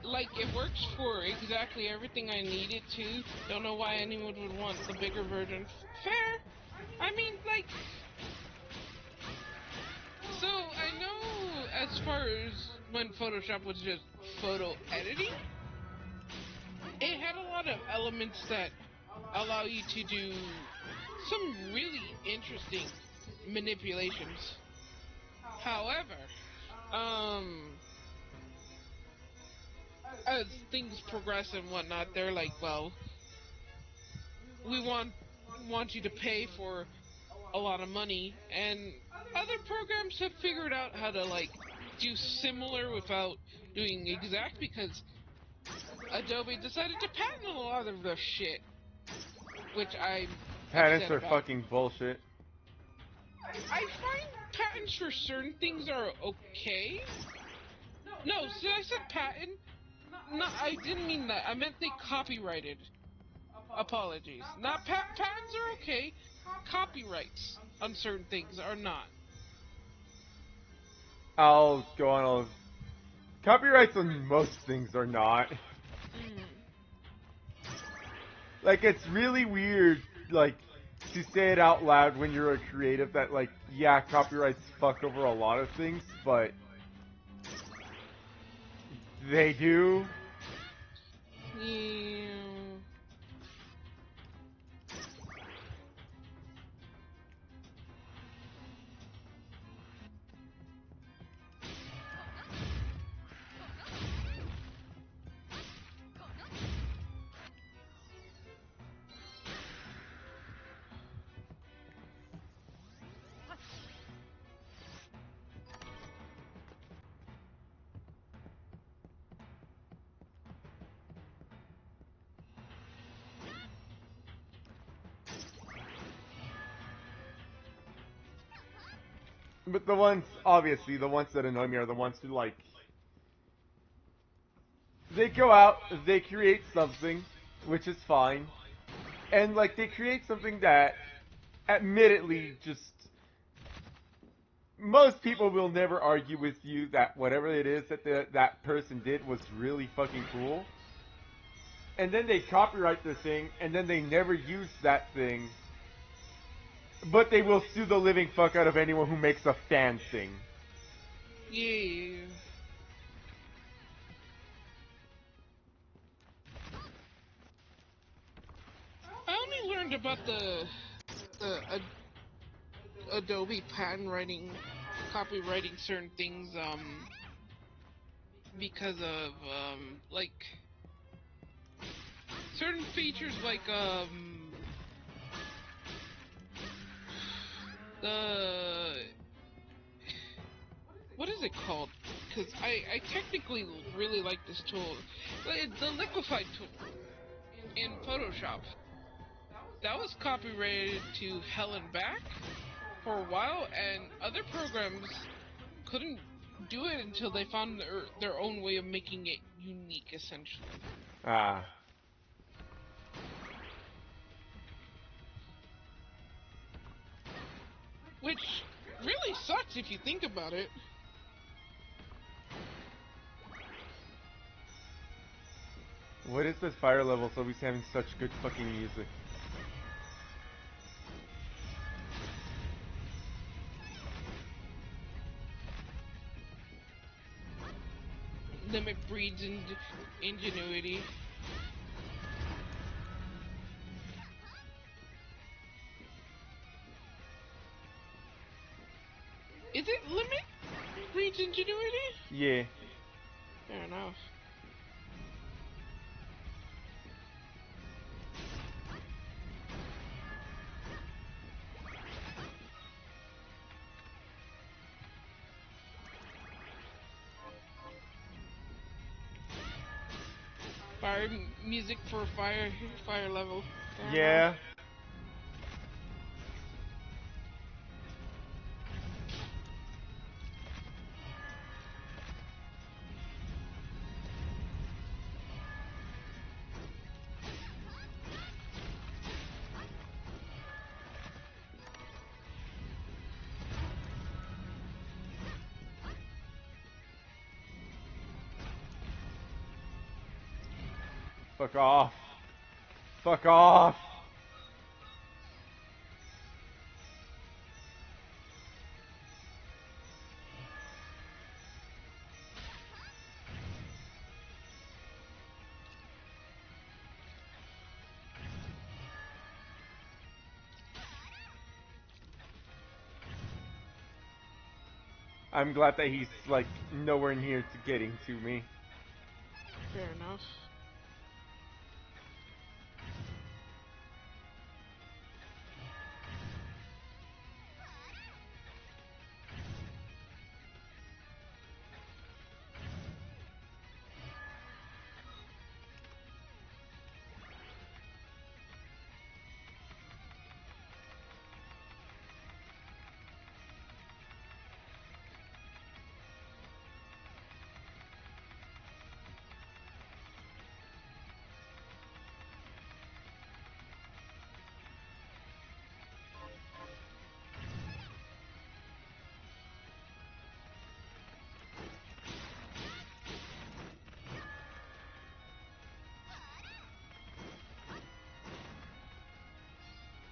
S3: Like, it works for exactly everything I need it to. Don't know why anyone would want the bigger version. Fair! I mean, like... So, I know as far as when Photoshop was just photo editing, it had a lot of elements that allow you to do some really interesting manipulations. However, as things progress and whatnot, they're like, well, we want you to pay for a lot of money, and other programs have figured out how to like do similar without doing exact because Adobe decided to patent a lot of their shit, which I'm
S2: Patents
S3: upset
S2: are
S3: about.
S2: fucking bullshit.
S3: I find patents for certain things are okay. No, see, I said patent. No, I didn't mean that. I meant they copyrighted Apologies. Not patents are okay. Copyrights on certain things are not.
S2: I'll go on. Copyrights on most things are not.
S3: Mm.
S2: Like, it's really weird, like, to say it out loud when you're a creative that, like, yeah, copyrights fuck over a lot of things, but they do.
S3: Yeah.
S2: But the ones, obviously, the ones that annoy me are the ones who, like, they go out, they create something, which is fine, and, like, they create something that, admittedly, just, most people will never argue with you that whatever it is that that person did was really fucking cool. And then they copyright the thing, and then they never use that thing. But they will sue the living fuck out of anyone who makes a fan thing.
S3: Yeah. I only learned about the Adobe patent writing, copywriting certain things because of like certain features like the what is it called? Because I technically really like this tool, the liquify tool in Photoshop. That was copyrighted to Hell and Back for a while, and other programs couldn't do it until they found their own way of making it unique, essentially.
S2: Ah.
S3: Which really sucks if you think about it.
S2: What is this fire level so he's having such good fucking music?
S3: Limit breeds ingenuity. Is it limit breeds ingenuity?
S2: Yeah.
S3: Fair enough. Fire music for fire level. Fair
S2: Yeah.
S3: enough.
S2: Fuck off. Fuck off. I'm glad that he's, like, nowhere near to getting to me.
S3: Fair enough.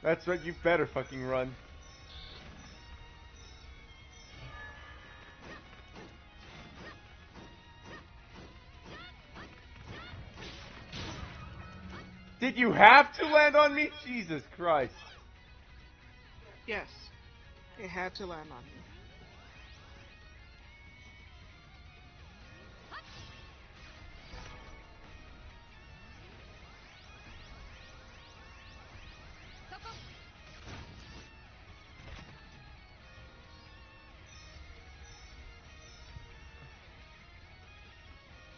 S2: That's right, you better fucking run. Did you have to land on me? Jesus Christ.
S3: Yes. It had to land on me.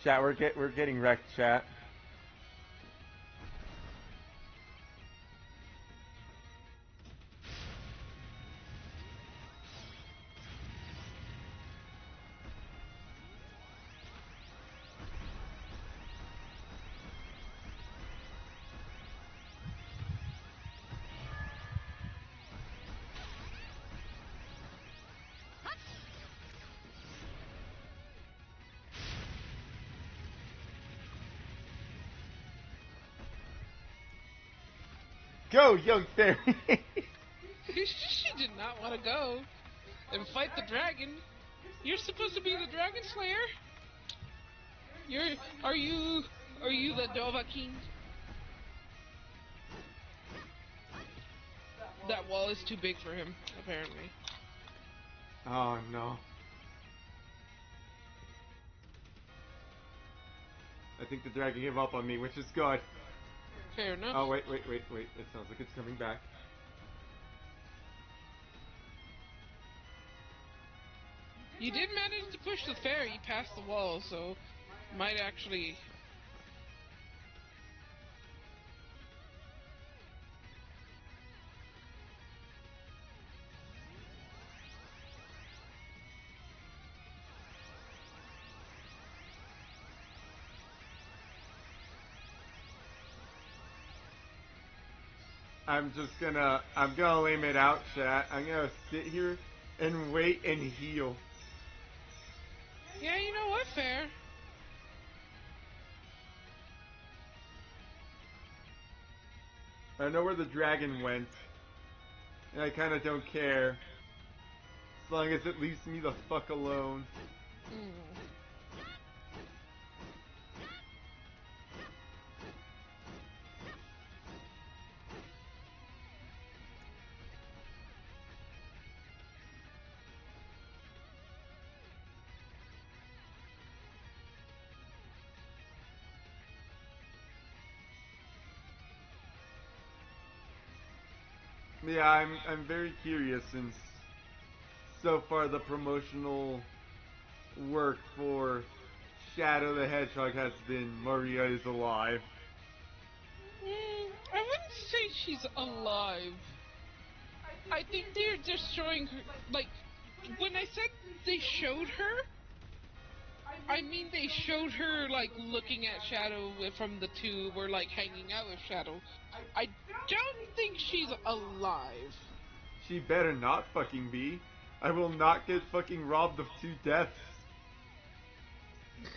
S2: Chat, we're getting wrecked, chat. Go, young fairy!
S3: She did not want to go and fight the dragon. You're supposed to be the dragon slayer. Are you the Dova King? That wall is too big for him, apparently.
S2: Oh no. I think the dragon gave up on me, which is good.
S3: Fair enough.
S2: Oh, wait. It sounds like it's coming back.
S3: You did manage to push the fairy past the wall, so might actually...
S2: I'm gonna lame it out, chat. I'm gonna sit here and wait and heal.
S3: Yeah, you know what? Fair.
S2: I know where the dragon went, and I kinda don't care. As long as it leaves me the fuck alone. Yeah, I'm very curious since so far the promotional work for Shadow the Hedgehog has been Maria is alive.
S3: I wouldn't say she's alive. I think they're just showing her, like, when I said they showed her, I mean they showed her, like, looking at Shadow from the tube or, like, hanging out with Shadow. I don't think she's alive.
S2: She better not fucking be. I will not get fucking robbed of 2 deaths.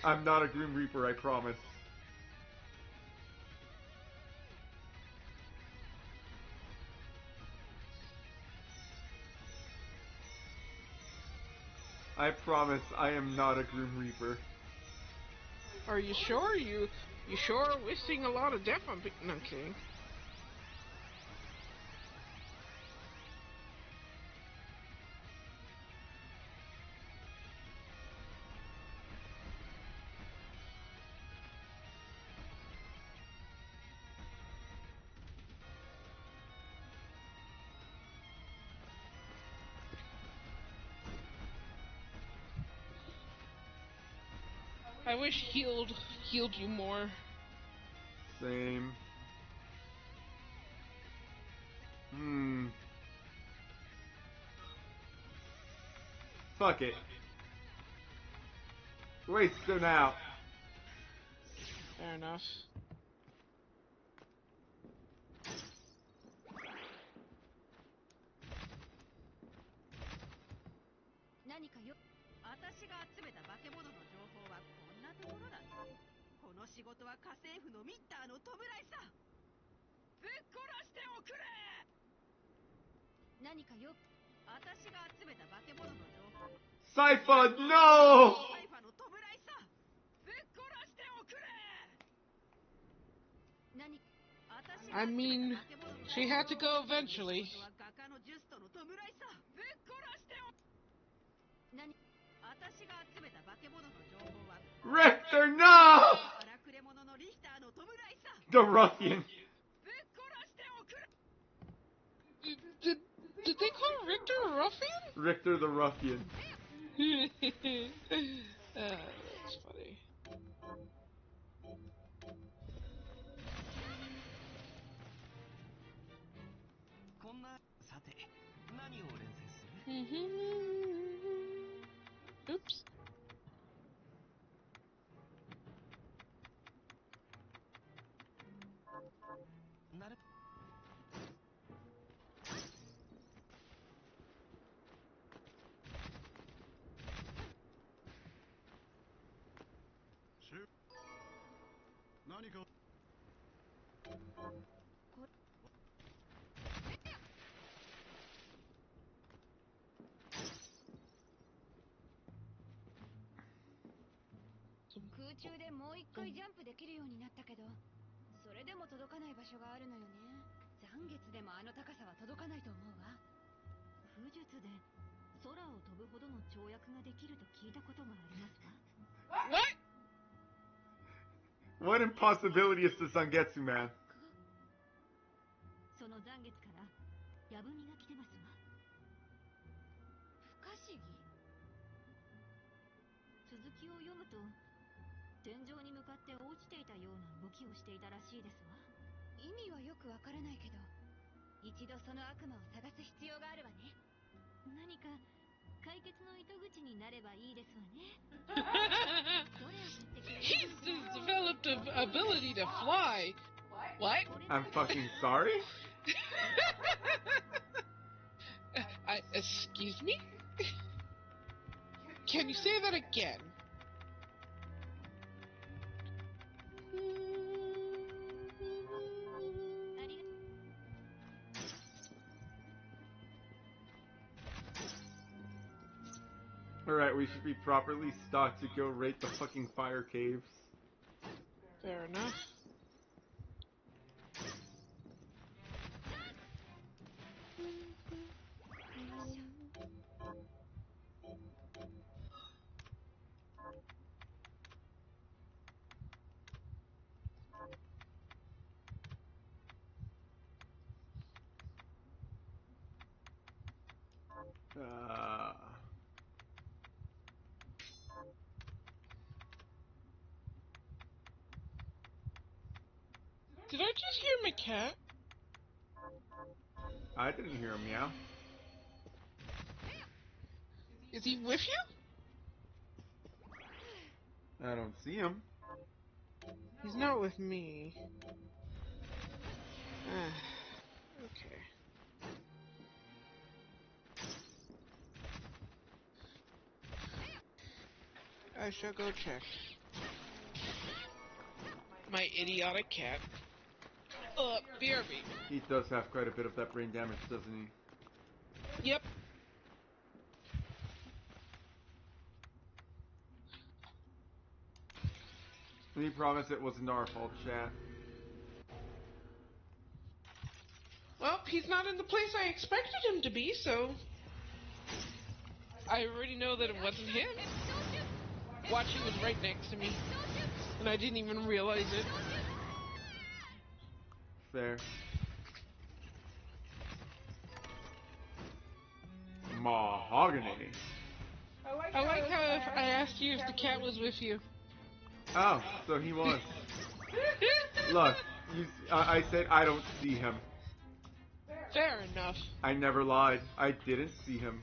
S2: I'm not a Grim Reaper, I promise. I promise I am not a Grim Reaper.
S3: Are you sure? You sure are wasting a lot of death on people? No, I'm kidding. I wish healed you more.
S2: Same. Fuck it. Wait, so now.
S3: Fair enough.
S4: 何かよ。私が集めた化け物の情報。
S2: Sypha, no!
S4: サイファの弔いさ。ぶっ殺しておくれ。何
S3: I mean, she had to go eventually.
S2: Richter, no! The ruffian.
S3: Did they call Richter a ruffian?
S2: Richter the ruffian.
S3: That's funny. Oops.
S4: 空中でもう一回ジャンプできるようになったけど、それでも届かない場所があるのよね。残月でもあの高さは届かないと思うわ。風術で空を飛ぶほどの跳躍ができると聞いたことがありますか？
S2: What impossibility is the Zangetsu man?
S4: その残月からやぶみが来てますわ。不可思議。続きを読むと、天井に向かって落ちていたような動きをしていたらしいですわ。意味はよくわからないけど、一度その悪魔を探す必要があるわね。何か解決の糸口になればいいですわね。
S3: He's just developed an ability to fly. What?
S2: I'm fucking sorry?
S3: Excuse me? Can you say that again?
S2: Alright, we should be properly stocked to go raid the fucking fire caves.
S3: Fair enough. Did I just hear my cat?
S2: I didn't hear him meow.
S3: Is he with you?
S2: I don't see him.
S3: He's not with me. Okay. I shall go check. My idiotic cat. Fear me.
S2: He does have quite a bit of that brain damage, doesn't he?
S3: Yep.
S2: We promise it wasn't our fault, chat.
S3: Well, he's not in the place I expected him to be, so... I already know that it wasn't him. Watch, he was right next to me. And I didn't even realize it.
S2: Fair. Mahogany.
S3: I like how I asked you if the cat was with you.
S2: Oh, so he was. Look, I said I don't see him.
S3: Fair enough.
S2: I never lied. I didn't see him.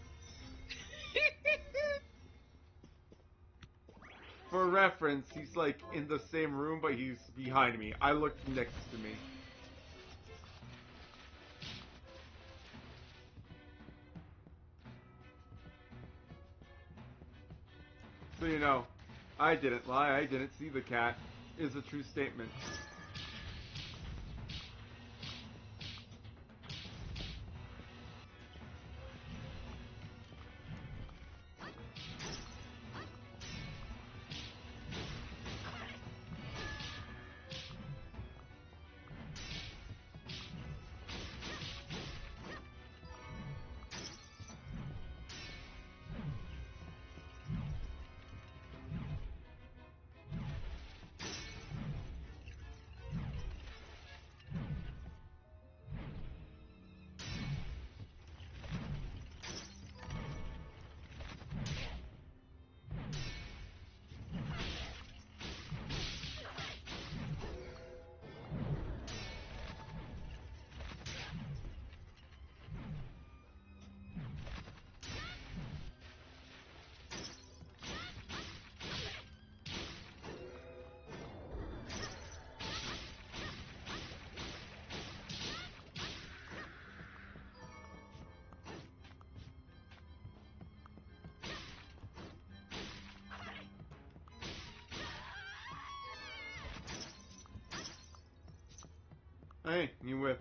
S2: For reference, he's like in the same room, but he's behind me. I looked next to me. So you know, I didn't lie. I didn't see the cat. Is a true statement. Hey, new whip.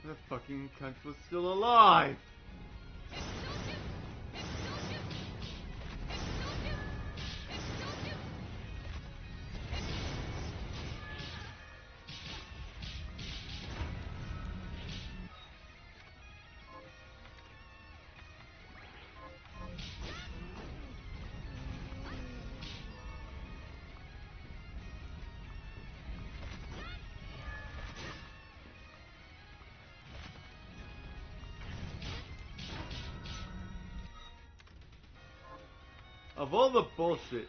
S2: That fucking cunt was still alive! Of all the bullshit.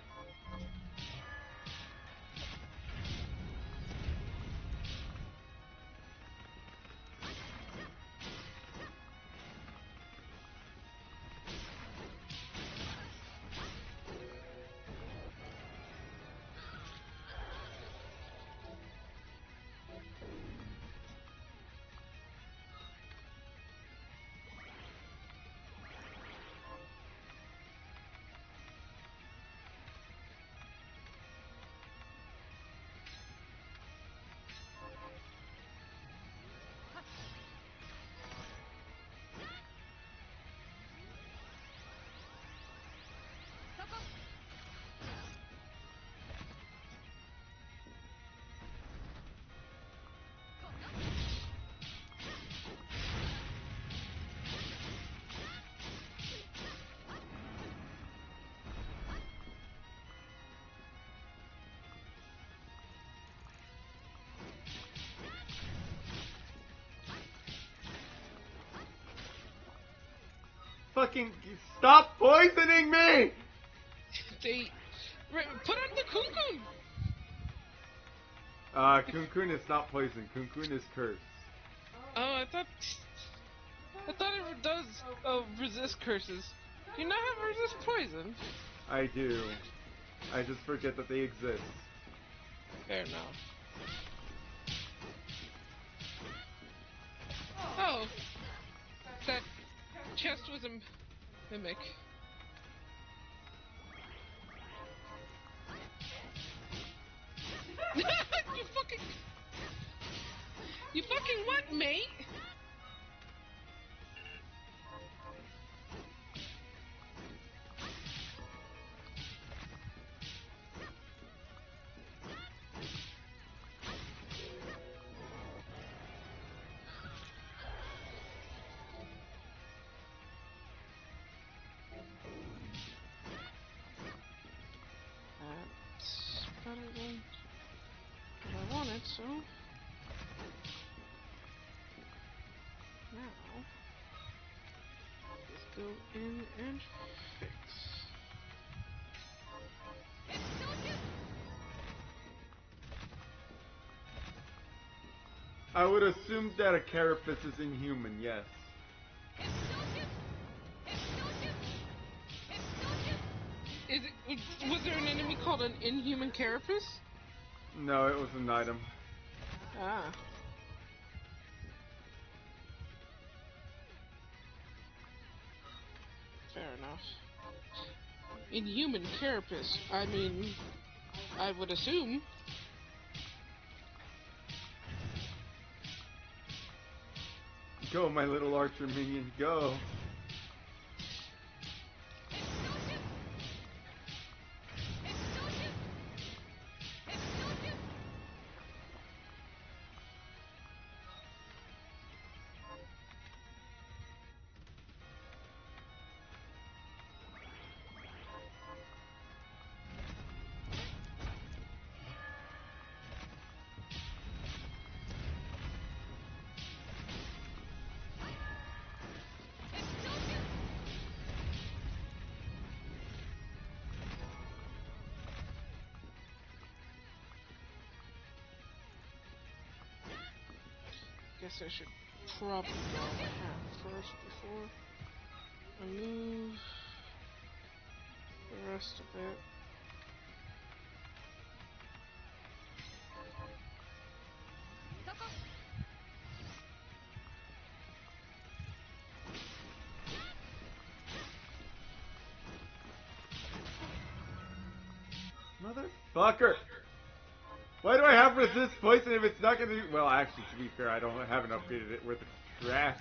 S2: Fucking stop poisoning me!
S3: They put on the Kun-Kun.
S2: Kun-Kun is not poison. Kun-Kun is curse.
S3: Oh, I thought it does resist curses. Do you not have resist poison?
S2: I do. I just forget that they exist.
S3: Fair enough. Oh, that chest was a mimic. You fucking what, mate? That's better than what I wanted, so now let's go in and fix.
S2: I would assume that a carapace is inhuman, yes.
S3: Was there an enemy called an inhuman carapace?
S2: No, it was an item.
S3: Ah. Fair enough. Inhuman carapace. I mean, I would assume.
S2: Go, my little archer minion, go.
S3: guess I should probably draw the hand first before I move the rest of it.
S2: Motherfucker! Why do I have resist poison if it's not gonna do... Well, actually, to be fair, I haven't upgraded it with the trash.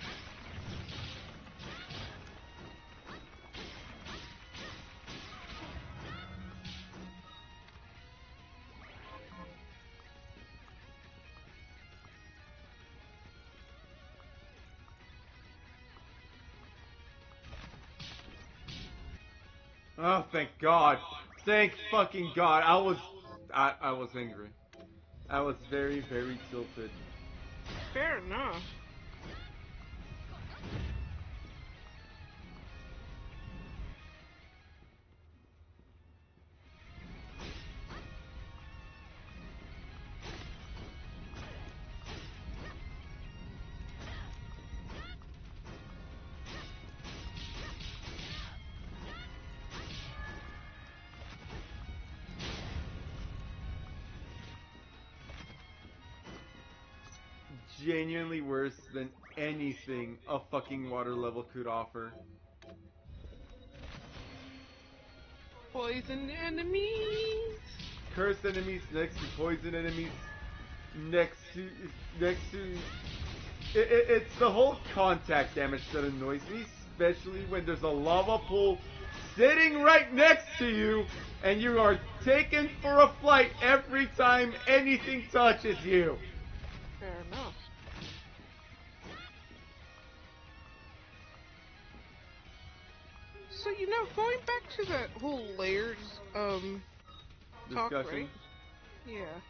S2: Oh, thank God. Thank fucking God. I was angry. I was very, very tilted.
S3: Fair enough.
S2: Genuinely worse than anything a fucking water level could offer.
S3: Poison enemies!
S2: Cursed enemies next to poison enemies next to it's the whole contact damage that annoys me, especially when there's a lava pool sitting right next to you and you are taken for a flight every time anything touches you.
S3: Fair enough. So, going back to that whole layers, talk,
S2: Discussion.
S3: right? Yeah.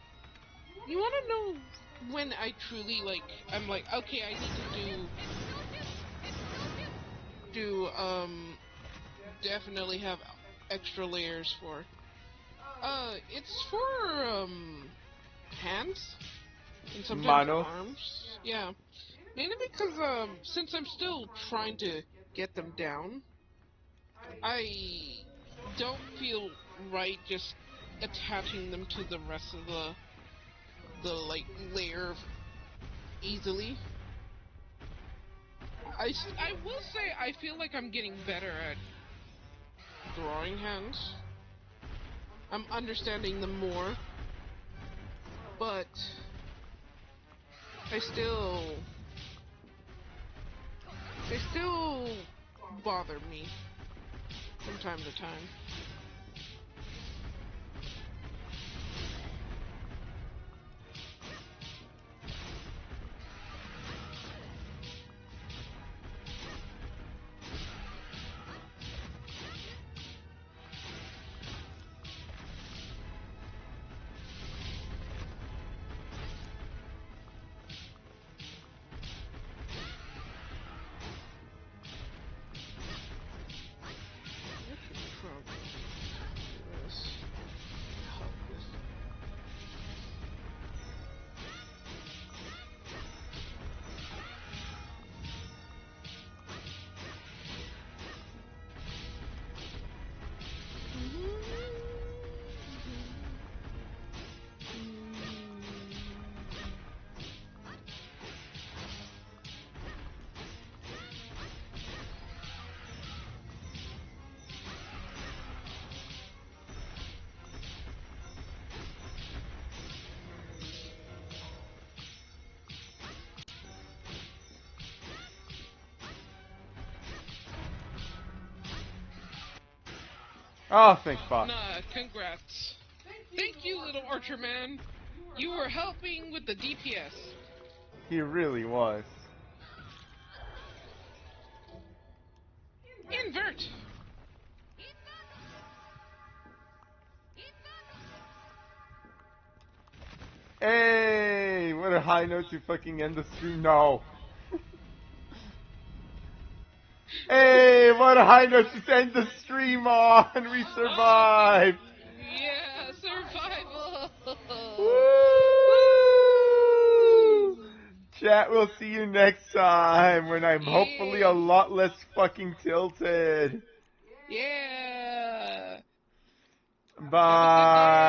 S3: You wanna know when I truly, I'm like, okay, I need to definitely have extra layers for. It's for, hands, and sometimes
S2: Manos.
S3: arms. Yeah. Mainly because, since I'm still trying to get them down, I don't feel right just attaching them to the rest of the layer easily. I will say I feel like I'm getting better at drawing hands. I'm understanding them more, but they still bother me from time to time.
S2: Oh, thank fuck.
S3: Nah, congrats. Thank you, little archer man. You were helping with the DPS.
S2: He really was.
S3: Invert!
S2: Hey, what a high note to fucking end the stream. No. Hey, what a high note to end the stream on. We survived.
S3: Yeah, survival!
S2: Woo! Chat, we'll see you next time when I'm hopefully a
S3: Yeah.
S2: lot less fucking tilted.
S3: Yeah. Have a good day.
S2: Bye.